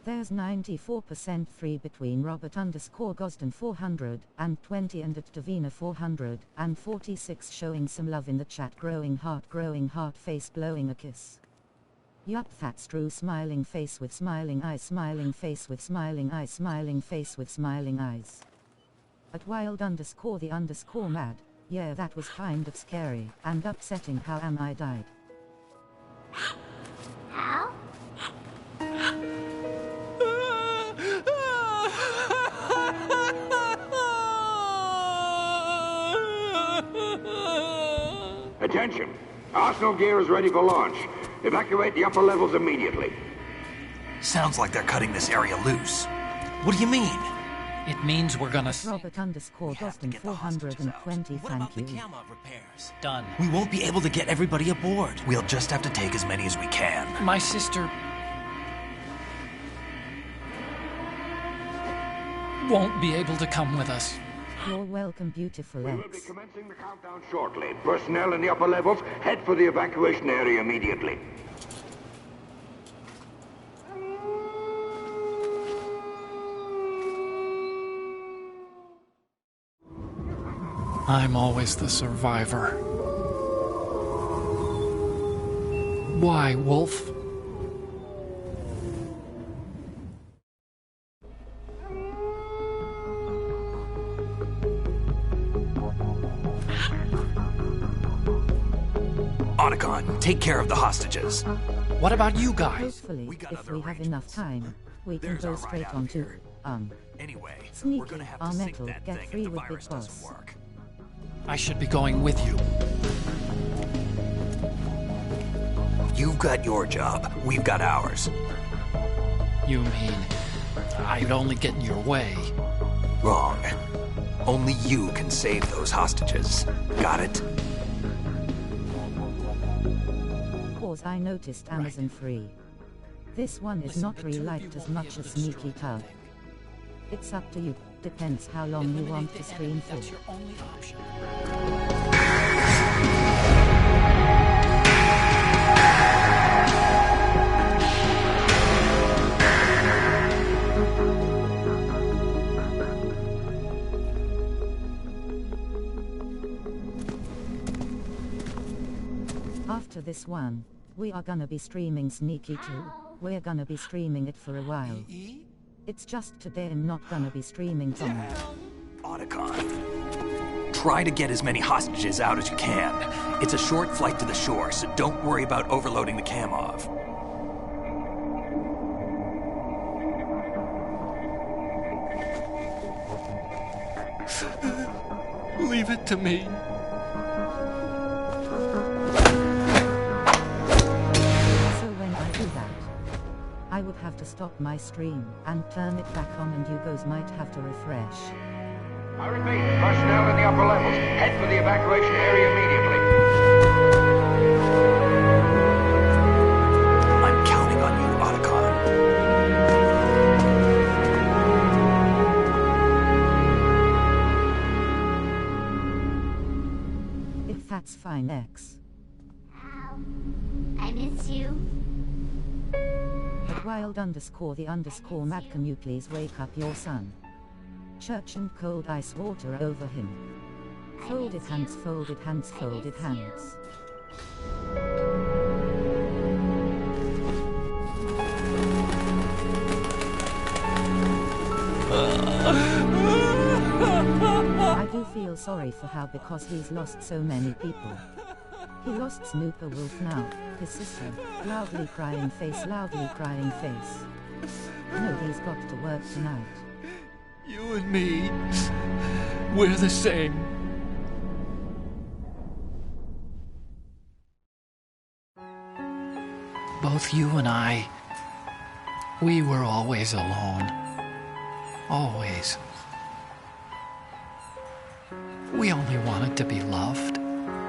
There's 94% free between Robert_Gosden 420 and at Davina 446 showing some love in the chat. Growing heart face blowing a kiss. Yup, that's true. Smiling face with smiling eyes, smiling face with smiling eyes, smiling face with smiling eyes. At wild_the_mad, yeah, that was kind of scary and upsetting. How am I died? How? Attention! Arsenal gear is ready for launch. Evacuate the upper levels immediately. Sounds like they're cutting this area loose. What do you mean? It means we're gonna... Robert_Gosden 420, thank you. Repairs? Done. We won't be able to get everybody aboard. We'll just have to take as many as we can. My sister... won't be able to come with us. You're welcome, beautiful We will be X. commencing the countdown shortly. Personnel in the upper levels, head for the evacuation area immediately. I'm always the survivor. Why, Wolf? Otacon, take care of the hostages. What about you guys? Hopefully, if we have enough time, we can go straight on to, Anyway, Sneaky, we're gonna have our to sink metal, that get thing free if the with Big virus doesn't Boss. work. I should be going with you. You've got your job, we've got ours. You mean I'd only get in your way? Wrong. Only you can save those hostages. Got it? Pause, I noticed Amazon free. This one is not re-liked as much as Sneaky Tub. It's up to you, depends how long you want to stream for. That's your only option. After this one, we are gonna be streaming Sneaky 2. We're gonna be streaming it for a while. It's just today I'm not gonna be streaming Tom. Otacon. Try to get as many hostages out as you can. It's a short flight to the shore, so don't worry about overloading the Kamov. Leave it to me. So when I do that, I would have to stop my stream and turn it back on, and you guys might have to refresh. I repeat, personnel in the upper levels, head for the evacuation area immediately. I'm counting on you, Otacon. If that's fine, X. I miss you. But wild_the_mad, can you please wake up your son? Church and cold ice water over him. Folded hands, folded hands, folded hands. I do feel sorry for how, because he's lost so many people. He lost Snooper Wolf now, his sister, loudly crying face, loudly crying face. No, he's got to work tonight. You and me, we're the same. Both you and I, we were always alone. Always. We only wanted to be loved.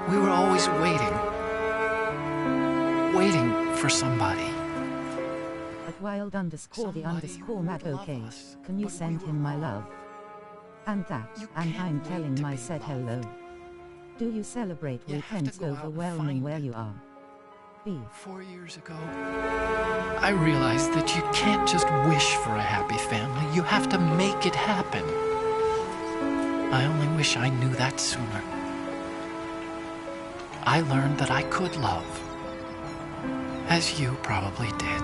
We were always waiting. Waiting for somebody. At wild_the_mad, okay, can you send him my love? And that, and I'm telling my said hello. Do you celebrate weekends overwhelming where you are? B. 4 years ago, I realized that you can't just wish for a happy family. You have to make it happen. I only wish I knew that sooner. I learned that I could love, as you probably did,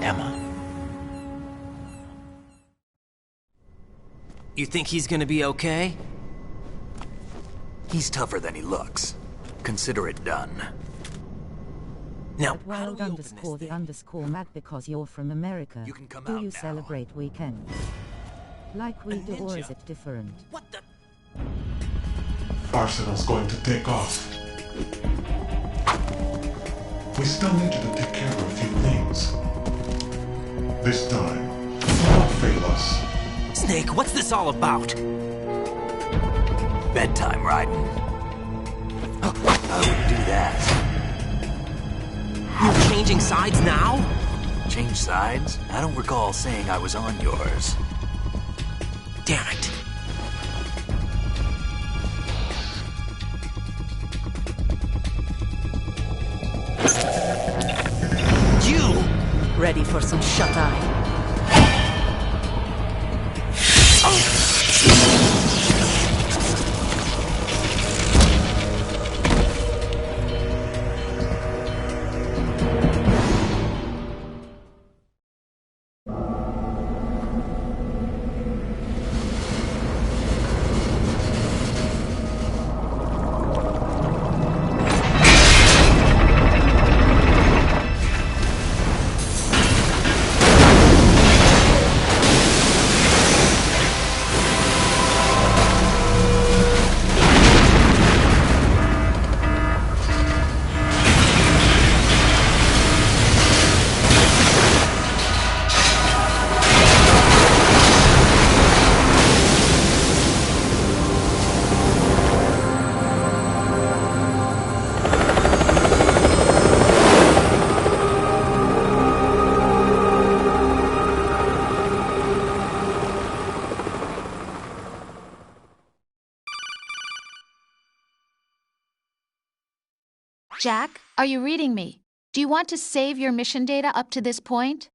Emma. You think he's gonna be okay? He's tougher than he looks. Consider it done. Now, at wild_the_mad, because you're from America, do you celebrate weekends like we do, or is it different? What the? Arsenal's going to take off. We still needed to take care of a few things. This time, do not fail us. Snake, what's this all about? Bedtime, Raiden. I wouldn't do that. You're changing sides now? Change sides? I don't recall saying I was on yours. Damn it. You! Ready for some shut-eye? Jack, are you reading me? Do you want to save your mission data up to this point?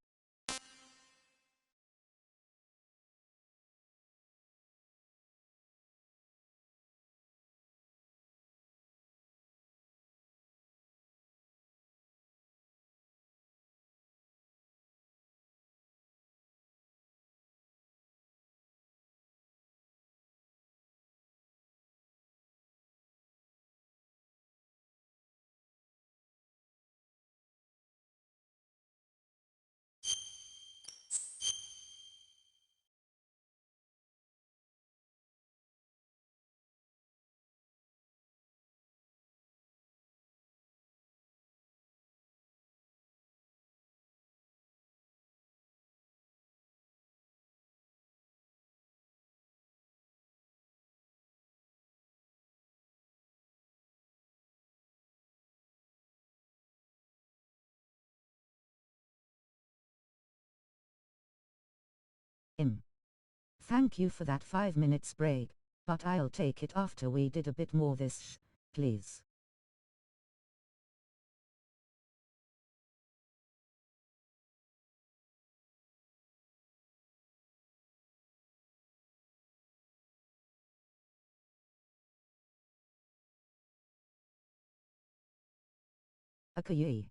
Thank you for that 5 minutes break, but I'll take it after we did a bit more this, please. Okay.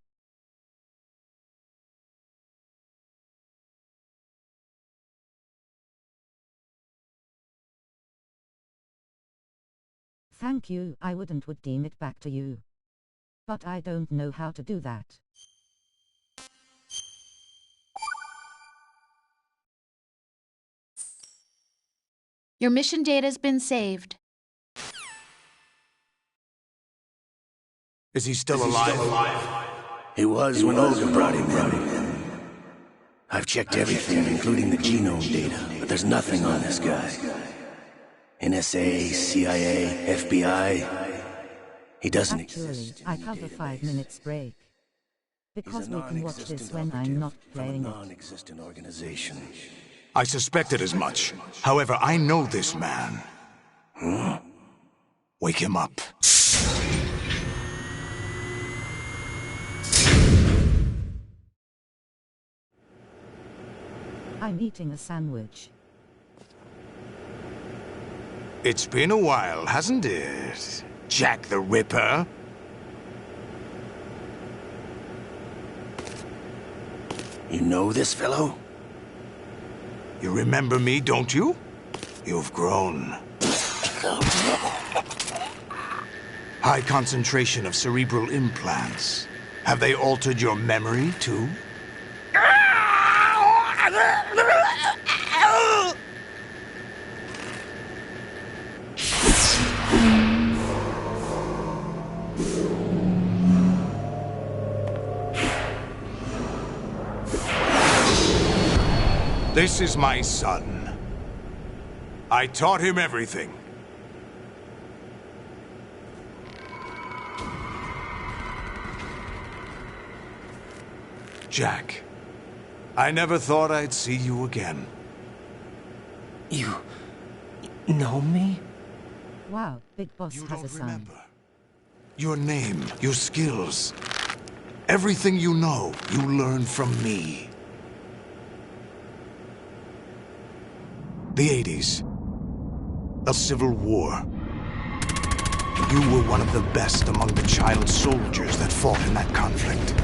Thank you, I would deem it back to you. But I don't know how to do that. Your mission data's been saved. Is he still alive? He was when Olga brought him in. I've checked everything, including the genome data, but there's nothing on this guy. NSA, CIA, FBI. He doesn't exist. Actually, I cover 5 minutes break. Because we can watch this when I'm not playing it. Non-existent organization. I suspected as much. However, I know this man. Huh? Wake him up. I'm eating a sandwich. It's been a while, hasn't it? Jack the Ripper? You know this fellow? You remember me, don't you? You've grown. High concentration of cerebral implants. Have they altered your memory, too? This is my son. I taught him everything. Jack, I never thought I'd see you again. You know me? Wow, Big Boss has a son. Remember. Your name, your skills. Everything you know, you learned from me. The 80s. A civil war. You were one of the best among the child soldiers that fought in that conflict.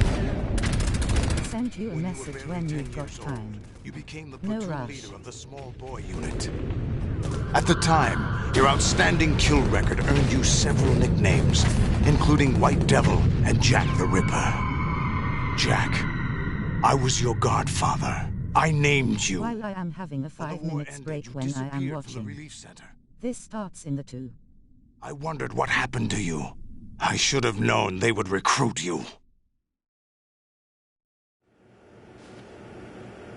Send you a message when you've got time. You became the No platoon rush. leader of the small boy unit. At the time, your outstanding kill record earned you several nicknames, including White Devil and Jack the Ripper. Jack, I was your godfather. I named you. While I am having a 5 minutes break when I am watching. This starts in the 2. I wondered what happened to you. I should have known they would recruit you.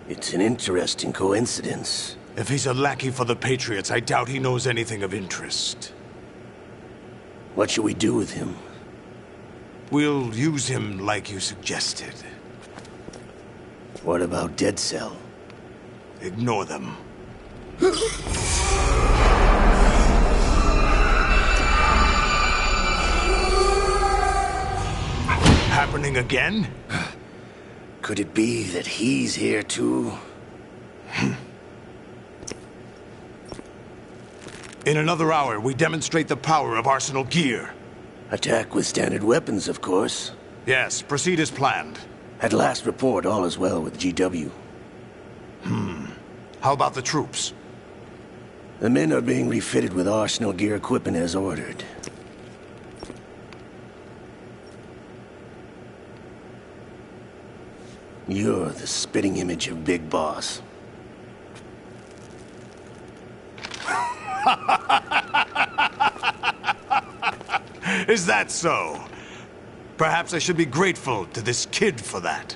It's an interesting coincidence. If he's a lackey for the Patriots, I doubt he knows anything of interest. What should we do with him? We'll use him like you suggested. What about Dead Cell? Ignore them. Happening again? Could it be that he's here too? In another hour, we demonstrate the power of Arsenal gear. Attack with standard weapons, of course. Yes, proceed as planned. At last report, all is well with GW. How about the troops? The men are being refitted with Arsenal gear equipment as ordered. You're the spitting image of Big Boss. Is that so? Perhaps I should be grateful to this kid for that.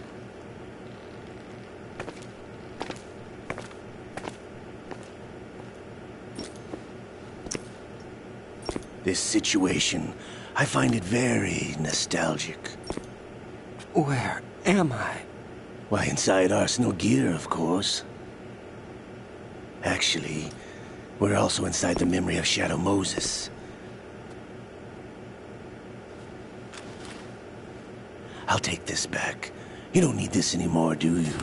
This situation, I find it very nostalgic. Where am I? Why, inside Arsenal gear, of course. Actually, we're also inside the memory of Shadow Moses. I'll take this back. You don't need this anymore, do you?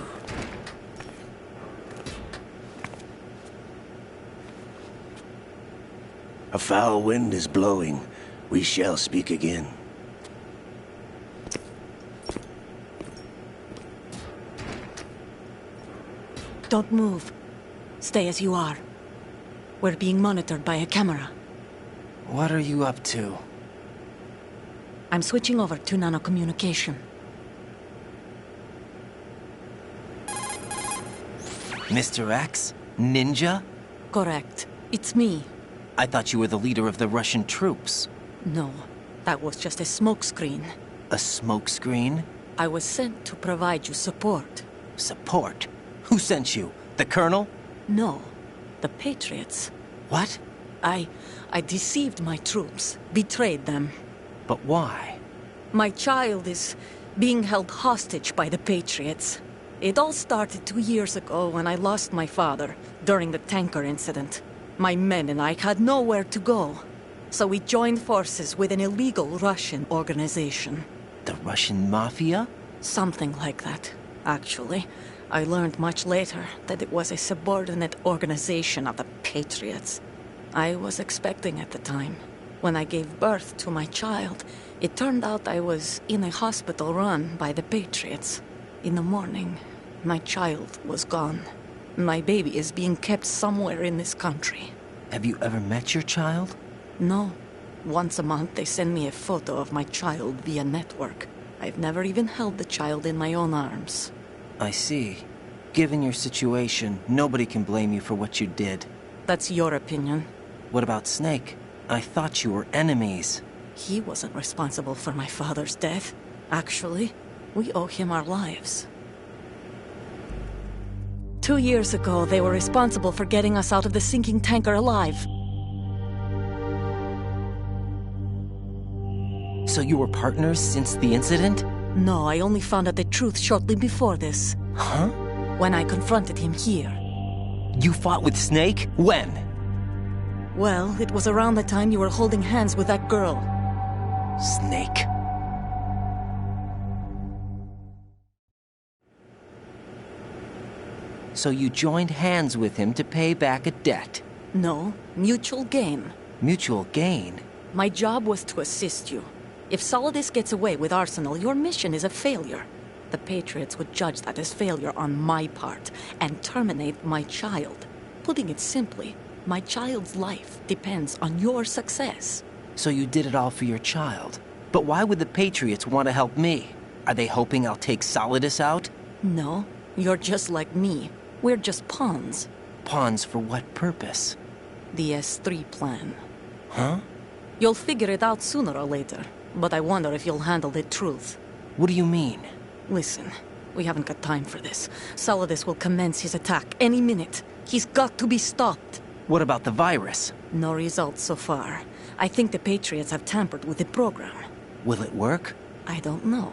A foul wind is blowing. We shall speak again. Don't move. Stay as you are. We're being monitored by a camera. What are you up to? I'm switching over to nanocommunication. Mr. X? Ninja? Correct. It's me. I thought you were the leader of the Russian troops. No, that was just a smokescreen. A smokescreen? I was sent to provide you support. Support? Who sent you? The Colonel? No, the Patriots. What? I deceived my troops, betrayed them. But why? My child is being held hostage by the Patriots. It all started 2 years ago when I lost my father during the tanker incident. My men and I had nowhere to go, so we joined forces with an illegal Russian organization. The Russian Mafia? Something like that, actually. I learned much later that it was a subordinate organization of the Patriots. I was expecting at the time. When I gave birth to my child, it turned out I was in a hospital run by the Patriots. In the morning, my child was gone. My baby is being kept somewhere in this country. Have you ever met your child? No. Once a month, they send me a photo of my child via network. I've never even held the child in my own arms. I see. Given your situation, nobody can blame you for what you did. That's your opinion. What about Snake? I thought you were enemies. He wasn't responsible for my father's death. Actually, we owe him our lives. 2 years ago, they were responsible for getting us out of the sinking tanker alive. So you were partners since the incident? No, I only found out the truth shortly before this. Huh? When I confronted him here. You fought with Snake? When? Well, it was around the time you were holding hands with that girl. Snake. So you joined hands with him to pay back a debt? No, mutual gain. Mutual gain? My job was to assist you. If Solidus gets away with Arsenal, your mission is a failure. The Patriots would judge that as failure on my part and terminate my child. Putting it simply, my child's life depends on your success. So you did it all for your child. But why would the Patriots want to help me? Are they hoping I'll take Solidus out? No, you're just like me. We're just pawns. Pawns for what purpose? The S3 plan. Huh? You'll figure it out sooner or later, but I wonder if you'll handle the truth. What do you mean? Listen, we haven't got time for this. Solidus will commence his attack any minute. He's got to be stopped. What about the virus? No results so far. I think the Patriots have tampered with the program. Will it work? I don't know.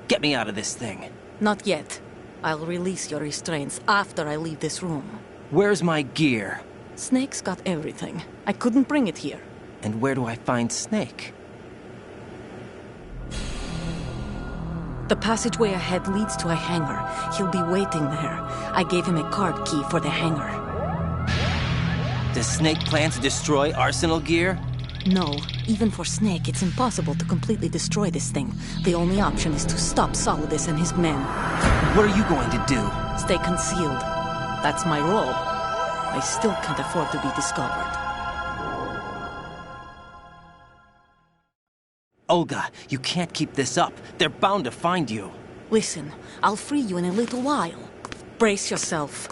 Get me out of this thing. Not yet. I'll release your restraints after I leave this room. Where's my gear? Snake's got everything. I couldn't bring it here. And where do I find Snake? The passageway ahead leads to a hangar. He'll be waiting there. I gave him a card key for the hangar. Does Snake plan to destroy Arsenal gear? No. Even for Snake, it's impossible to completely destroy this thing. The only option is to stop Solidus and his men. What are you going to do? Stay concealed. That's my role. I still can't afford to be discovered. Olga, you can't keep this up. They're bound to find you. Listen, I'll free you in a little while. Brace yourself.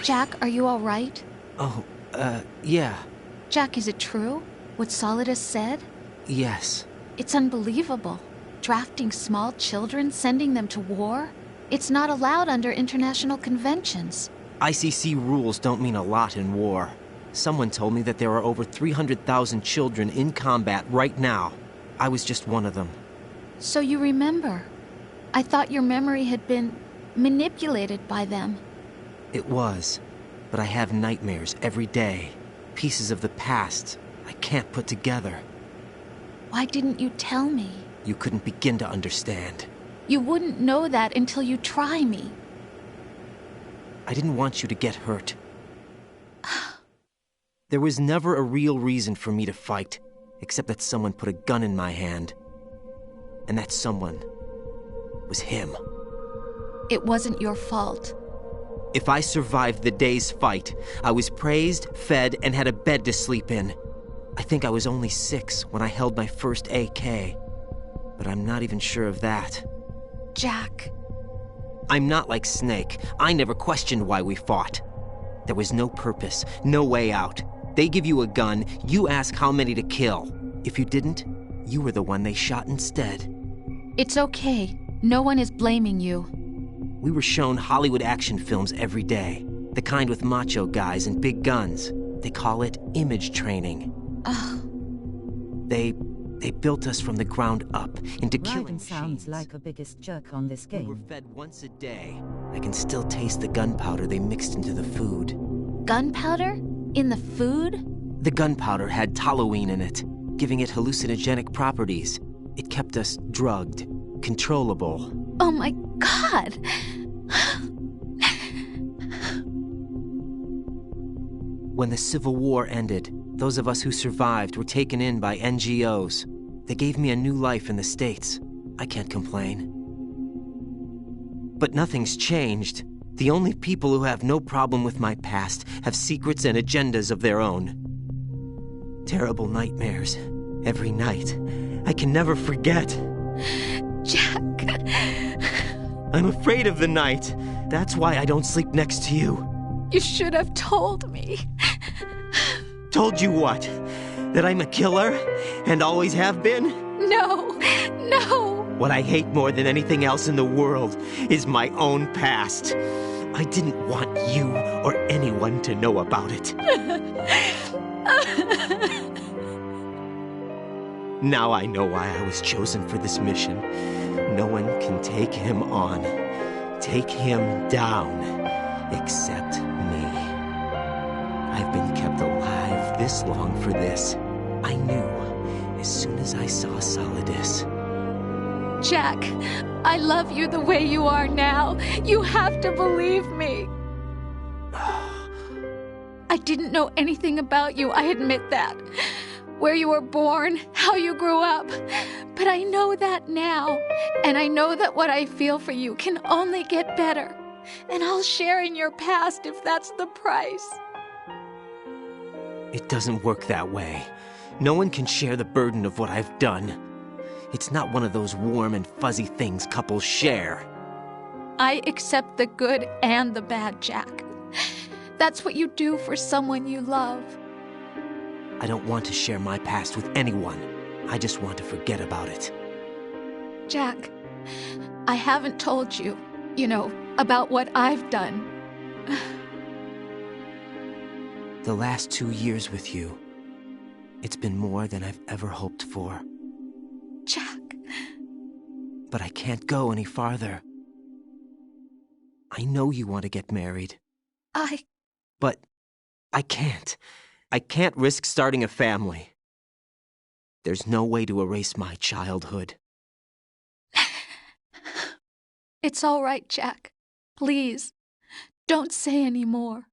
Jack, are you all right? Oh, yeah. Jack, is it true? What Solidus said? Yes. It's unbelievable. Drafting small children, sending them to war? It's not allowed under international conventions. ICC rules don't mean a lot in war. Someone told me that there are over 300,000 children in combat right now. I was just one of them. So you remember. I thought your memory had been manipulated by them. It was. But I have nightmares every day. Pieces of the past I can't put together. Why didn't you tell me? You couldn't begin to understand. You wouldn't know that until you try me. I didn't want you to get hurt. There was never a real reason for me to fight, except that someone put a gun in my hand. And that someone was him. It wasn't your fault. If I survived the day's fight, I was praised, fed, and had a bed to sleep in. I think I was only 6 when I held my first AK. But I'm not even sure of that. Jack. I'm not like Snake. I never questioned why we fought. There was no purpose, no way out. They give you a gun, you ask how many to kill. If you didn't, you were the one they shot instead. It's okay. No one is blaming you. We were shown Hollywood action films every day. The kind with macho guys and big guns. They call it image training. They built us from the ground up into killing Raiden sounds like a biggest jerk on this game. We were fed once a day. I can still taste the gunpowder they mixed into the food. Gunpowder? In the food? The gunpowder had toluene in it, giving it hallucinogenic properties. It kept us drugged, controllable. Oh my God! When the Civil War ended, those of us who survived were taken in by NGOs. They gave me a new life in the States. I can't complain. But nothing's changed. The only people who have no problem with my past have secrets and agendas of their own. Terrible nightmares. Every night. I can never forget. Jack. I'm afraid of the night. That's why I don't sleep next to you. You should have told me. Told you what? That I'm a killer? And always have been? No. What I hate more than anything else in the world is my own past. I didn't want you or anyone to know about it. Now I know why I was chosen for this mission. No one can take him on, take him down, except me. I've been kept alive this long for this. I knew as soon as I saw Solidus. Jack, I love you the way you are now. You have to believe me. I didn't know anything about you, I admit that. Where you were born, how you grew up. But I know that now. And I know that what I feel for you can only get better. And I'll share in your past if that's the price. It doesn't work that way. No one can share the burden of what I've done. It's not one of those warm and fuzzy things couples share. I accept the good and the bad, Jack. That's what you do for someone you love. I don't want to share my past with anyone. I just want to forget about it. Jack, I haven't told you, about what I've done. The last 2 years with you, it's been more than I've ever hoped for. Jack. But I can't go any farther. I know you want to get married. But I can't. I can't risk starting a family. There's no way to erase my childhood. It's all right, Jack. Please, don't say any more.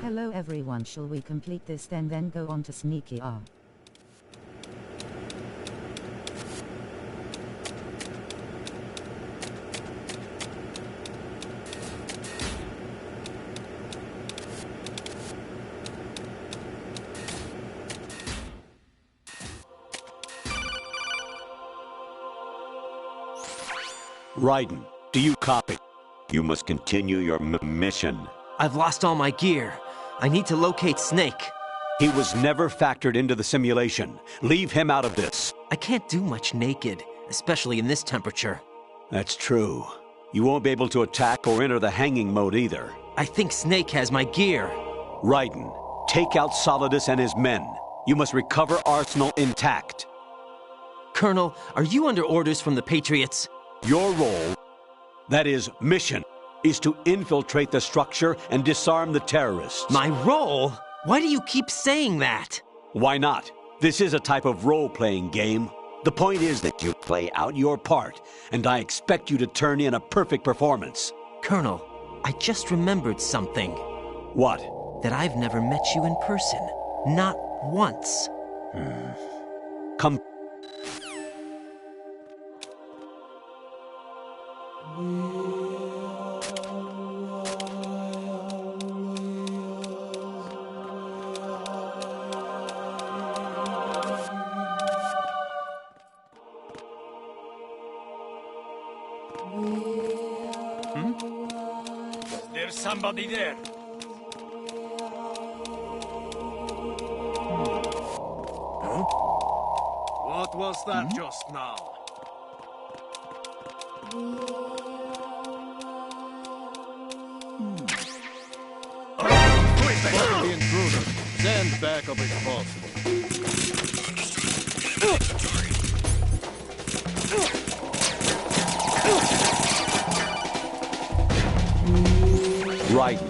Hello everyone, shall we complete this then go on to Sneaky R? Raiden, do you copy? You must continue your mission. I've lost all my gear. I need to locate Snake. He was never factored into the simulation. Leave him out of this. I can't do much naked, especially in this temperature. That's true. You won't be able to attack or enter the hanging mode either. I think Snake has my gear. Raiden, take out Solidus and his men. You must recover Arsenal intact. Colonel, are you under orders from the Patriots? Your role, that is, mission, is to infiltrate the structure and disarm the terrorists. My role? Why do you keep saying that? Why not? This is a type of role-playing game. The point is that you play out your part, and I expect you to turn in a perfect performance. Colonel, I just remembered something. What? That I've never met you in person. Not once. Come. There's somebody there. Huh? What was that just now? Find the intruder. Stand back up if possible. Raiden.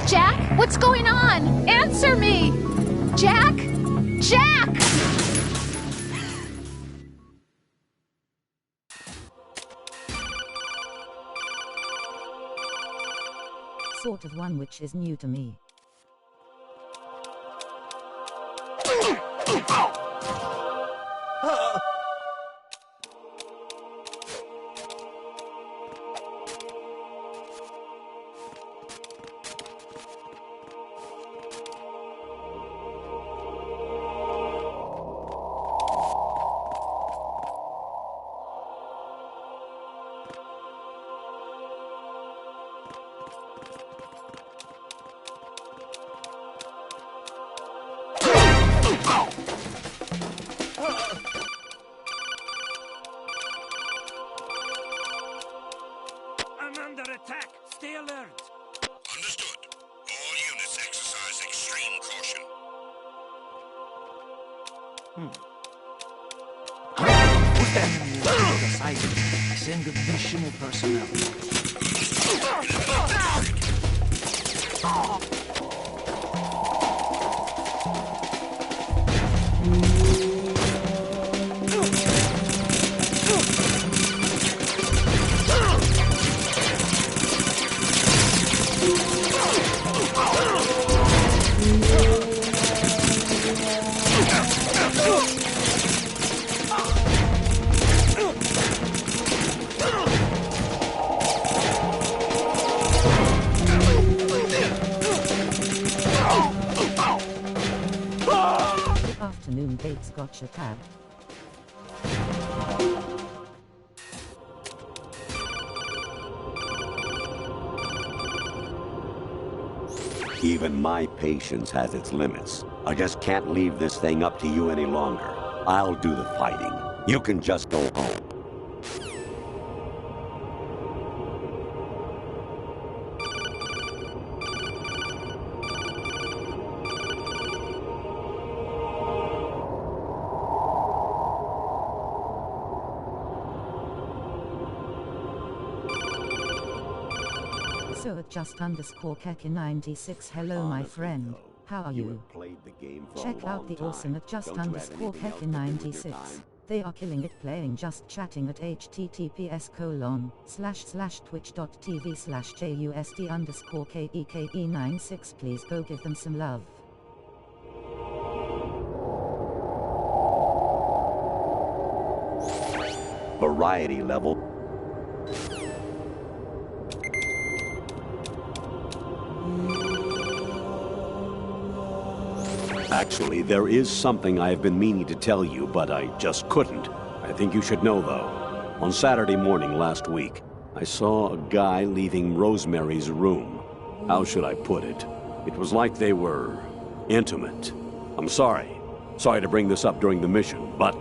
Jack, what's going on? Answer me! Jack? Jack! Sort of one which is new to me. I'm under attack. Stay alert. Understood. All units exercise extreme caution. Send additional personnel. Gates gotcha tab. Even my patience has its limits. I just can't leave this thing up to you any longer. I'll do the fighting. You can just go home. So at just_Keki96 hello my friend, how are you? Check out the awesome at just_Keki96. They are killing it playing Just Chatting at https://twitch.tv/jusd_keke96 please go give them some love. Variety level. Actually, there is something I have been meaning to tell you, but I just couldn't. I think you should know, though. On Saturday morning last week, I saw a guy leaving Rosemary's room. How should I put it? It was like they were intimate. I'm sorry. Sorry to bring this up during the mission, but...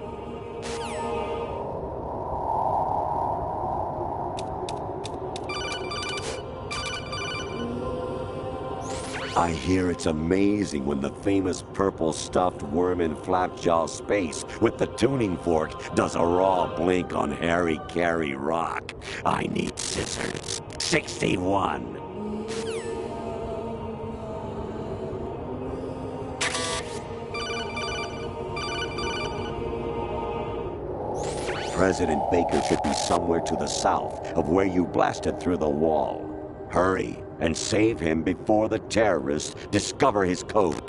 I hear it's amazing when the famous purple stuffed worm in Flapjaw space with the tuning fork does a raw blink on Harry Carey rock. I need scissors. 61. President Baker should be somewhere to the south of where you blasted through the wall. Hurry and save him before the terrorists discover his code.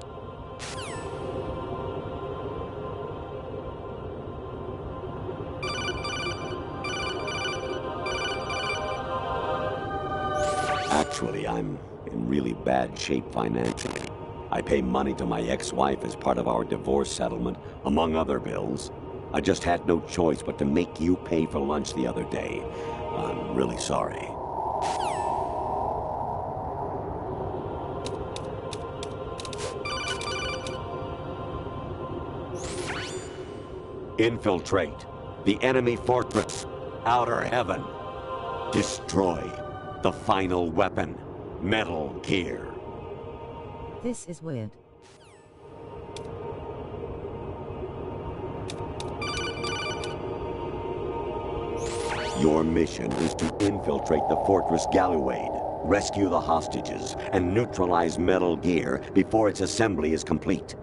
Actually, I'm in really bad shape financially. I pay money to my ex-wife as part of our divorce settlement, among other bills. I just had no choice but to make you pay for lunch the other day. I'm really sorry. Infiltrate the enemy fortress, Outer Heaven. Destroy the final weapon, Metal Gear. This is weird. Your mission is to infiltrate the Fortress Galluade, rescue the hostages, and neutralize Metal Gear before its assembly is complete.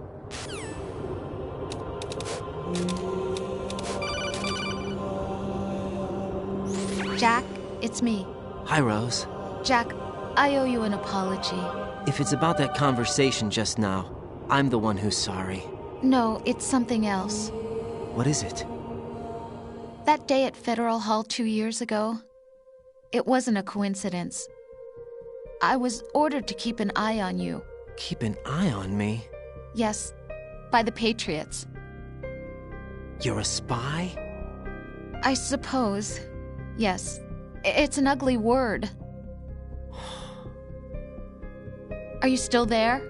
Jack, it's me. Hi, Rose. Jack, I owe you an apology. If it's about that conversation just now, I'm the one who's sorry. No, it's something else. What is it? That day at Federal Hall 2 years ago, it wasn't a coincidence. I was ordered to keep an eye on you. Keep an eye on me? Yes, by the Patriots. You're a spy? I suppose. Yes. It's an ugly word. Are you still there?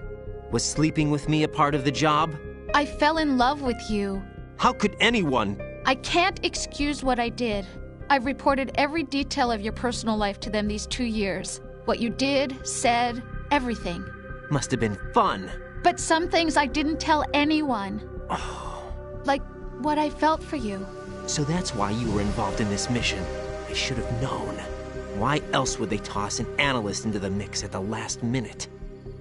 Was sleeping with me a part of the job? I fell in love with you. How could anyone? I can't excuse what I did. I've reported every detail of your personal life to them these 2 years. What you did, said, everything. Must have been fun. But some things I didn't tell anyone. Like what I felt for you. So that's why you were involved in this mission. I should have known. Why else would they toss an analyst into the mix at the last minute?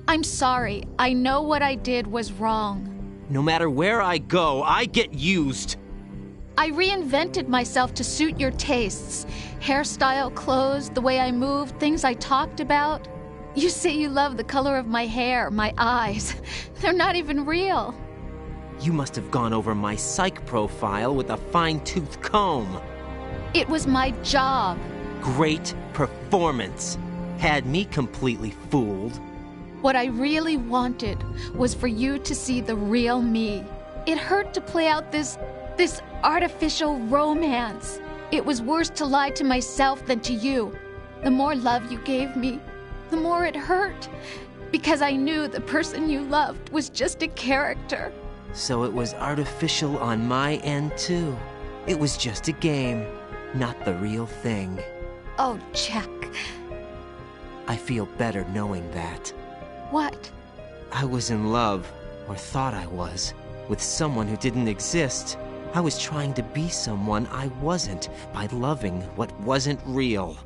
I'm sorry. I know what I did was wrong. No matter where I go, I get used. I reinvented myself to suit your tastes. Hairstyle, clothes, the way I moved, things I talked about. You say you love the color of my hair, my eyes. They're not even real. You must have gone over my psych profile with a fine-tooth comb. It was my job. Great performance. Had me completely fooled. What I really wanted was for you to see the real me. It hurt to play out this artificial romance. It was worse to lie to myself than to you. The more love you gave me, the more it hurt. Because I knew the person you loved was just a character. So it was artificial on my end, too. It was just a game, not the real thing. Oh, Jack. I feel better knowing that. What? I was in love, or thought I was, with someone who didn't exist. I was trying to be someone I wasn't by loving what wasn't real.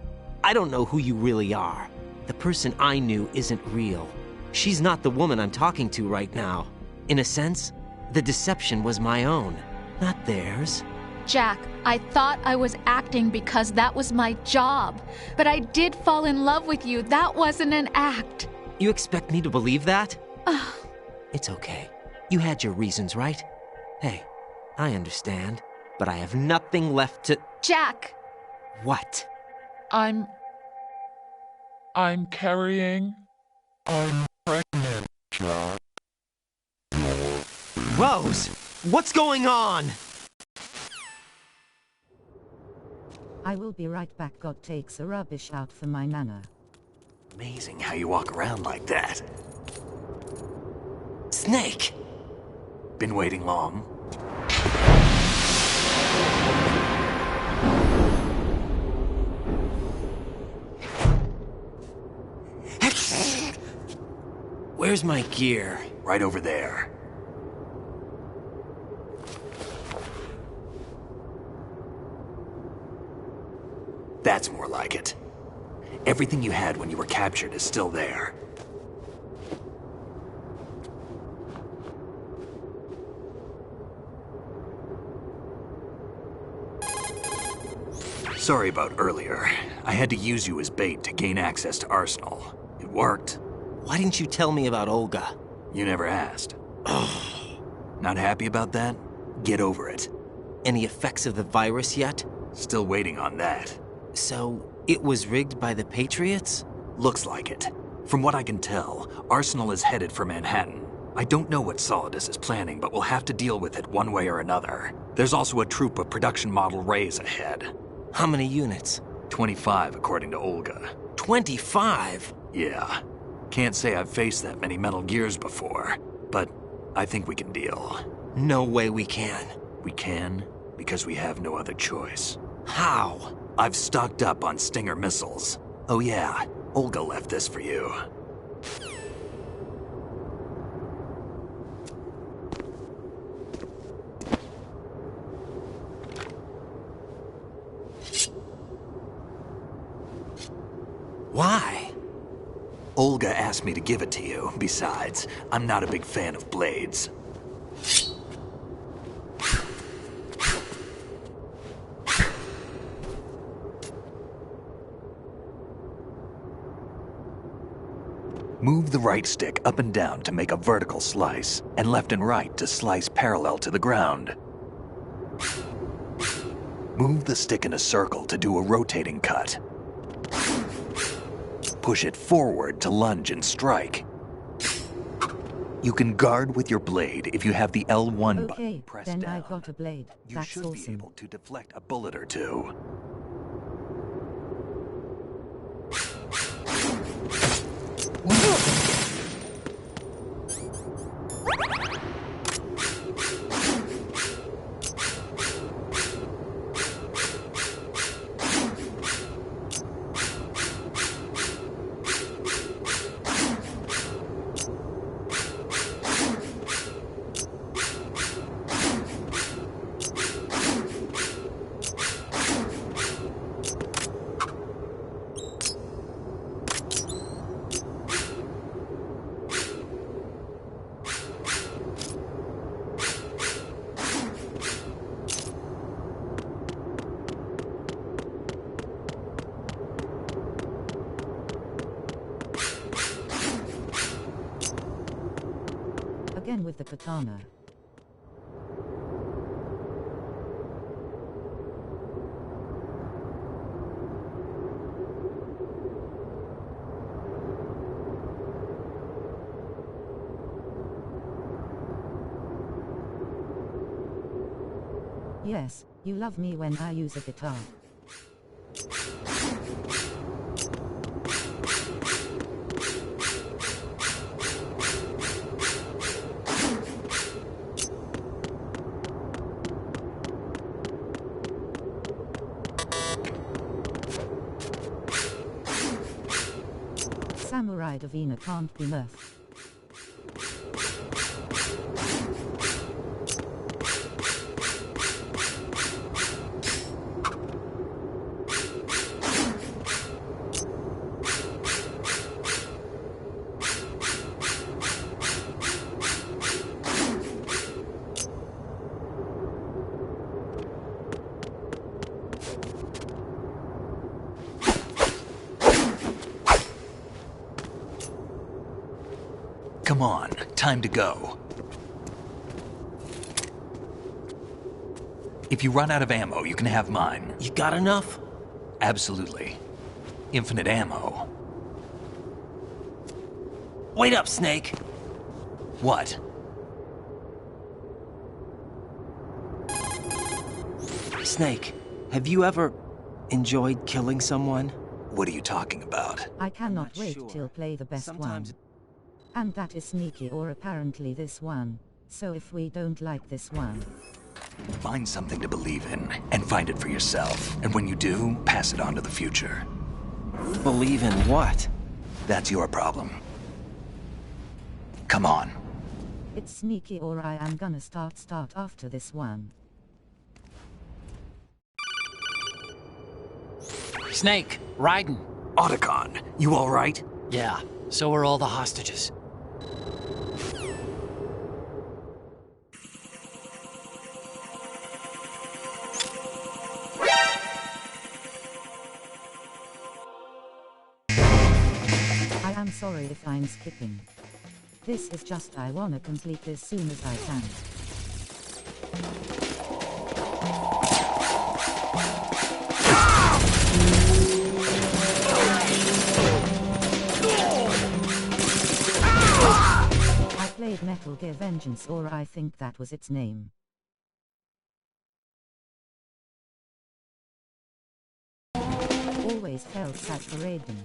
I don't know who you really are. The person I knew isn't real. She's not the woman I'm talking to right now. In a sense, the deception was my own, not theirs. Jack, I thought I was acting because that was my job. But I did fall in love with you. That wasn't an act. You expect me to believe that? It's okay. You had your reasons, right? Hey, I understand, but I have nothing left to... Jack! What? I'm carrying... I'm pregnant, Jack. Rose! What's going on? I will be right back. God takes the rubbish out for my nana. Amazing how you walk around like that. Snake! Been waiting long? Where's my gear? Right over there. That's more like it. Everything you had when you were captured is still there. Sorry about earlier. I had to use you as bait to gain access to Arsenal. It worked. Why didn't you tell me about Olga? You never asked. Not happy about that? Get over it. Any effects of the virus yet? Still waiting on that. So, it was rigged by the Patriots? Looks like it. From what I can tell, Arsenal is headed for Manhattan. I don't know what Solidus is planning, but we'll have to deal with it one way or another. There's also a troop of production model Rays ahead. How many units? 25, according to Olga. 25? Yeah. Can't say I've faced that many Metal Gears before, but I think we can deal. No way we can. We can, because we have no other choice. How? I've stocked up on Stinger missiles. Oh yeah, Olga left this for you. Why? Olga asked me to give it to you. Besides, I'm not a big fan of blades. Move the right stick up and down to make a vertical slice, and left and right to slice parallel to the ground. Move the stick in a circle to do a rotating cut. Push it forward to lunge and strike. You can guard with your blade if you have the L1 button pressed down. Okay, then I got a blade. You That's should awesome. be able to deflect a bullet or two. Again with the katana. Yes, you love me when I use a guitar. Samurai Eveyone can't be nerfed. Come on, time to go. If you run out of ammo, you can have mine. You got enough? Absolutely. Infinite ammo. Wait up, Snake. What? Snake, have you ever enjoyed killing someone? What are you talking about? I cannot wait till play the best one. And that is Sneaky, or apparently this one. So if we don't like this one... Find something to believe in, and find it for yourself. And when you do, pass it on to the future. Believe in what? That's your problem. Come on. It's Sneaky, or I am gonna start after this one. Snake, Raiden. Otacon, you alright? Yeah, so are all the hostages. I am sorry if I'm skipping. This is just I wanna complete this soon as I can. I played Metal Gear Vengeance, or I think that was its name. Always felt sad for Raiden.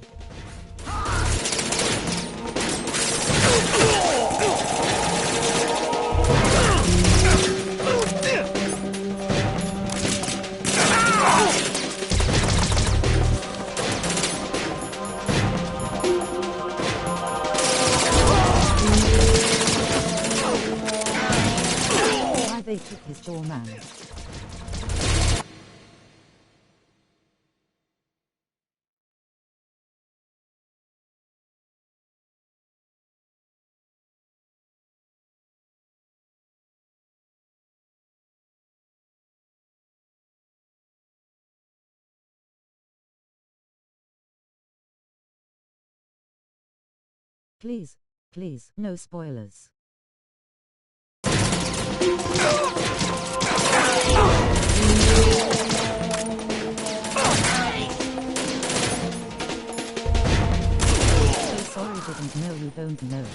Why they took his jaw, man. Please, please, no spoilers. So sorry, didn't know you don't know.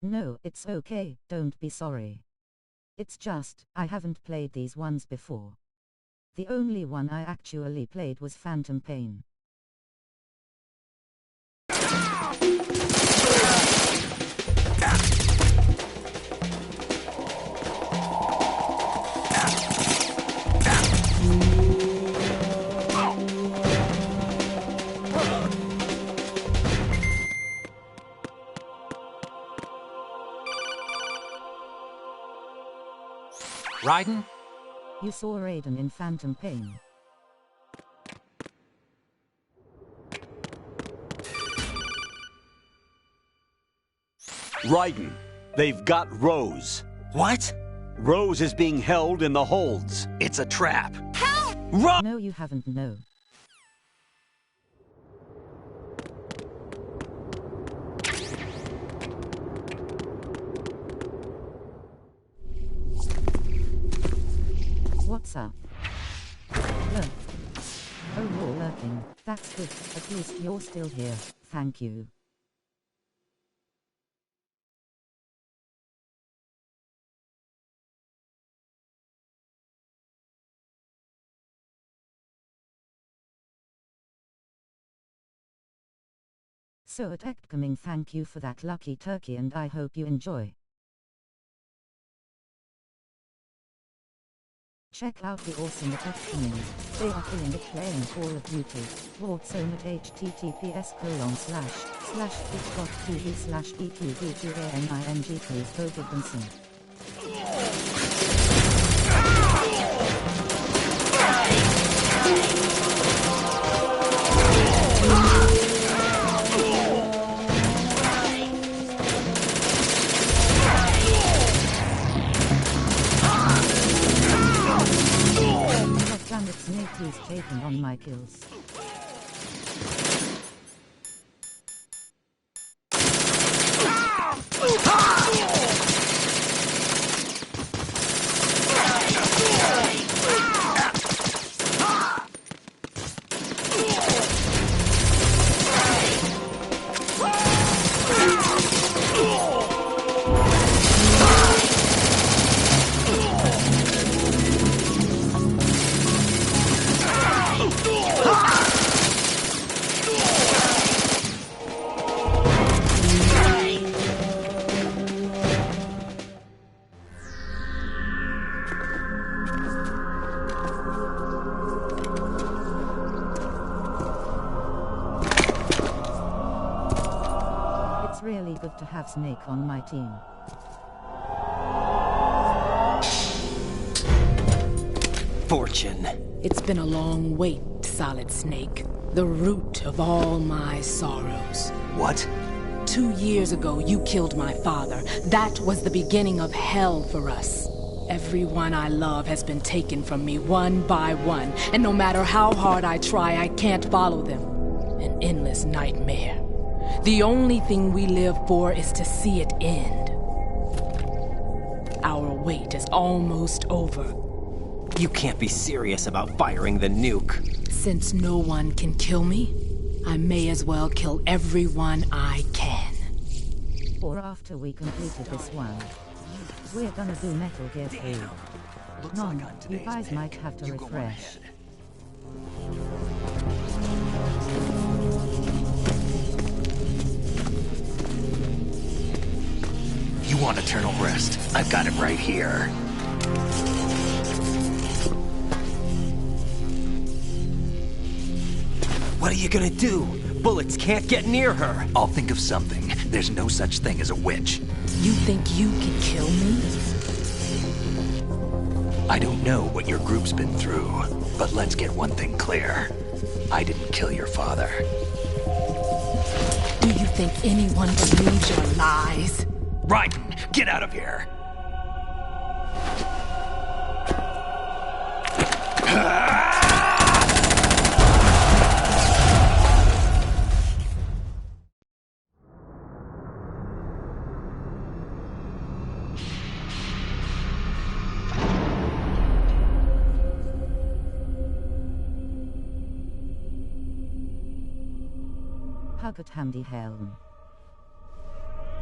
No, it's okay, don't be sorry. It's just, I haven't played these ones before. The only one I actually played was Phantom Pain. Raiden? You saw Raiden in Phantom Pain. Raiden, they've got Rose. What? Rose is being held in the holds. It's a trap. Help! No, you haven't, no. what's up? Lurk. Oh, you're lurking. That's good. At least you're still here. Thank you. So at Coming, thank you for that lucky turkey and I hope you enjoy. Check out the awesome Comings. They are killing it playing Call of Duty. Warzone at https://twitch.tv/eqvqaning. Please go give them some. Damn it, Snake, he's taking on my kills. Really good to have Snake on my team. Fortune. It's been a long wait, Solid Snake. The root of all my sorrows. What? 2 years ago, you killed my father. That was the beginning of hell for us. Everyone I love has been taken from me one by one, and no matter how hard I try, I can't follow them. An endless nightmare. The only thing we live for is to see it end. Our wait is almost over. You can't be serious about firing the nuke. Since no one can kill me, I may as well kill everyone I can. Or after we completed this one. We're gonna do Metal Gear 3. None, you guys might have to refresh. You want eternal rest? I've got it right here. What are you gonna do? Bullets can't get near her. I'll think of something. There's no such thing as a witch. You think you can kill me? I don't know what your group's been through, but let's get one thing clear. I didn't kill your father. Do you think anyone believes your lies? Raiden, get out of here! Hug at Handy Helm.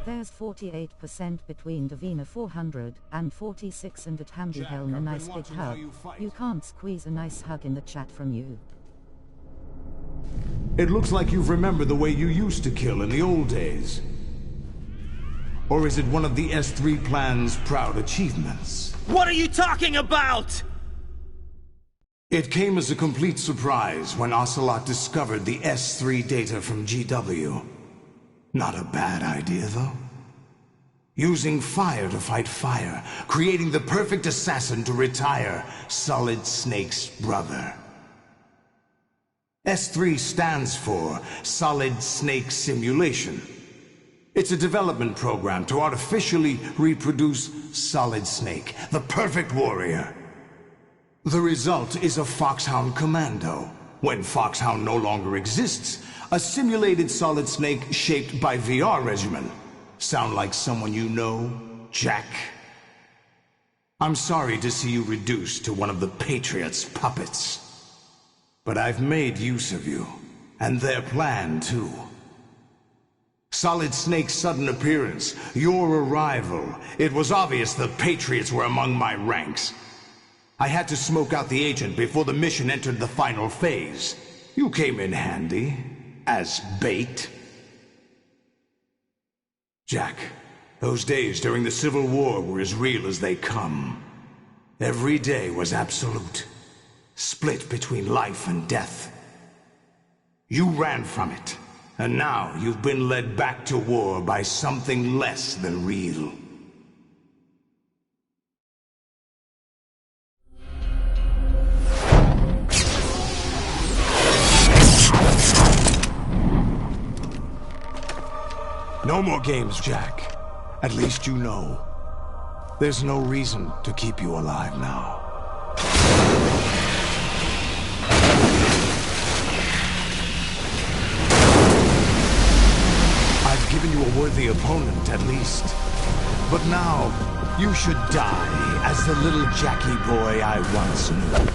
There's 48% between Davina 400 and 46 and at Handy Helm a nice big hug. You can't squeeze a nice hug in the chat from you. It looks like you've remembered the way you used to kill in the old days. Or is it one of the S3 plan's proud achievements? What are you talking about? It came as a complete surprise when Ocelot discovered the S3 data from GW. Not a bad idea, though. Using fire to fight fire, creating the perfect assassin to retire Solid Snake's brother. S3 stands for Solid Snake Simulation. It's a development program to artificially reproduce Solid Snake, the perfect warrior. The result is a Foxhound Commando. When Foxhound no longer exists, a simulated Solid Snake shaped by VR regimen. Sound like someone you know, Jack? I'm sorry to see you reduced to one of the Patriots' puppets. But I've made use of you, and their plan too. Solid Snake's sudden appearance, your arrival, it was obvious the Patriots were among my ranks. I had to smoke out the agent before the mission entered the final phase. You came in handy, as bait. Jack, those days during the Civil War were as real as they come. Every day was absolute, split between life and death. You ran from it, and now you've been led back to war by something less than real. No more games, Jack. At least you know. There's no reason to keep you alive now. I've given you a worthy opponent, at least. But now, you should die as the little Jackie boy I once knew.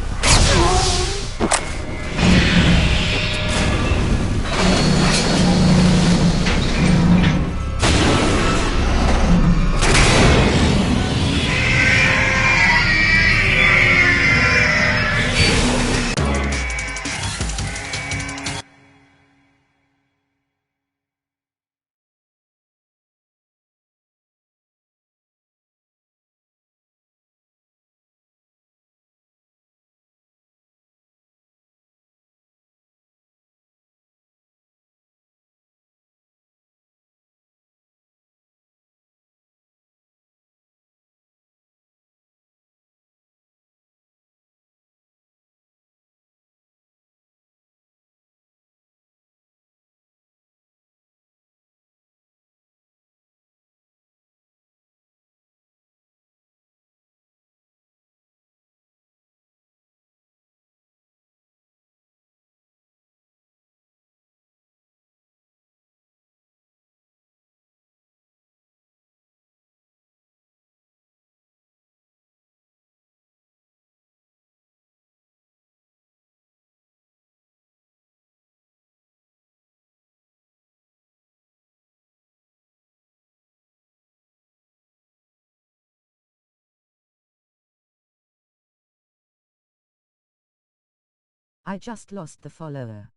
I just lost the follower.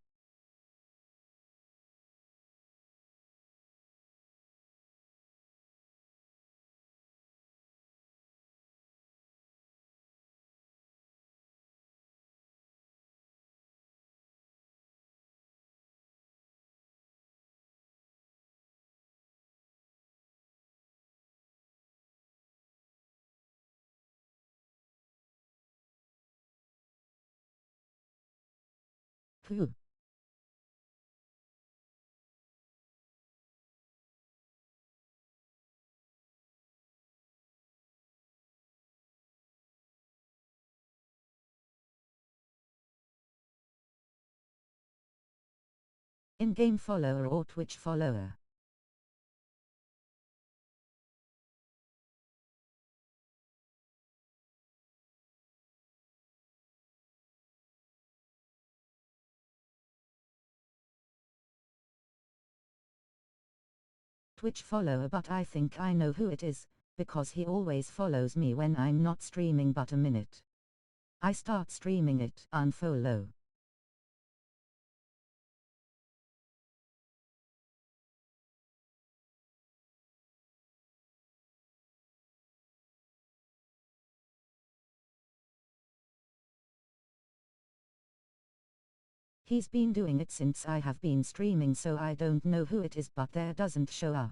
Who? In-game follower or Twitch follower? Twitch follower, but I think I know who it is, because he always follows me when I'm not streaming but a minute. I start streaming it, unfollow. He's been doing it since I have been streaming, so I don't know who it is, but there doesn't show up.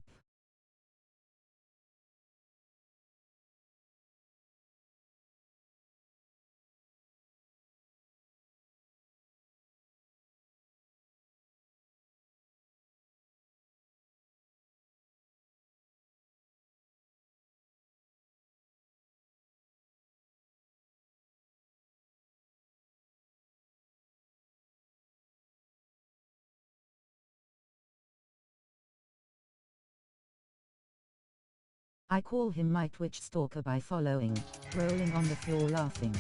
I call him my Twitch stalker by following, rolling on the floor laughing.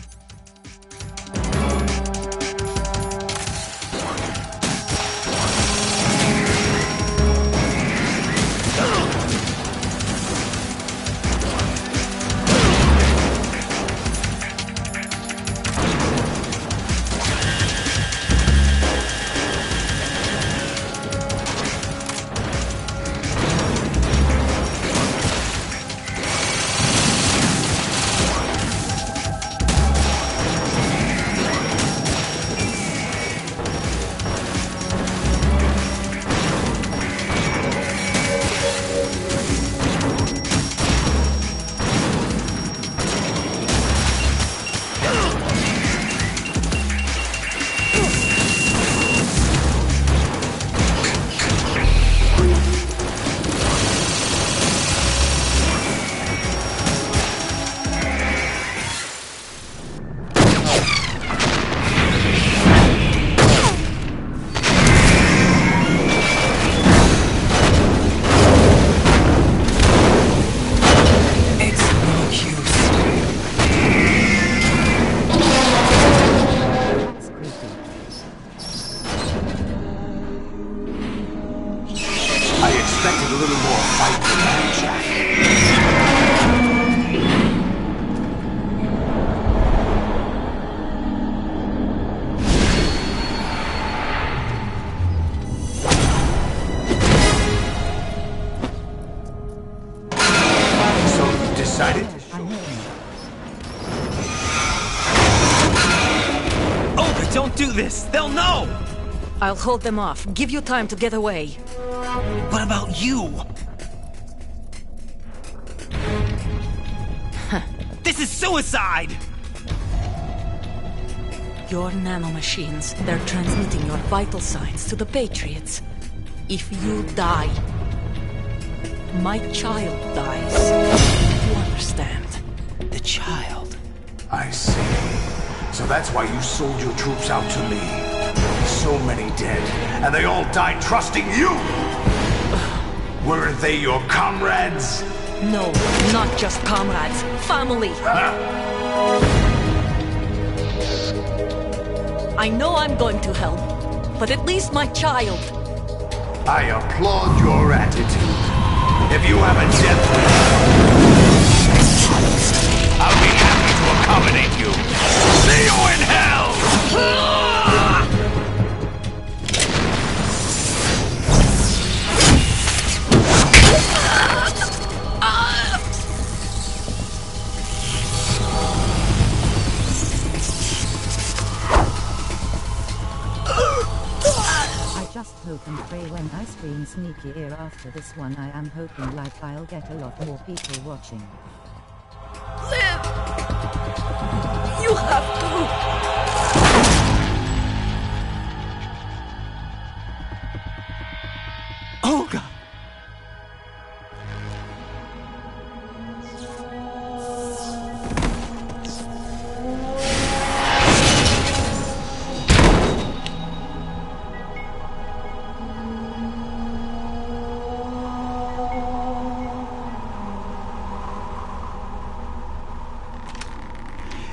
Don't do this! They'll know! I'll hold them off. Give you time to get away. What about you? This is suicide! Your nanomachines, they're transmitting your vital signs to the Patriots. If you die, my child dies. You understand? The child. I see. So that's why you sold your troops out to me. So many dead, and they all died trusting you! Weren't they your comrades? No, not just comrades. Family! I know I'm going to hell, but at least my child. I applaud your attitude. If you have a death wish, I'll be happy to accommodate you. See you in hell! I just hope and pray when I stream Sneaky Ear after this one, I am hoping like I'll get a lot more people watching. Live! You have to! Olga!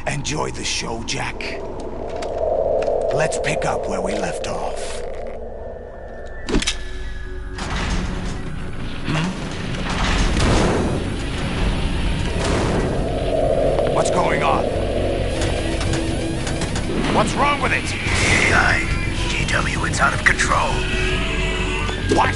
Enjoy the show, Jack. Let's pick up where we left off. What's going on? What's wrong with it? AI, GW, it's out of control. What?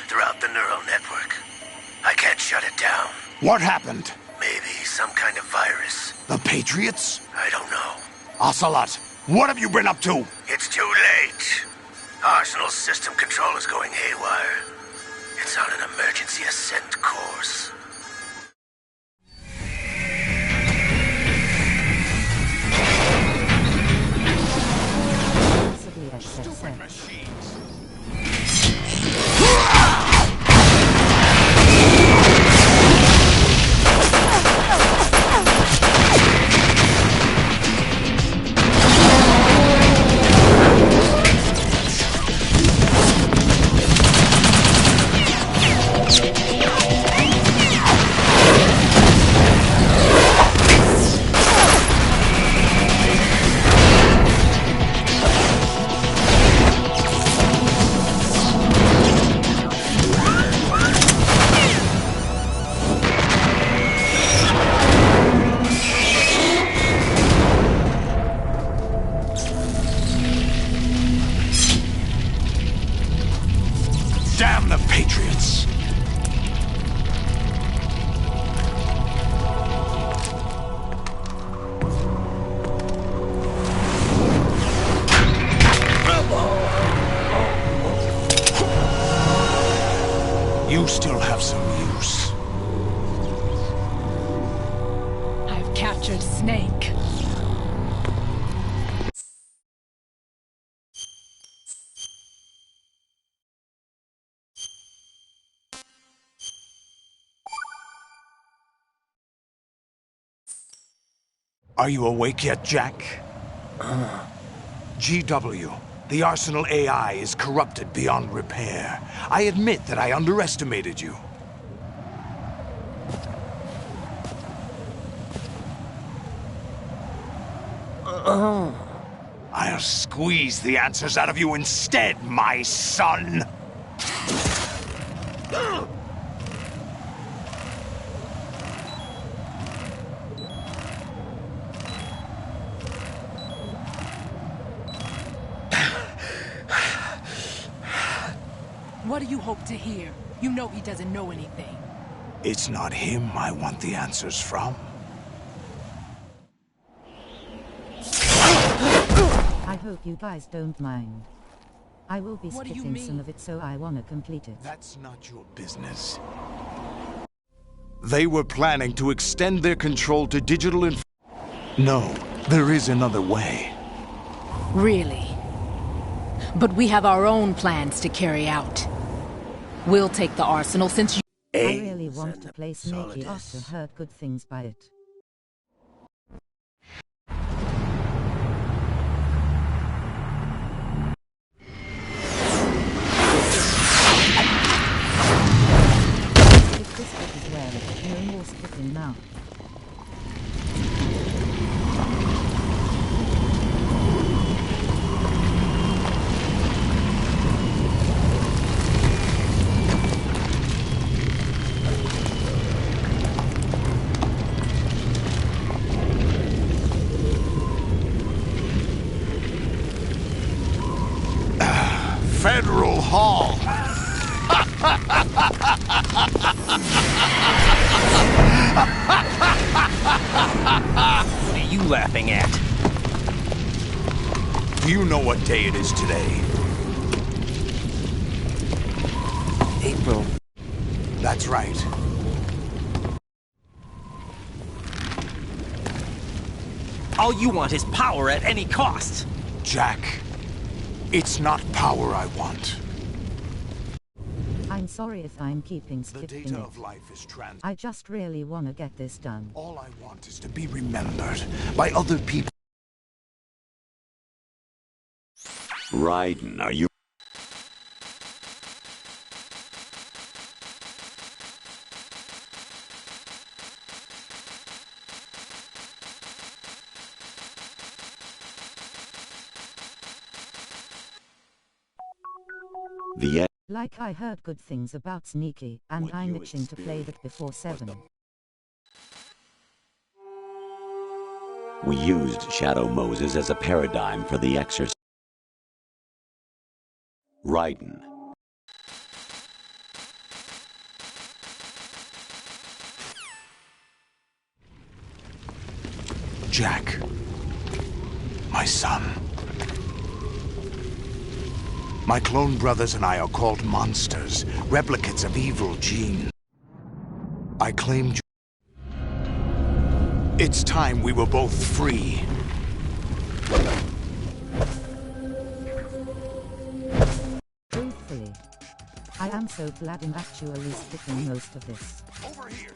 Throughout the neural network. I can't shut it down. What happened? Maybe some kind of virus. The Patriots? I don't know. Ocelot, what have you been up to? It's too late. Arsenal's system control is going haywire. It's on an emergency ascent course. You still have some use. I've captured Snake. Are you awake yet, Jack? GW, the Arsenal AI is corrupted beyond repair. I admit that I underestimated you. I'll squeeze the answers out of you instead, my son! What do you hope to hear? You know he doesn't know anything. It's not him I want the answers from. I hope you guys don't mind. I will be skipping some of it, so I wanna complete it. That's not your business. They were planning to extend their control to digital No, there is another way. Really? But we have our own plans to carry out. We'll take the Arsenal since you... I really want to play Snakey after heard good things by it. If this bit is well, no more skipping now. Federal Hall. What are you laughing at? Do you know what day it is today? April. That's right. All you want is power at any cost. Jack, it's not power I want. I'm sorry if I'm keeping The skipping data it. of life is I just really wanna get this done. All I want is to be remembered by other people. Raiden, are you... Like I heard good things about Sneaky, and I'm itching to play that before 7. We used Shadow Moses as a paradigm for the exercise. Raiden. Jack, my son. My clone brothers and I are called monsters, replicates of evil genes. I claimed you. It's time we were both free. Truthfully, I am so glad I'm actually skipping most of this. Over here.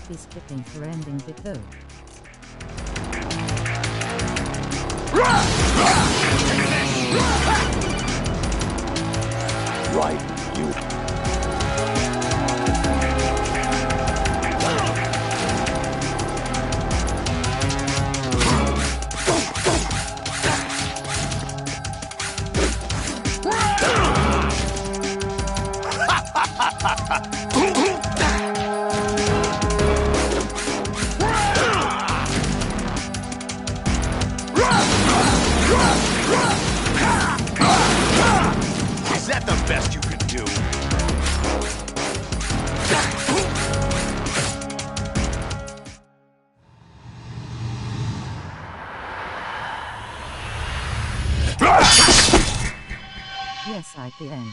Be skipping for ending bit though. Right, you. Is that the best you can do? Yes, IPN.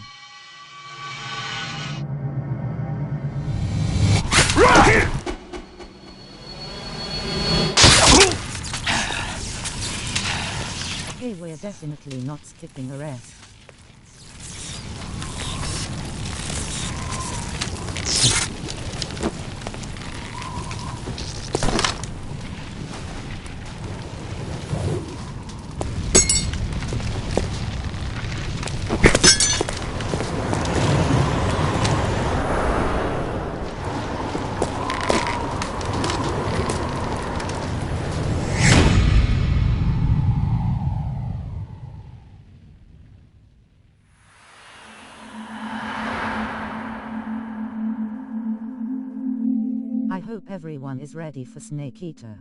Okay, we're definitely not skipping a rest. I hope everyone is ready for Snake Eater.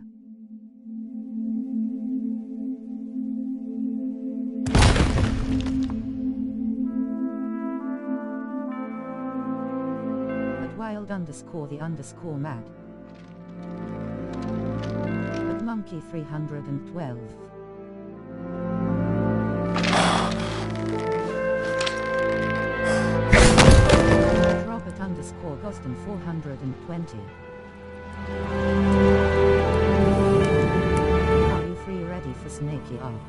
At wild_the_mad. At monkey 312. At Robert_Gosden 420. Are you free ready for Snakey off?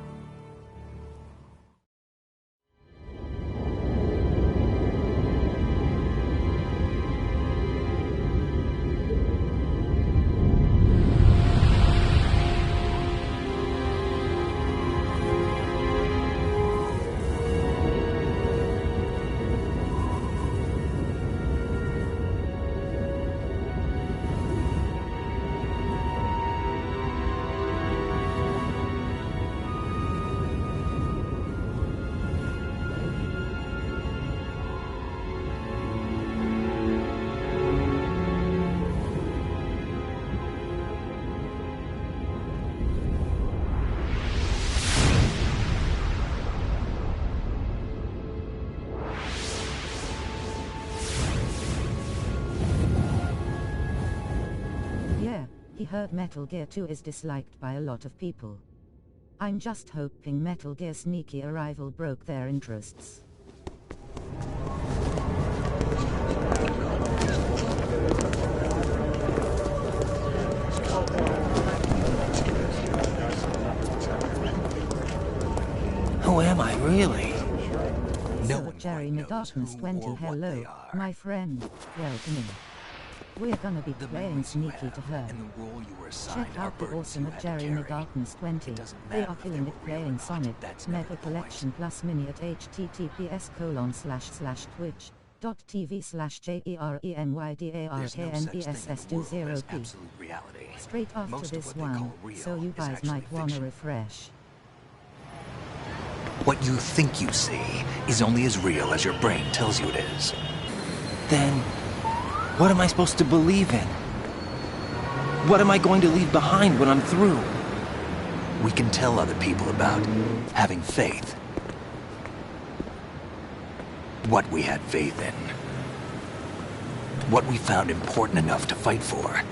He heard Metal Gear 2 is disliked by a lot of people. I'm just hoping Metal Gear Sneaky Arrival broke their interests. Who am I, really? No Jeremy Darkness 20, hello, my friend, welcome. We're gonna be playing Sneaky to her. Check out the awesome at Jeremy Darkness 20. They are killing it playing Sonic Mega Collection Plus Mini at https://twitch.tv/JEREMYDARKNESS20p. Straight after this one, so you guys might wanna refresh. What you think you see is only as real as your brain tells you it is. Then, what am I supposed to believe in? What am I going to leave behind when I'm through? We can tell other people about having faith. What we had faith in. What we found important enough to fight for.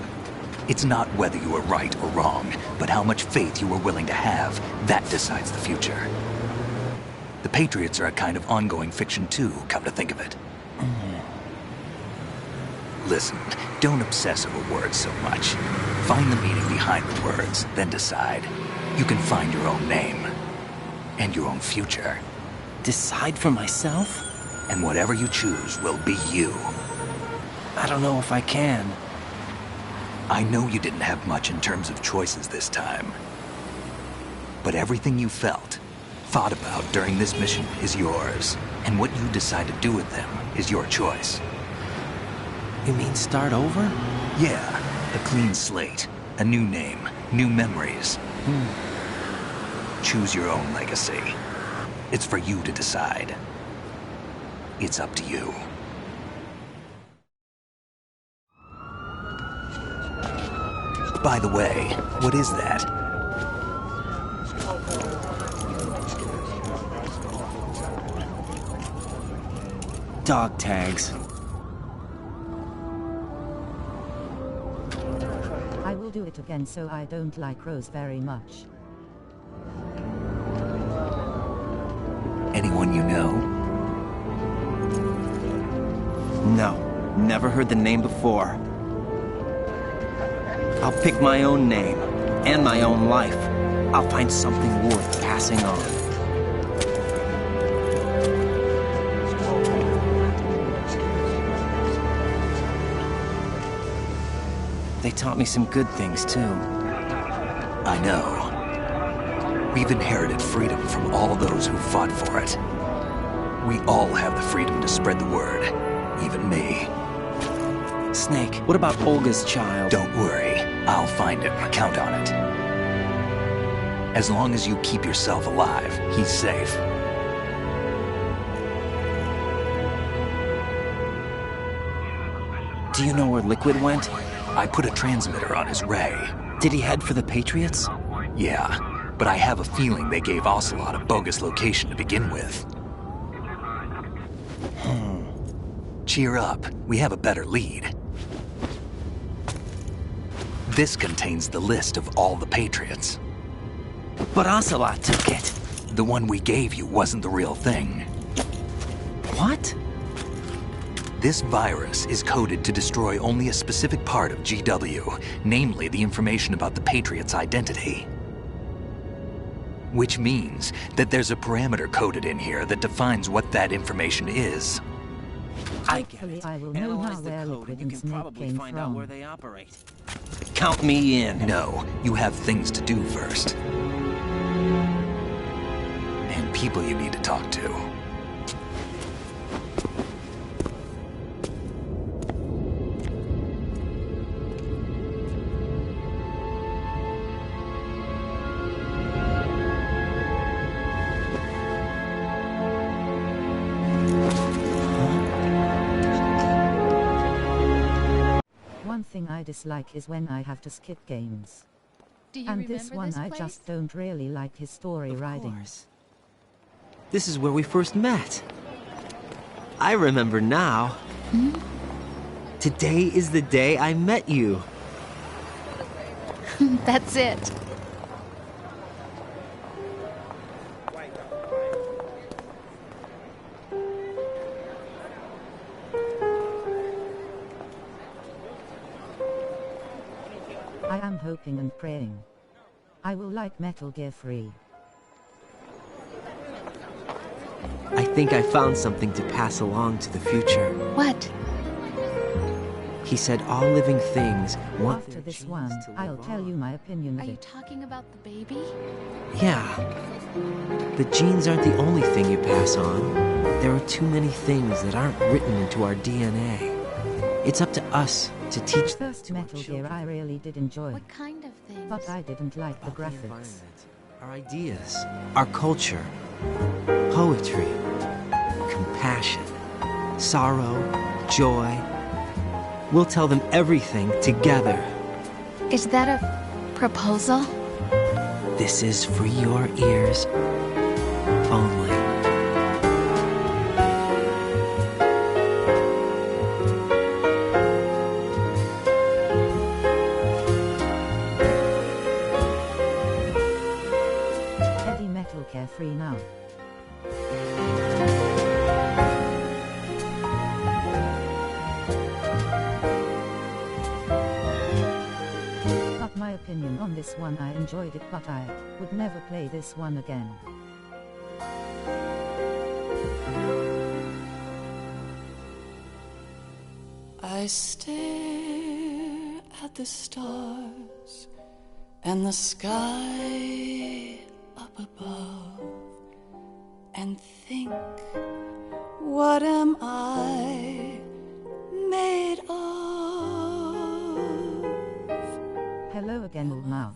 It's not whether you were right or wrong, but how much faith you were willing to have. That decides the future. The Patriots are a kind of ongoing fiction too, come to think of it. Listen, don't obsess over words so much. Find the meaning behind the words, then decide. You can find your own name. And your own future. Decide for myself? And whatever you choose will be you. I don't know if I can. I know you didn't have much in terms of choices this time. But everything you felt, thought about during this mission is yours. And what you decide to do with them is your choice. You mean start over? Yeah, a clean slate, a new name, new memories. Choose your own legacy. It's for you to decide. It's up to you. By the way, what is that? Dog tags. I will do it again, so I don't like Rose very much. Anyone you know? No, never heard the name before. I'll pick my own name, and my own life. I'll find something worth passing on. They taught me some good things, too. I know. We've inherited freedom from all those who fought for it. We all have the freedom to spread the word, even me. Snake, what about Olga's child? Don't worry, I'll find him. Count on it. As long as you keep yourself alive, he's safe. Do you know where Liquid went? I put a transmitter on his ray. Did he head for the Patriots? Yeah, but I have a feeling they gave Ocelot a bogus location to begin with. Cheer up, we have a better lead. This contains the list of all the Patriots. But Ocelot took it. The one we gave you wasn't the real thing. What? This virus is coded to destroy only a specific part of GW, namely the information about the Patriot's identity. Which means that there's a parameter coded in here that defines what that information is. I get it. I will know now where Liquid and Snake came Find out where from. they operate. Count me in. No, you have things to do first. And people you need to talk to. One thing I dislike is when I have to skip games. Do you And remember this one this I place? just don't really like his story writing. This is where we first met. I remember now. Today is the day I met you. That's it. I am hoping and praying I will like Metal Gear 3. I think I found something to pass along to the future. What? He said all living things want After their this genes one, to I'll live tell on. you my opinion Are of you it. talking about the baby? Yeah. The genes aren't the only thing you pass on. There are too many things that aren't written into our DNA. It's up to us to teach them First to our Metal Gear children. I really did enjoy, What kind of things? but I didn't like the About the graphics. environment, our ideas, our culture, poetry, compassion, sorrow, joy. We'll tell them everything together. Is that a proposal? This is for your ears only. Heavy Metal Gear 3 now. But my opinion on this one, I enjoyed it, but I would never play this one again. I stare at the stars and the sky up above and think, what am I made of? Hello again, old mouth.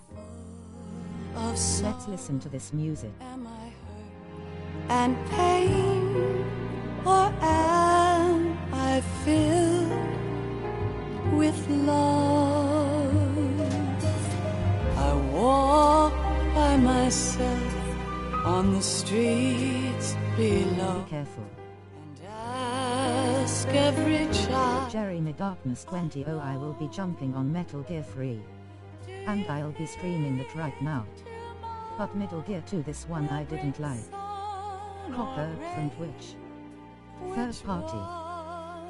Let's listen to this music. And pain, or am I filled with love? on the streets below. Be careful. Ask every child. Jeremy Darkness 20. Oh, I will be jumping on Metal Gear 3. And I'll be streaming it right now. But Metal Gear 2, this one I didn't like. Copper from Twitch. Third party.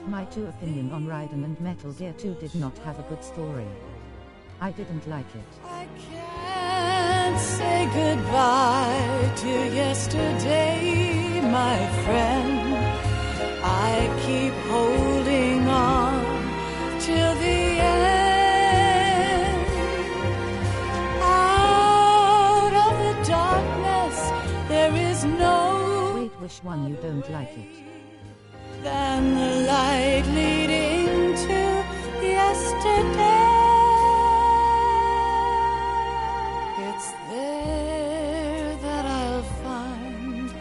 My two opinion on Raiden and Metal Gear 2 did not have a good story. I didn't like it. I can't say goodbye to yesterday, my friend. I keep holding on till the end. Out of the darkness, there is no. Wait, which one you don't like it? Than the light leading to yesterday. It's there that I'll find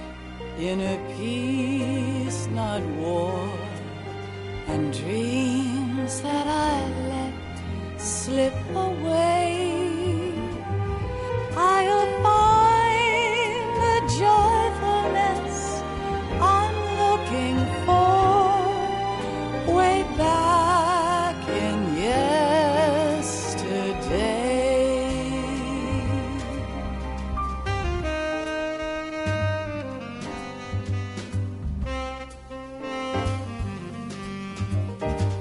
inner peace, not war, and dreams that I let slip away. I'll find the joyfulness I'm looking for way back in yesterday.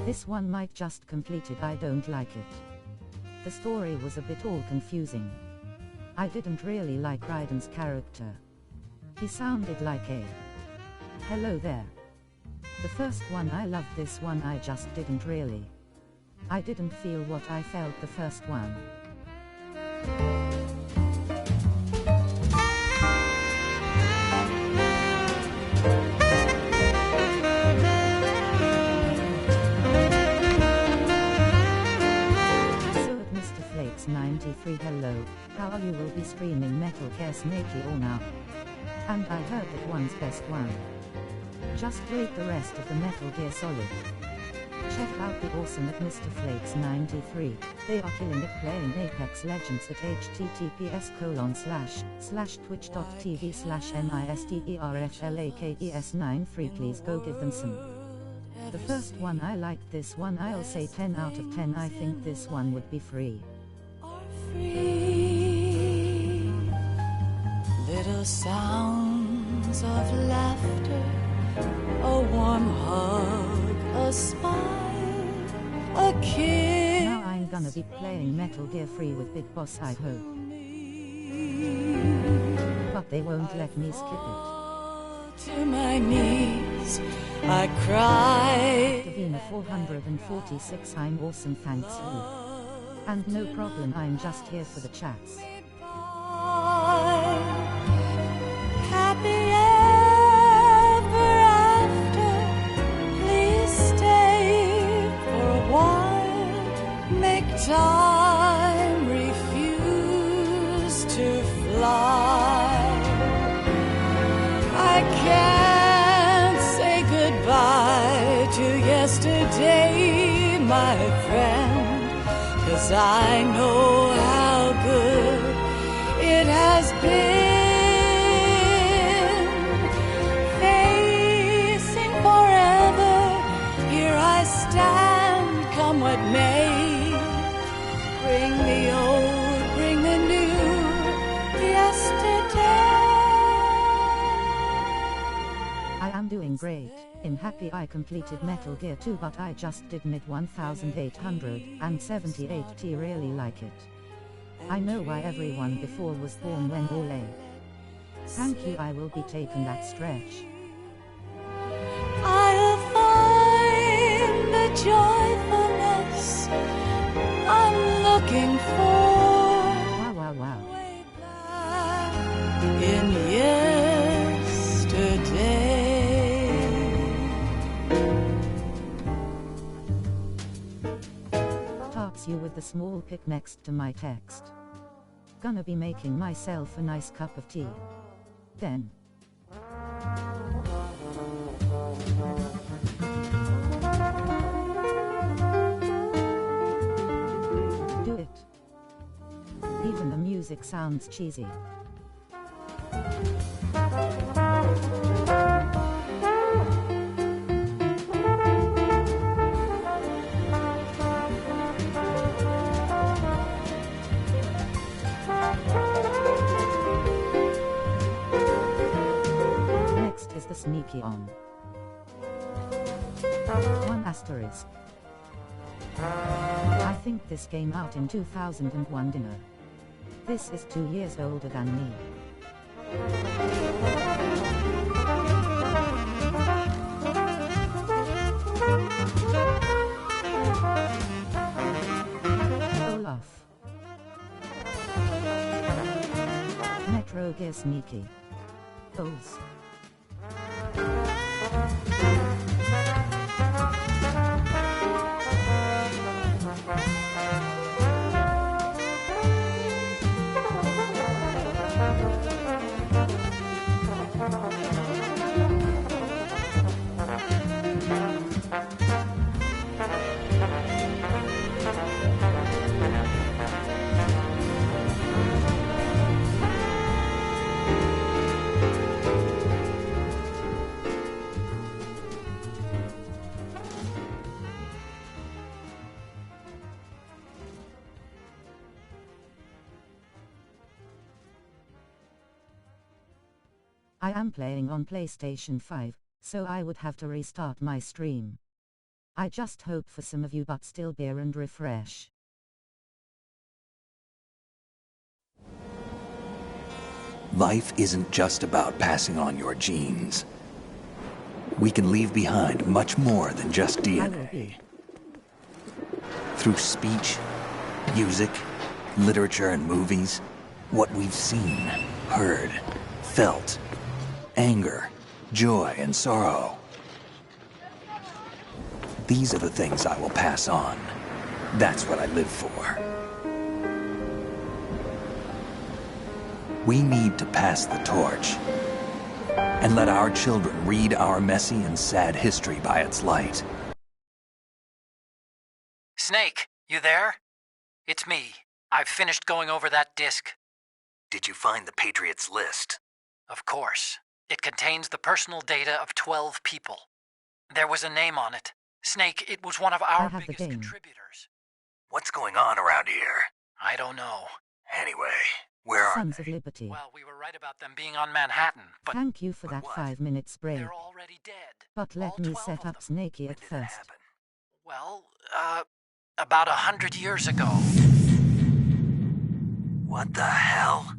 This one might just completed. I don't like it. The story was a bit all confusing. I didn't really like Raiden's character. He sounded like a hello there. The first one I loved, this one I just didn't really. I didn't feel what I felt the first one. So at Mr. Flakes 93, hello, how are you? Will be streaming Metal Gear Snakey all now. And I heard that one's best one. Just rate the rest of the Metal Gear Solid. Check out the awesome at Mr. Flakes 93. They are killing it playing Apex Legends at https://twitch.tv/misterflakes9 free. Please go give them some. The first one I liked, this one I'll say 10 out of 10. I think this one would be free. Free. Little sounds of laughter, a warm hug, a smile, a kiss. Now I'm gonna be playing Metal Gear 3 with Big Boss, I hope. But they won't let me skip it. To my knees, I cry. Davina 446, I'm awesome, thanks you. And no problem, I'm just here for the chats. Happy ever after. Please stay for a while. Make time, refuse to fly. I can't say goodbye to yesterday, my friend, 'cause I know how good it has been. Facing forever, here I stand, come what may. Bring the old, bring the new, yesterday. I am doing great. In happy I completed Metal Gear 2, but I just did mid 1878. Really like it. I know why everyone before was born when all a. Thank you, I will be taking that stretch. I'll find the joyfulness I'm looking for. Wow. In yesterday. Talks you with the small pic next to my text. Gonna be making myself a nice cup of tea. Then. Do it. Even the music sounds cheesy. the sneaky on. 1 asterisk. I think this came out in 2001 dinner. This is 2 years older than me. Olaf. Metro Gear Sneaky. Goals. I am playing on PlayStation 5, so I would have to restart my stream. I just hope for some of you but still bear and refresh. Life isn't just about passing on your genes. We can leave behind much more than just DNA. Through speech, music, literature, and movies, what we've seen, heard, felt, anger, joy, and sorrow. These are the things I will pass on. That's what I live for. We need to pass the torch and let our children read our messy and sad history by its light. Snake, you there? It's me. I've finished going over that disc. Did you find the Patriots list? Of course. It contains the personal data of 12 people. There was a name on it. Snake, it was one of our biggest contributors. What's going on around here? I don't know. Anyway, where are Sons of Liberty. Well, we were right about them being on Manhattan, but... Thank you for that 5 minutes break. They're already dead. But let me set up Snakey at first. Well, about 100 years ago. What the hell?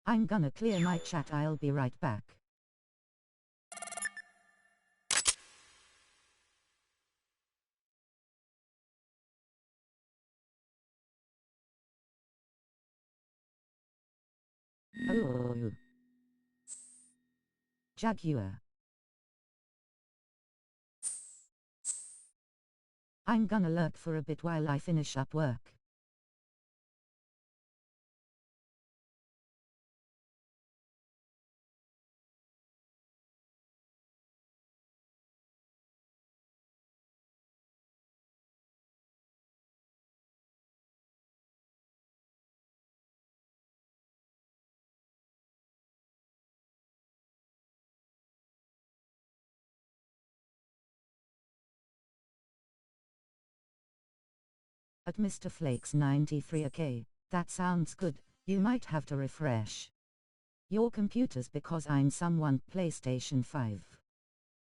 I'm gonna clear my chat, I'll be right back. Oh. Jaguar. I'm gonna lurk for a bit while I finish up work. At Mr. Flakes 93k, that sounds good, you might have to refresh your computers because I'm someone PlayStation 5.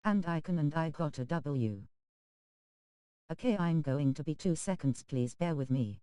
And I got a W. Okay, I'm going to be 2 seconds, please bear with me.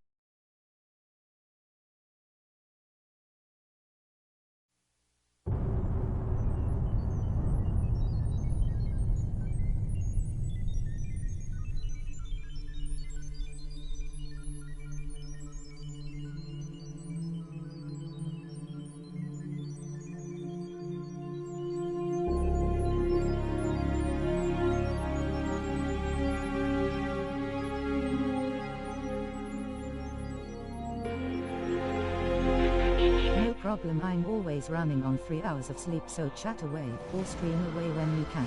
Problem, I'm always running on 3 hours of sleep, so chat away or stream away when you can.